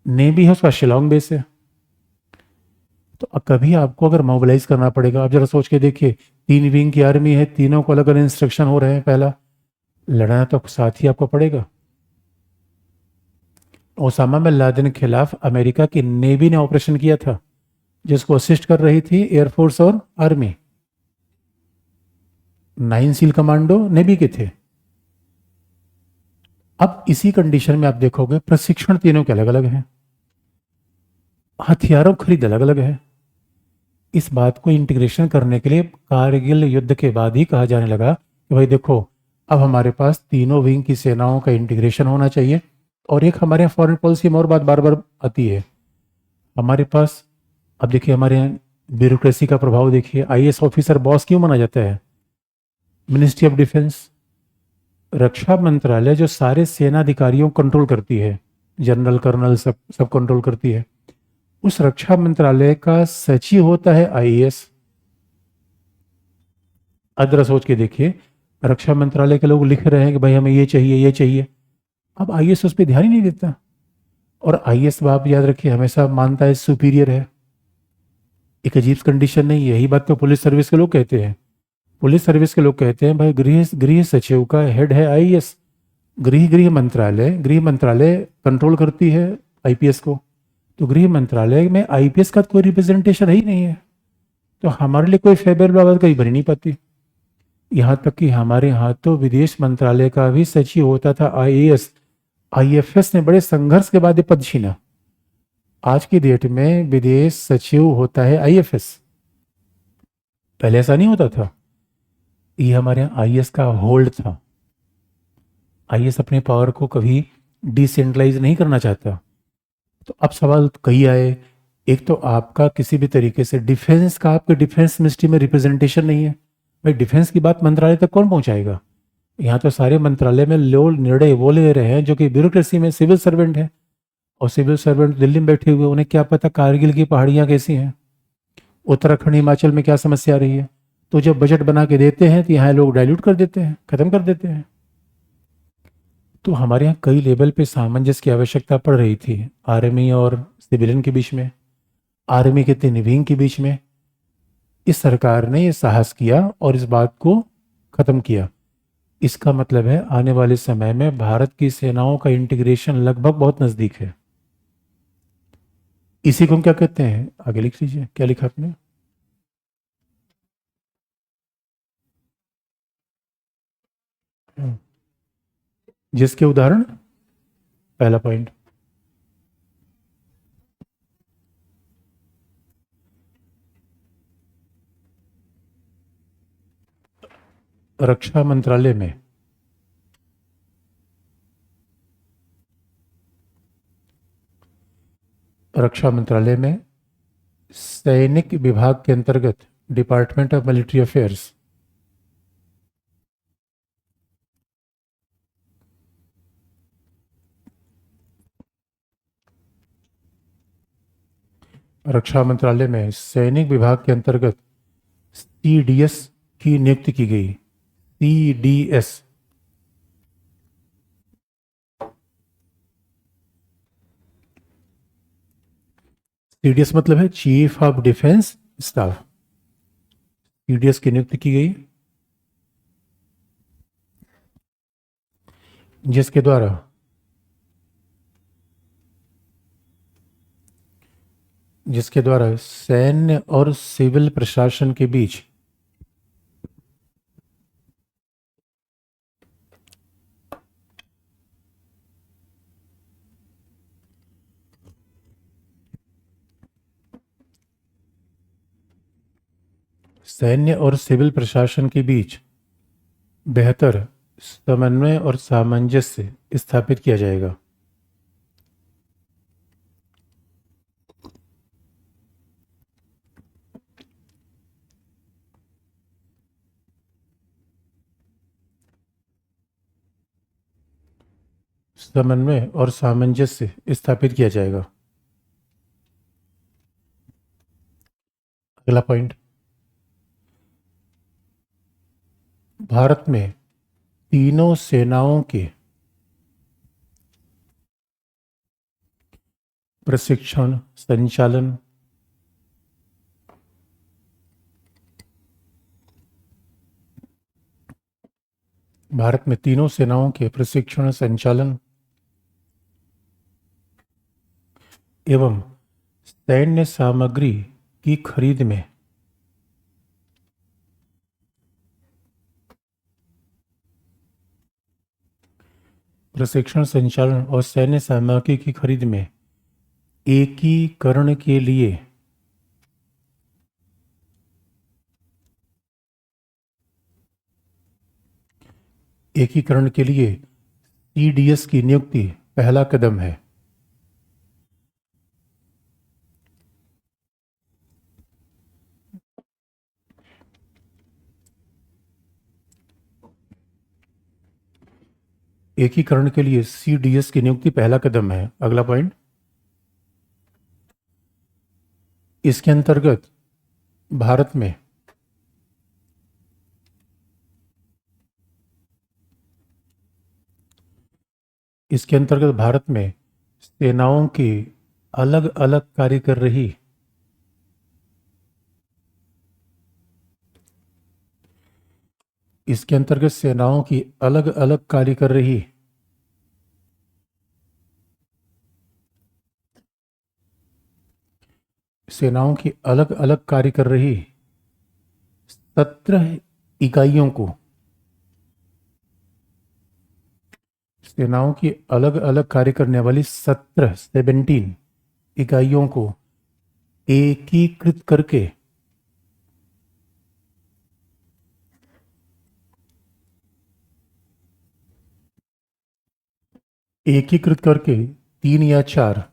नेवी है उसका शिलोंग बेस है। तो कभी आपको अगर मोबिलाइज करना पड़ेगा, आप जरा सोच के देखिए, 3 विंग की आर्मी है, तीनों को अलग अलग इंस्ट्रक्शन हो रहे हैं, पहला लड़ना तो साथ ही आपको पड़ेगा। ओसामा बिन लादेन के खिलाफ अमेरिका की नेवी ने ऑपरेशन किया था, जिसको असिस्ट कर रही थी एयरफोर्स और आर्मी। 9 सील कमांडो नेवी के थे। अब इसी कंडीशन में आप देखोगे प्रशिक्षण तीनों के अलग अलग हैं, हथियारों की खरीद अलग अलग है। इस बात को इंटीग्रेशन करने के लिए कारगिल युद्ध के बाद ही कहा जाने लगा कि भाई देखो, अब हमारे पास तीनों विंग की सेनाओं का इंटीग्रेशन होना चाहिए। और एक हमारे यहाँ फॉरेन पॉलिसी में और बात बार बार आती है हमारे पास। अब देखिए, हमारे यहाँ ब्यूरोक्रेसी का प्रभाव देखिए, आईएएस ऑफिसर बॉस क्यों माना जाता है? मिनिस्ट्री ऑफ डिफेंस, रक्षा मंत्रालय जो सारे सेना अधिकारियों को कंट्रोल करती है, जनरल कर्नल सब सब कंट्रोल करती है, उस रक्षा मंत्रालय का सचिव होता है आईएएस। अदर सोच के देखिए, रक्षा मंत्रालय के लोग लिख रहे हैं कि भाई हमें ये चाहिए, ये चाहिए। अब आईएएस उस पर ध्यान ही नहीं देता। और आईएएस, आप याद रखिए, हमेशा मानता है सुपीरियर है। एक अजीब कंडीशन नहीं है, यही बात तो पुलिस सर्विस के लोग कहते हैं। पुलिस सर्विस के लोग कहते हैं भाई, गृह गृह सचिव का हेड है आईएएस, गृह मंत्रालय कंट्रोल करती है आईपीएस को। तो गृह मंत्रालय में आईपीएस का कोई रिप्रेजेंटेशन ही नहीं है, तो हमारे लिए कोई फेवरेबल बात कहीं बनी नहीं पाती। यहाँ तक कि हमारे यहाँ तो विदेश मंत्रालय का भी सचिव होता था आईएएस। आईएफएस ने बड़े संघर्ष के बाद ये पद छीना। आज की डेट में विदेश सचिव होता है आईएफएस, पहले ऐसा नहीं होता था। ये हमारे यहाँ आईएएस का होल्ड था। आईएएस अपने पावर को कभी डिसेंट्रलाइज नहीं करना चाहता। तो अब सवाल कई आए, एक तो आपका किसी भी तरीके से डिफेंस का, आपके डिफेंस मिनिस्ट्री में रिप्रेजेंटेशन नहीं है। भाई डिफेंस की बात मंत्रालय तक कौन पहुंचाएगा? यहाँ तो सारे मंत्रालय में लोग निर्णय वो ले रहे हैं जो कि ब्यूरोक्रेसी में सिविल सर्वेंट है, और सिविल सर्वेंट दिल्ली में बैठे हुए, उन्हें क्या पता कारगिल की पहाड़ियाँ कैसी हैं, उत्तराखंड हिमाचल में क्या समस्या आ रही है। तो जब बजट बना के देते हैं तो यहाँ लोग डाइल्यूट कर देते हैं, खत्म कर देते हैं। तो हमारे यहाँ कई लेवल पे सामंजस्य की आवश्यकता पड़ रही थी, आर्मी और सिविलियन के बीच में, आर्मी के 3 विंग के बीच में। इस सरकार ने ये साहस किया और इस बात को खत्म किया। इसका मतलब है आने वाले समय में भारत की सेनाओं का इंटीग्रेशन लगभग बहुत नजदीक है। इसी को हम क्या कहते हैं? आगे लिख लीजिए, क्या लिखा आपने? जिसके उदाहरण, पहला पॉइंट, रक्षा मंत्रालय में सैनिक विभाग के अंतर्गत डिपार्टमेंट ऑफ मिलिट्री अफेयर्स, रक्षा मंत्रालय में सैनिक विभाग के अंतर्गत सीडीएस की नियुक्ति की गई। सीडीएस, सीडीएस मतलब है chief of defence staff. CDS की नियुक्ति की गई, जिसके द्वारा जिसके द्वारा सैन्य और सिविल प्रशासन के बीच सैन्य और सिविल प्रशासन के बीच बेहतर समन्वय और सामंजस्य स्थापित किया जाएगा। समन्वय और सामंजस्य स्थापित किया जाएगा। अगला पॉइंट, भारत में तीनों सेनाओं के प्रशिक्षण, संचालन, भारत में तीनों सेनाओं के प्रशिक्षण, संचालन एवं सैन्य सामग्री की खरीद में प्रशिक्षण, संचालन और सैन्य सामग्री की खरीद में एकीकरण के लिए सीडीएस की नियुक्ति पहला कदम है। एकीकरण के लिए सीडीएस की नियुक्ति पहला कदम है। अगला पॉइंट, इसके अंतर्गत भारत में सेनाओं की अलग अलग कार्य कर रही इसके अंतर्गत सेनाओं की अलग अलग कार्य कर रही सेनाओं की अलग अलग कार्य कर रही 17 इकाइयों को सेनाओं की अलग अलग कार्य करने वाली 17 इकाइयों को एकीकृत करके एकीकृत करके 3 या 4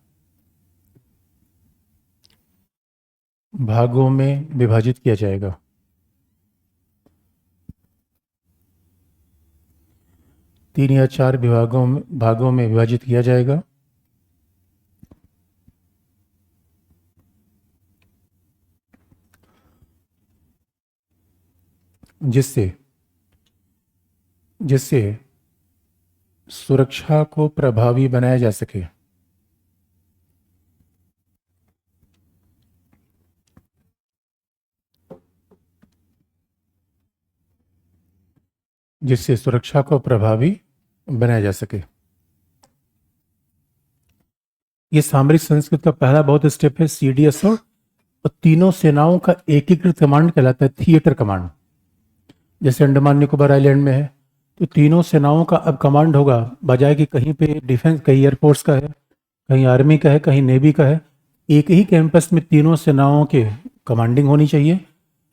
भागों में विभाजित किया जाएगा। 3 या 4 भागों में विभाजित किया जाएगा। जिससे सुरक्षा को प्रभावी बनाया जा सके। जिससे सुरक्षा को प्रभावी बनाया जा सके। ये सामरिक संस्कृत का पहला बहुत स्टेप है, सीडीएस, और तीनों सेनाओं का एकीकृत कमांड कहलाता है, थिएटर कमांड। जैसे अंडमान निकोबार आइलैंड में है, तो तीनों सेनाओं का अब कमांड होगा, बजाय कि कहीं पे डिफेंस, कहीं एयरफोर्स का है, कहीं आर्मी का है, कहीं नेवी का है, एक ही कैंपस में तीनों सेनाओं के कमांडिंग होनी चाहिए,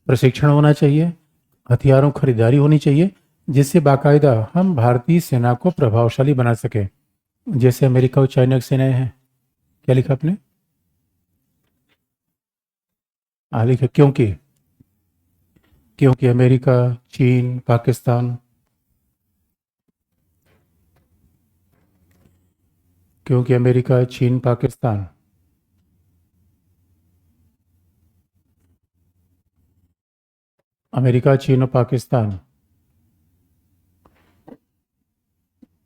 प्रशिक्षण होना चाहिए, हथियारों खरीदारी होनी चाहिए, जिससे बाकायदा हम भारतीय सेना को प्रभावशाली बना सके। जैसे अमेरिका और चाइना की सेनाएं हैं। क्या लिखा आपने? लिखा क्योंकि अमेरिका, चीन, पाकिस्तान, अमेरिका, चीन और पाकिस्तान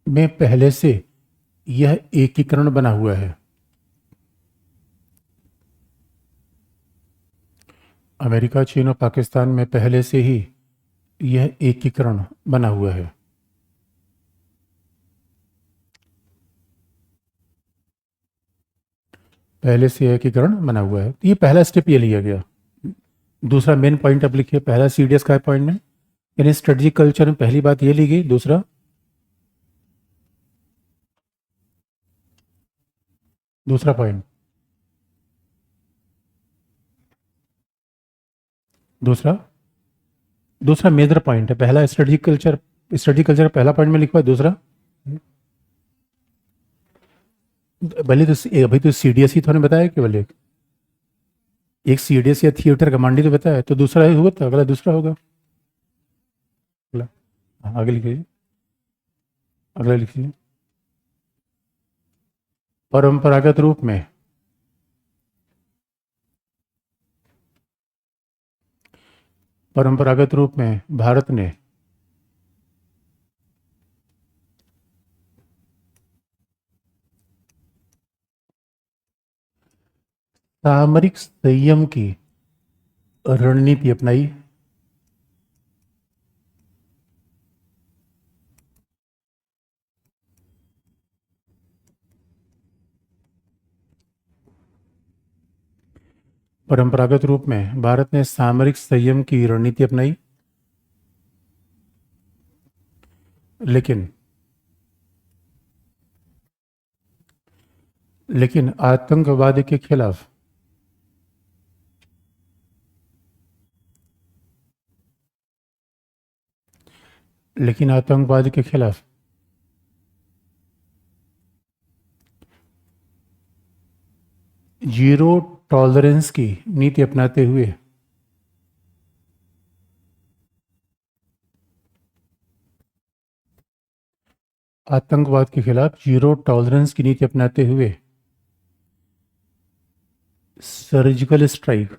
में पहले से यह एकीकरण बना हुआ है। अमेरिका, चीन और पाकिस्तान में पहले से ही यह एकीकरण बना हुआ है। पहले से एकीकरण बना हुआ है। तो ये पहला स्टेप ये लिया गया। दूसरा मेन पॉइंट आप लिखिए, पहला सीडीएस का पॉइंट में, यानी स्ट्रेटजिक कल्चर में पहली बात ये ली गई। दूसरा पॉइंट, दूसरा मेजर पॉइंट है। पहला स्ट्रेटजिक कल्चर पहला पॉइंट में लिखा है। दूसरा भले तो अभी तो सीडीएस ही थोड़े बताया, केवल एक सीडीएस या थिएटर कमांडी तो बताया, तो दूसरा ही हुआ था, अगला दूसरा होगा। अगला, हाँ, आगे लिखिए, अगला लिखिए। परंपरागत रूप में भारत ने सामरिक संयम की रणनीति अपनाई। परंपरागत रूप में भारत ने सामरिक संयम की रणनीति अपनाई, लेकिन आतंकवाद के खिलाफ जीरो टॉलरेंस की नीति अपनाते हुए आतंकवाद के खिलाफ जीरो टॉलरेंस की नीति अपनाते हुए सर्जिकल स्ट्राइक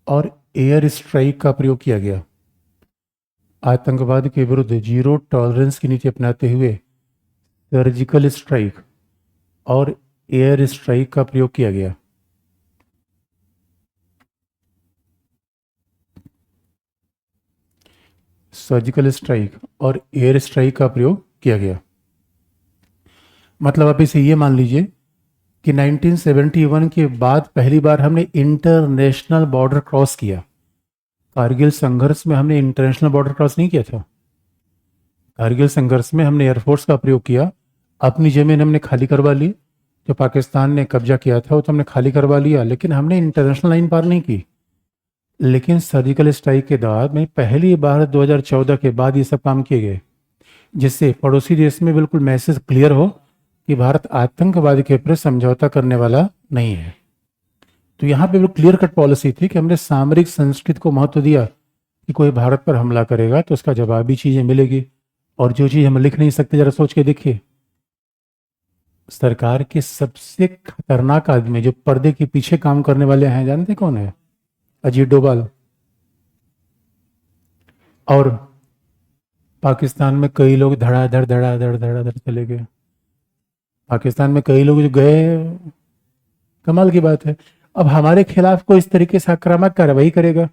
और एयर स्ट्राइक का प्रयोग किया गया। आतंकवाद के विरुद्ध जीरो टॉलरेंस की नीति अपनाते हुए सर्जिकल स्ट्राइक और एयर स्ट्राइक का प्रयोग किया गया। सर्जिकल स्ट्राइक और एयर स्ट्राइक का प्रयोग किया गया। मतलब आप इसे ये मान लीजिए कि 1971 के बाद पहली बार हमने इंटरनेशनल बॉर्डर क्रॉस किया। कारगिल संघर्ष में हमने इंटरनेशनल बॉर्डर क्रॉस नहीं किया था। कारगिल संघर्ष में हमने एयरफोर्स का प्रयोग किया, अपनी जमीन हमने खाली करवा ली, जो पाकिस्तान ने कब्जा किया था वो तो हमने खाली करवा लिया, लेकिन हमने इंटरनेशनल लाइन पार नहीं की। लेकिन सर्जिकल स्ट्राइक के दौरान में पहली बार 2014 के बाद ये सब काम किए गए, जिससे पड़ोसी देश में बिल्कुल मैसेज क्लियर हो कि भारत आतंकवाद के प्रति समझौता करने वाला नहीं है। तो यहाँ पे बिल्कुल क्लियर कट पॉलिसी थी कि हमने सामरिक संस्कृति को महत्व दिया कि कोई भारत पर हमला करेगा तो उसका जवाबी चीज़ें मिलेगी, और जो चीज़ हम लिख नहीं सकते जरा सोच के देखिए। सरकार के सबसे खतरनाक आदमी जो पर्दे के पीछे काम करने वाले हैं, जानते कौन है? अजीत डोभाल। और पाकिस्तान में कई लोग धड़ाधड़ चले गए। पाकिस्तान में कई लोग जो गए, कमाल की बात है। अब हमारे खिलाफ कोई इस तरीके से आक्रामक कार्रवाई करेगा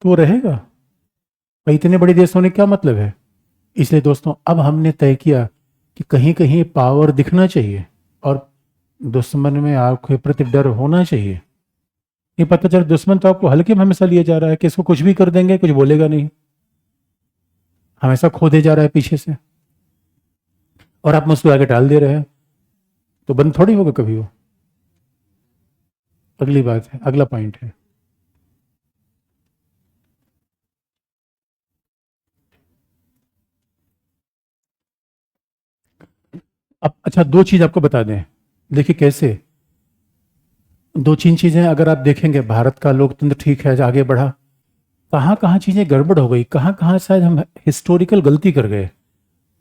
तो वो रहेगा? भाई इतने बड़े देश होने क्या मतलब है? इसलिए दोस्तों अब हमने तय किया कि कहीं कहीं पावर दिखना चाहिए और दुश्मन में आपके प्रति डर होना चाहिए। ये पता चला दुश्मन तो आपको हल्के में हमेशा लिया जा रहा है कि इसको कुछ भी कर देंगे, कुछ बोलेगा नहीं, हमेशा खोदे जा रहा है पीछे से, और आप मुझको आगे डाल दे रहे हैं, तो बंद थोड़ी होगा कभी वो। अगली बात है, अगला पॉइंट है, अब अच्छा दो चीज आपको बता दें, देखिए कैसे। दो तीन चीजें अगर आप देखेंगे, भारत का लोकतंत्र ठीक है, आगे बढ़ा, कहाँ कहाँ चीजें गड़बड़ हो गई, कहाँ कहाँ शायद हम हिस्टोरिकल गलती कर गए।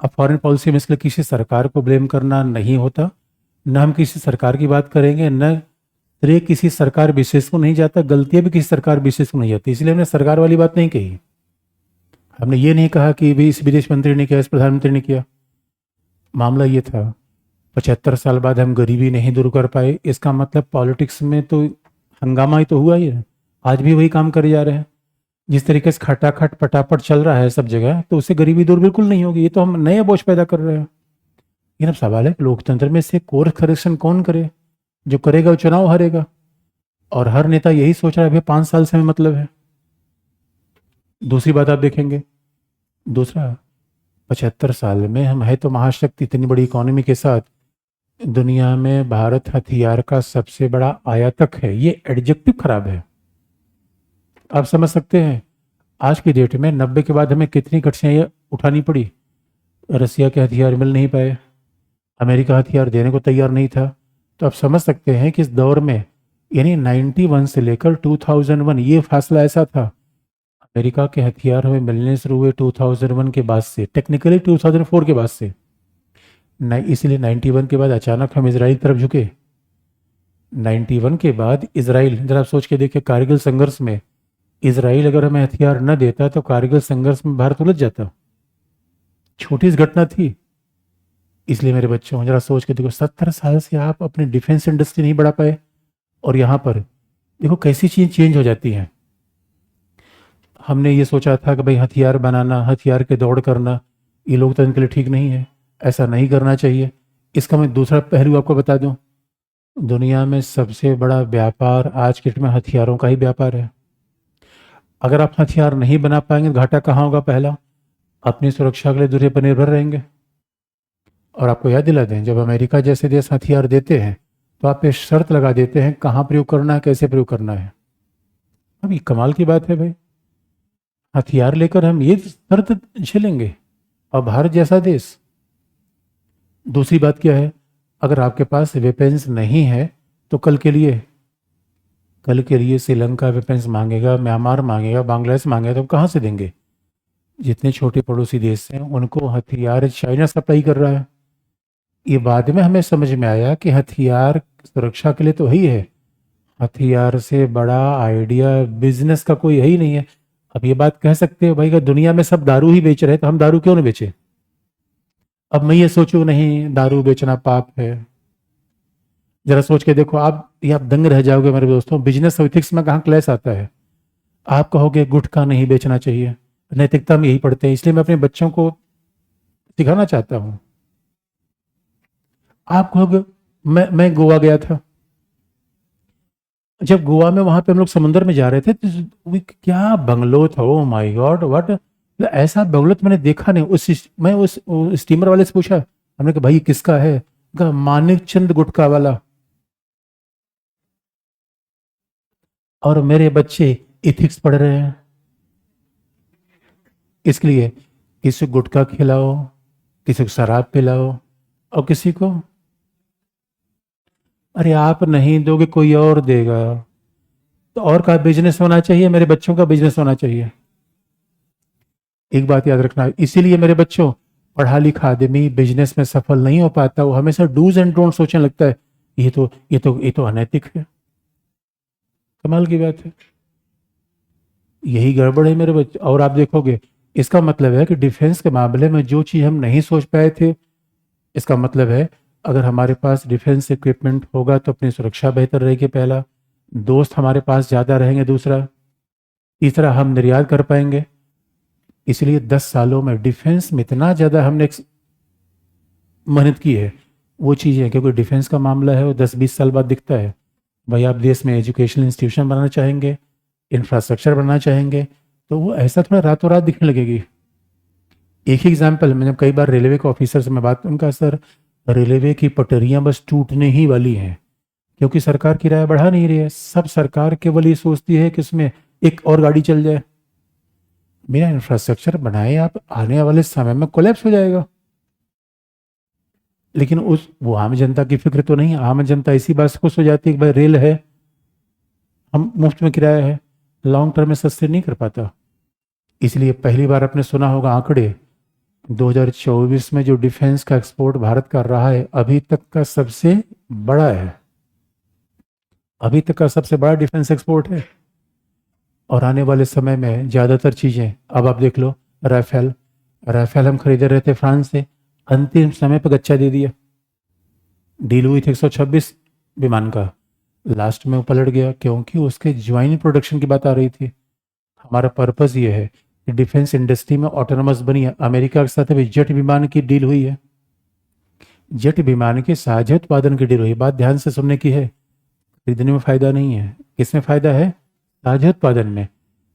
अब फॉरेन पॉलिसी में इसलिए किसी सरकार को ब्लेम करना नहीं होता, न हम किसी सरकार की बात करेंगे, न श्रेय किसी सरकार विशेष को नहीं जाता, गलतियां भी किसी सरकार विशेष को नहीं जाती, इसलिए हमने सरकार वाली बात नहीं कही। हमने ये नहीं कहा कि भी इस विदेश मंत्री ने किया, इस प्रधानमंत्री ने किया। मामला ये था 75 साल बाद हम गरीबी नहीं दूर कर पाए, इसका मतलब पॉलिटिक्स में तो हंगामा ही तो हुआ ही है। आज भी वही काम करे जा रहे हैं, जिस तरीके से खटाखट पटापट चल रहा है सब जगह, तो उससे गरीबी दूर बिल्कुल नहीं होगी। ये तो हम नया बोझ पैदा कर रहे हैं। लेकिन अब सवाल है कि लोकतंत्र में से कोर्स करेक्शन कौन करे? जो करेगा वो चुनाव हारेगा, और हर नेता यही सोच रहा है, भाई 5 साल से हमें मतलब है। दूसरी बात आप देखेंगे, दूसरा, 75 साल में हम है तो महाशक्ति, इतनी बड़ी इकोनॉमी के साथ दुनिया में भारत हथियार का सबसे बड़ा आयातक है। ये एडजेक्टिव खराब है। आप समझ सकते हैं आज की डेट में 90 के बाद हमें कितनी कठिनाइयां उठानी पड़ी। रसिया के हथियार मिल नहीं पाए, अमेरिका हथियार देने को तैयार नहीं था। तो आप समझ सकते हैं कि इस दौर में, यानी 91 से लेकर 2001, ये फासला ऐसा था। अमेरिका के हथियार हमें मिलने शुरू हुए 2001 के बाद से, टेक्निकली 2004 के बाद से। इसलिए 91 के बाद अचानक हम इसराइल की तरफ झुके। 91 के बाद इसराइल, जरा आप सोच के देखिए, कारगिल संघर्ष में इसराइल अगर हमें हथियार न देता तो कारगिल संघर्ष में भारत उलझ जाता। छोटी सी घटना थी। इसलिए मेरे बच्चों, जरा सोच के देखो, 70 साल से आप अपनी डिफेंस इंडस्ट्री नहीं बढ़ा पाए, और यहाँ पर देखो कैसी चीज चेंज हो जाती है। हमने ये सोचा था कि भाई हथियार बनाना, हथियार के दौड़ करना, ये लोकतंत्र के लिए ठीक नहीं है, ऐसा नहीं करना चाहिए। इसका मैं दूसरा पहलू आपको बता दूं, दुनिया में सबसे बड़ा व्यापार आज के डेट में हथियारों का ही व्यापार है। अगर आप हथियार नहीं बना पाएंगे तो घाटा कहाँ होगा? पहला, अपनी सुरक्षा के लिए दूसरे पर निर्भर रहेंगे। और आपको याद दिला दें, जब अमेरिका जैसे देश हथियार देते हैं तो आप पे शर्त लगा देते हैं कहाँ प्रयोग करना है, कैसे प्रयोग करना है। अब ये कमाल की बात है भाई, हथियार लेकर हम ये शर्त झेलेंगे, और भारत जैसा देश। दूसरी बात क्या है, अगर आपके पास वेपन्स नहीं है तो कल के लिए श्रीलंका वेपन्स मांगेगा, म्यांमार मांगेगा, बांग्लादेश मांगेगा, तो कहाँ से देंगे? जितने छोटे पड़ोसी देश हैं उनको हथियार चाइना सप्लाई कर रहा है। ये बाद में हमें समझ में आया कि हथियार सुरक्षा के लिए तो ही है, हथियार से बड़ा आइडिया बिजनेस का कोई है ही नहीं है। अब ये बात कह सकते हो भाई, अगर दुनिया में सब दारू ही बेच रहे हैं तो हम दारू क्यों नहीं बेचे? अब मैं ये सोचूं नहीं दारू बेचना पाप है। जरा सोच के देखो आप, ये आप दंग रह जाओगे मेरे दोस्तों। बिजनेस और एथिक्स में कहाँ क्लैश आता है? आप कहोगे गुटखा नहीं बेचना चाहिए, नैतिकता में यही पढ़ते हैं। इसलिए मैं अपने बच्चों को सिखाना चाहता हूं। आप कहोगे, मैं गोवा गया था, जब गोवा में वहां पे हम लोग समुद्र में जा रहे थे तो क्या बंगलो था, ओ माय गॉड व्हाट, ऐसा बंगलो तो मैंने देखा नहीं। मैं उस स्टीमर वाले से पूछा, हमने कहा भाई किसका है? कहा मानिक चंद गुटका वाला। और मेरे बच्चे इथिक्स पढ़ रहे हैं। इसलिए किसी को गुटखा खिलाओ, किसी को शराब पिलाओ, और किसी को, अरे आप नहीं दोगे कोई और देगा। तो और का बिजनेस होना चाहिए, मेरे बच्चों का बिजनेस होना चाहिए। एक बात याद रखना, इसीलिए मेरे बच्चों, पढ़ा लिखा आदमी बिजनेस में सफल नहीं हो पाता। वो हमेशा डूज एंड डोंट सोचने लगता है, ये तो अनैतिक है। कमाल की बात है, यही गड़बड़ है मेरे बच्चे। और आप देखोगे, इसका मतलब है कि डिफेंस के मामले में जो चीज हम नहीं सोच पाए थे, इसका मतलब है अगर हमारे पास डिफेंस इक्विपमेंट होगा तो अपनी सुरक्षा बेहतर रहेगी। पहला, दोस्त हमारे पास ज़्यादा रहेंगे। दूसरा, तीसरा, हम निर्यात कर पाएंगे। इसलिए 10 सालों में डिफेंस में इतना ज़्यादा हमने मेहनत की है। वो चीज़ें, क्योंकि डिफेंस का मामला है, वो 10-20 साल बाद दिखता है। भाई आप देश में एजुकेशनल इंस्टीट्यूशन बनाना चाहेंगे, इंफ्रास्ट्रक्चर बनाना चाहेंगे, तो वो ऐसा थोड़ा रातों रात दिखने लगेगी। एक ही एग्जाम्पल, मैं जब कई बार रेलवे के ऑफिसर से मैं बात, उनका सर रेलवे की पटरियां बस टूटने ही वाली हैं, क्योंकि सरकार किराया बढ़ा नहीं रही है। सब सरकार केवल ये सोचती है कि उसमें एक और गाड़ी चल जाए। मेरा इंफ्रास्ट्रक्चर बनाए आप, आने वाले समय में कोलैप्स हो जाएगा। लेकिन वो आम जनता की फिक्र तो नहीं। आम जनता इसी बात से खुश हो जाती है कि भाई रेल है, हम मुफ्त में किराया है, लॉन्ग टर्म में सस्ते नहीं कर पाता। इसलिए पहली बार आपने सुना होगा आंकड़े, 2024 में जो डिफेंस का एक्सपोर्ट भारत कर रहा है अभी तक का सबसे बड़ा है। अभी तक का सबसे बड़ा डिफेंस एक्सपोर्ट है। और आने वाले समय में ज़्यादातर चीज़ें, अब आप देख लो, राफेल हम खरीदे रहे थे फ्रांस से, अंतिम समय पर गच्चा दे दिया। डील हुई थी 126 विमान का, लास्ट में वो पलट गया क्योंकि उसके ज्वाइंट प्रोडक्शन की बात आ रही थी। हमारा पर्पस ये है कि डिफेंस इंडस्ट्री में ऑटोनमस बनी है। अमेरिका के साथ अभी जेट विमान की डील हुई है। जेट विमान के साझा उत्पादन की डील हुई। बात ध्यान से सुनने की है, खरीदने में फायदा नहीं है। किसमें फायदा है? साझा उत्पादन में,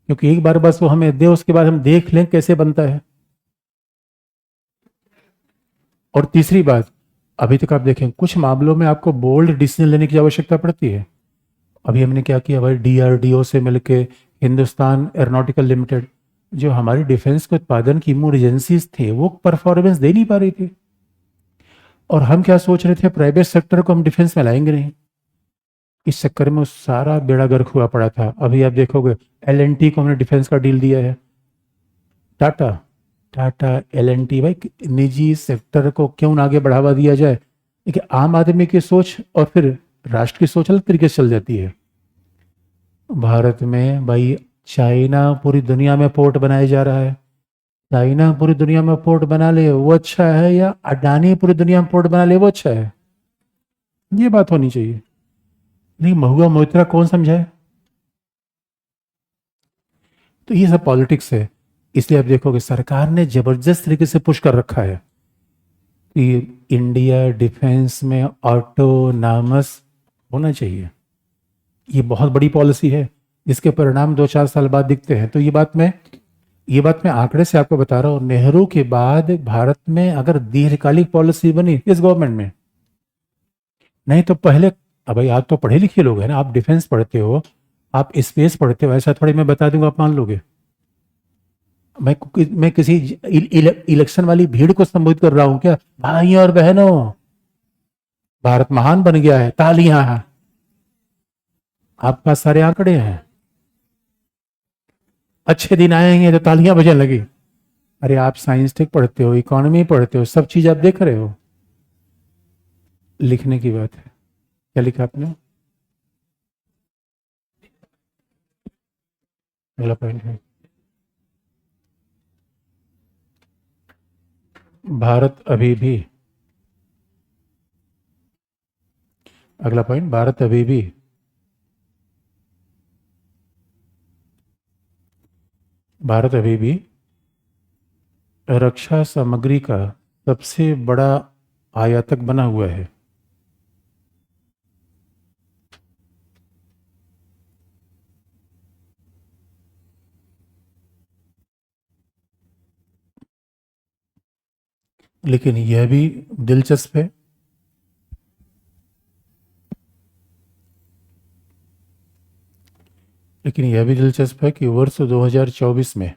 क्योंकि एक बार बस वो हमें दे, उसके बाद हम देख लें कैसे बनता है। और तीसरी बात, अभी तक आप देखें कुछ मामलों में आपको बोल्ड डिसीजन लेने की आवश्यकता पड़ती है। अभी हमने क्या किया भाई, डीआरडीओ से मिलके हिंदुस्तान एरोनॉटिकल लिमिटेड, जो हमारी डिफेंस के उत्पादन की इमरजेंसीज थे वो परफॉर्मेंस दे नहीं पा रही थी। और हम क्या सोच रहे थे, प्राइवेट सेक्टर को हम डिफेंस में लाएंगे नहीं। इस चक्कर में वो सारा बेड़ा गर्क हुआ पड़ा था। अभी आप देखोगे एल को हमने डिफेंस का डील दिया है। टाटा टाटा एल भाई, निजी सेक्टर को क्यों ना आगे बढ़ावा दिया जाए। देखिए आम आदमी की सोच और फिर राष्ट्र की सोच अलग तरीके से चल जाती है। भारत में भाई, चाइना पूरी दुनिया में पोर्ट बनाया जा रहा है। चाइना पूरी दुनिया में पोर्ट बना ले वो अच्छा है, या अडानी पूरी दुनिया में पोर्ट बना ले वो अच्छा है? ये बात होनी चाहिए। नहीं, महुआ मोइत्रा कौन समझाए? तो ये सब पॉलिटिक्स है। इसलिए आप देखोगे सरकार ने जबरदस्त तरीके से पुश कर रखा है कि इंडिया डिफेंस में ऑटोनामस होना चाहिए। ये बहुत बड़ी पॉलिसी है, जिसके परिणाम 2-4 साल बाद दिखते हैं। तो ये बात मैं आंकड़े से आपको बता रहा हूँ। नेहरू के बाद भारत में अगर दीर्घकालिक पॉलिसी बनी इस गवर्नमेंट में, नहीं तो पहले, अब भाई आप तो पढ़े लिखे लोग हैं ना, आप डिफेंस पढ़ते हो, आप स्पेस पढ़ते हो, ऐसा थोड़ी मैं बता दूंगा आप मान लोगे। मैं किसी इलेक्शन वाली भीड़ को संबोधित कर रहा हूं क्या? भाइयों और बहनों, भारत महान बन गया है, तालियां। आपके पास सारे आंकड़े हैं, अच्छे दिन आएंगे तो तालियां बजने लगी। अरे आप साइंस टेक पढ़ते हो, इकोनॉमी पढ़ते हो, सब चीज आप देख रहे हो। लिखने की बात है, क्या लिखा आपने? अगला पॉइंट है, भारत अभी भी, अगला पॉइंट, भारत अभी भी रक्षा सामग्री का सबसे बड़ा आयातक बना हुआ है। लेकिन यह भी दिलचस्प है, कि वर्ष 2024 में,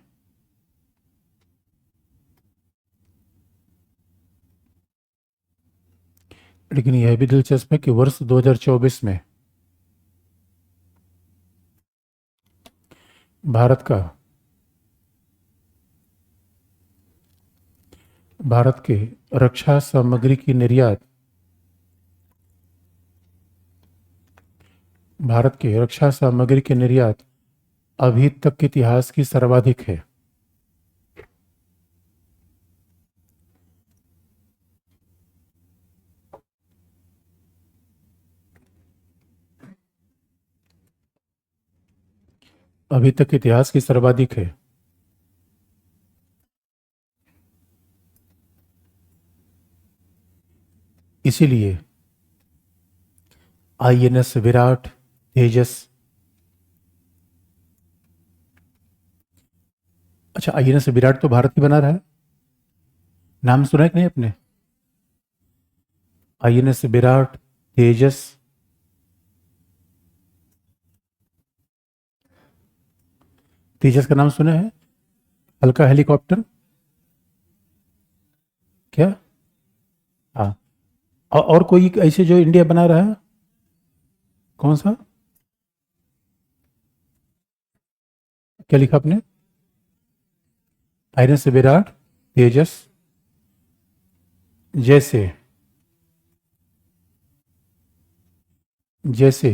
वर्ष 2024 में भारत का, भारत के रक्षा सामग्री की निर्यात, अभी तक के इतिहास की सर्वाधिक है। अभी तक के इतिहास की सर्वाधिक है। इसीलिए आईएनएस विराट, तेजस, अच्छा आईएनएस विराट तो भारत ही बना रहा है, नाम सुना है कि नहीं आपने? आईएनएस विराट, तेजस, तेजस का नाम सुना है? हल्का हेलीकॉप्टर, क्या? हाँ। और कोई ऐसे जो इंडिया बना रहा है? कौन सा? क्या लिखा आपने? आईएनएस विराट, तेजस जैसे, जैसे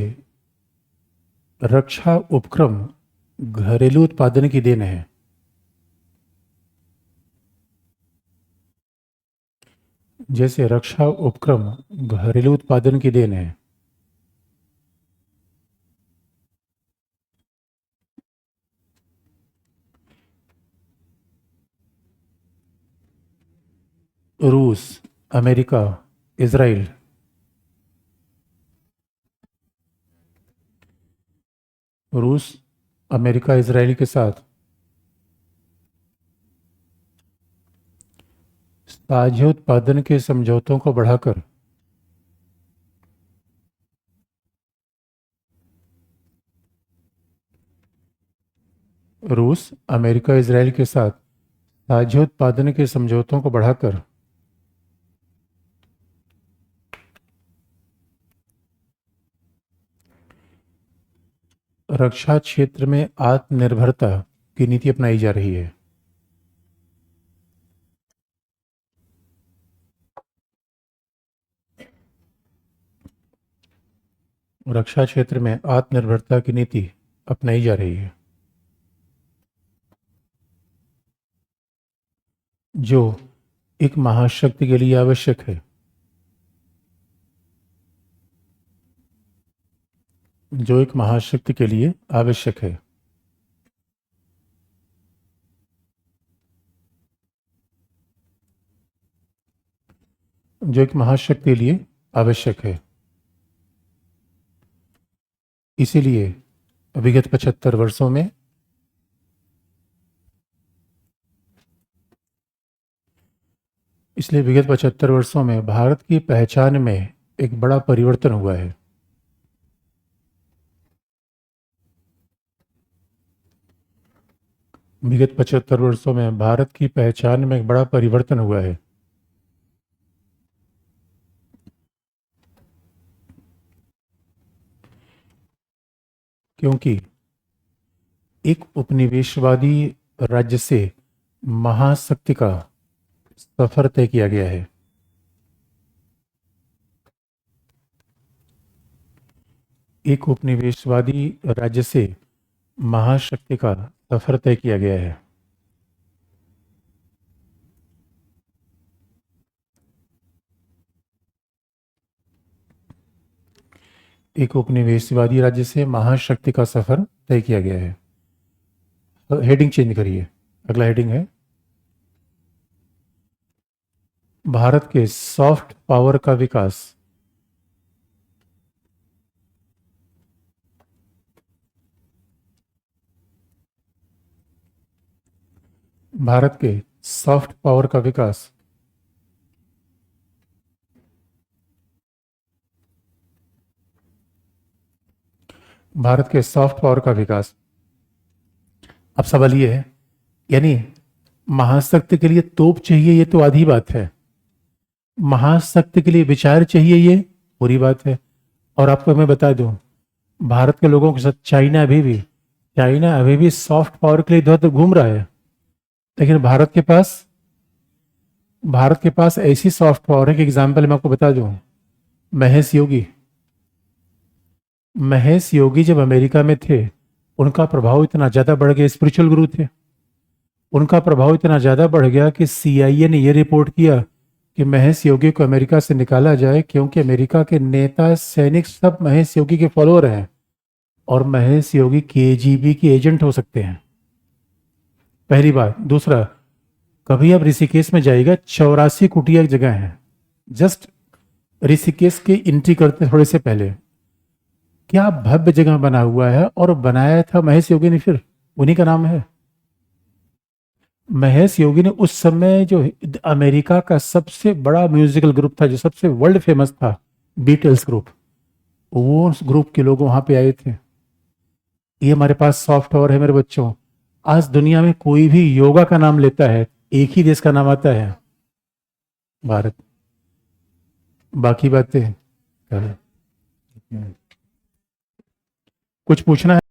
रक्षा उपक्रम घरेलू उत्पादन की देन है। जैसे रक्षा उपक्रम घरेलू उत्पादन की देन है। रूस, अमेरिका, इजराइल। रूस अमेरिका इजराइल के साथ साझे उत्पादन के समझौतों को बढ़ाकर रूस अमेरिका इजराइल के साथ साझे उत्पादन के समझौतों को बढ़ाकर रक्षा क्षेत्र में आत्मनिर्भरता की नीति अपनाई जा रही है। रक्षा क्षेत्र में आत्मनिर्भरता की नीति अपनाई जा रही है, जो एक महाशक्ति के लिए आवश्यक है। जो एक महाशक्ति के लिए आवश्यक है। जो एक महाशक्ति के लिए आवश्यक है। इसीलिए विगत 75 वर्षों में भारत की पहचान में एक बड़ा परिवर्तन हुआ है। विगत 75 वर्षों में भारत की पहचान में एक बड़ा परिवर्तन हुआ है। क्योंकि एक उपनिवेशवादी राज्य से महाशक्ति का सफर तय किया गया है। एक उपनिवेशवादी राज्य से महाशक्ति का सफर तय किया गया है। एक उपनिवेशवादी राज्य से महाशक्ति का सफर तय किया गया है। हेडिंग चेंज करिए, अगला हेडिंग है भारत के सॉफ्ट पावर का विकास। भारत के सॉफ्ट पावर का विकास। भारत के सॉफ्ट पावर का विकास। अब सवाल ये है, यानी महाशक्ति के लिए तोप चाहिए, ये तो आधी बात है। महाशक्ति के लिए विचार चाहिए, ये पूरी बात है। और आपको मैं बता दूं, भारत के लोगों के साथ चाइना अभी भी सॉफ्ट पावर के लिए इधर उधर घूम रहा है। लेकिन भारत के पास ऐसी सॉफ्ट पावर है कि एग्जाम्पल मैं आपको बता दूं, महेश योगी जब अमेरिका में थे, उनका प्रभाव इतना ज्यादा बढ़ गया, स्पिरिचुअल गुरु थे, उनका प्रभाव इतना ज्यादा बढ़ गया कि CIA ने यह रिपोर्ट किया कि महेश योगी को अमेरिका से निकाला जाए, क्योंकि अमेरिका के नेता सैनिक सब महेश योगी के फॉलोअर हैं और महेश योगी KGB के एजेंट हो सकते हैं। पहली बात। दूसरा, कभी आप ऋषिकेश में जाइएगा, 84 कुटिया एक जगह है, जस्ट ऋषिकेश के एंट्री करते थोड़े से पहले। क्या भव्य जगह बना हुआ है, और बनाया था महेश योगी ने, फिर उन्हीं का नाम है। महेश योगी ने उस समय जो अमेरिका का सबसे बड़ा म्यूजिकल ग्रुप था, जो सबसे वर्ल्ड फेमस था, बीटल्स ग्रुप, वो उस ग्रुप के लोग वहां पे आए थे। ये हमारे पास सॉफ्ट पावर है मेरे बच्चों। आज दुनिया में कोई भी योगा का नाम लेता है, एक ही देश का नाम आता है, भारत। बाकी बातें कुछ पूछना है?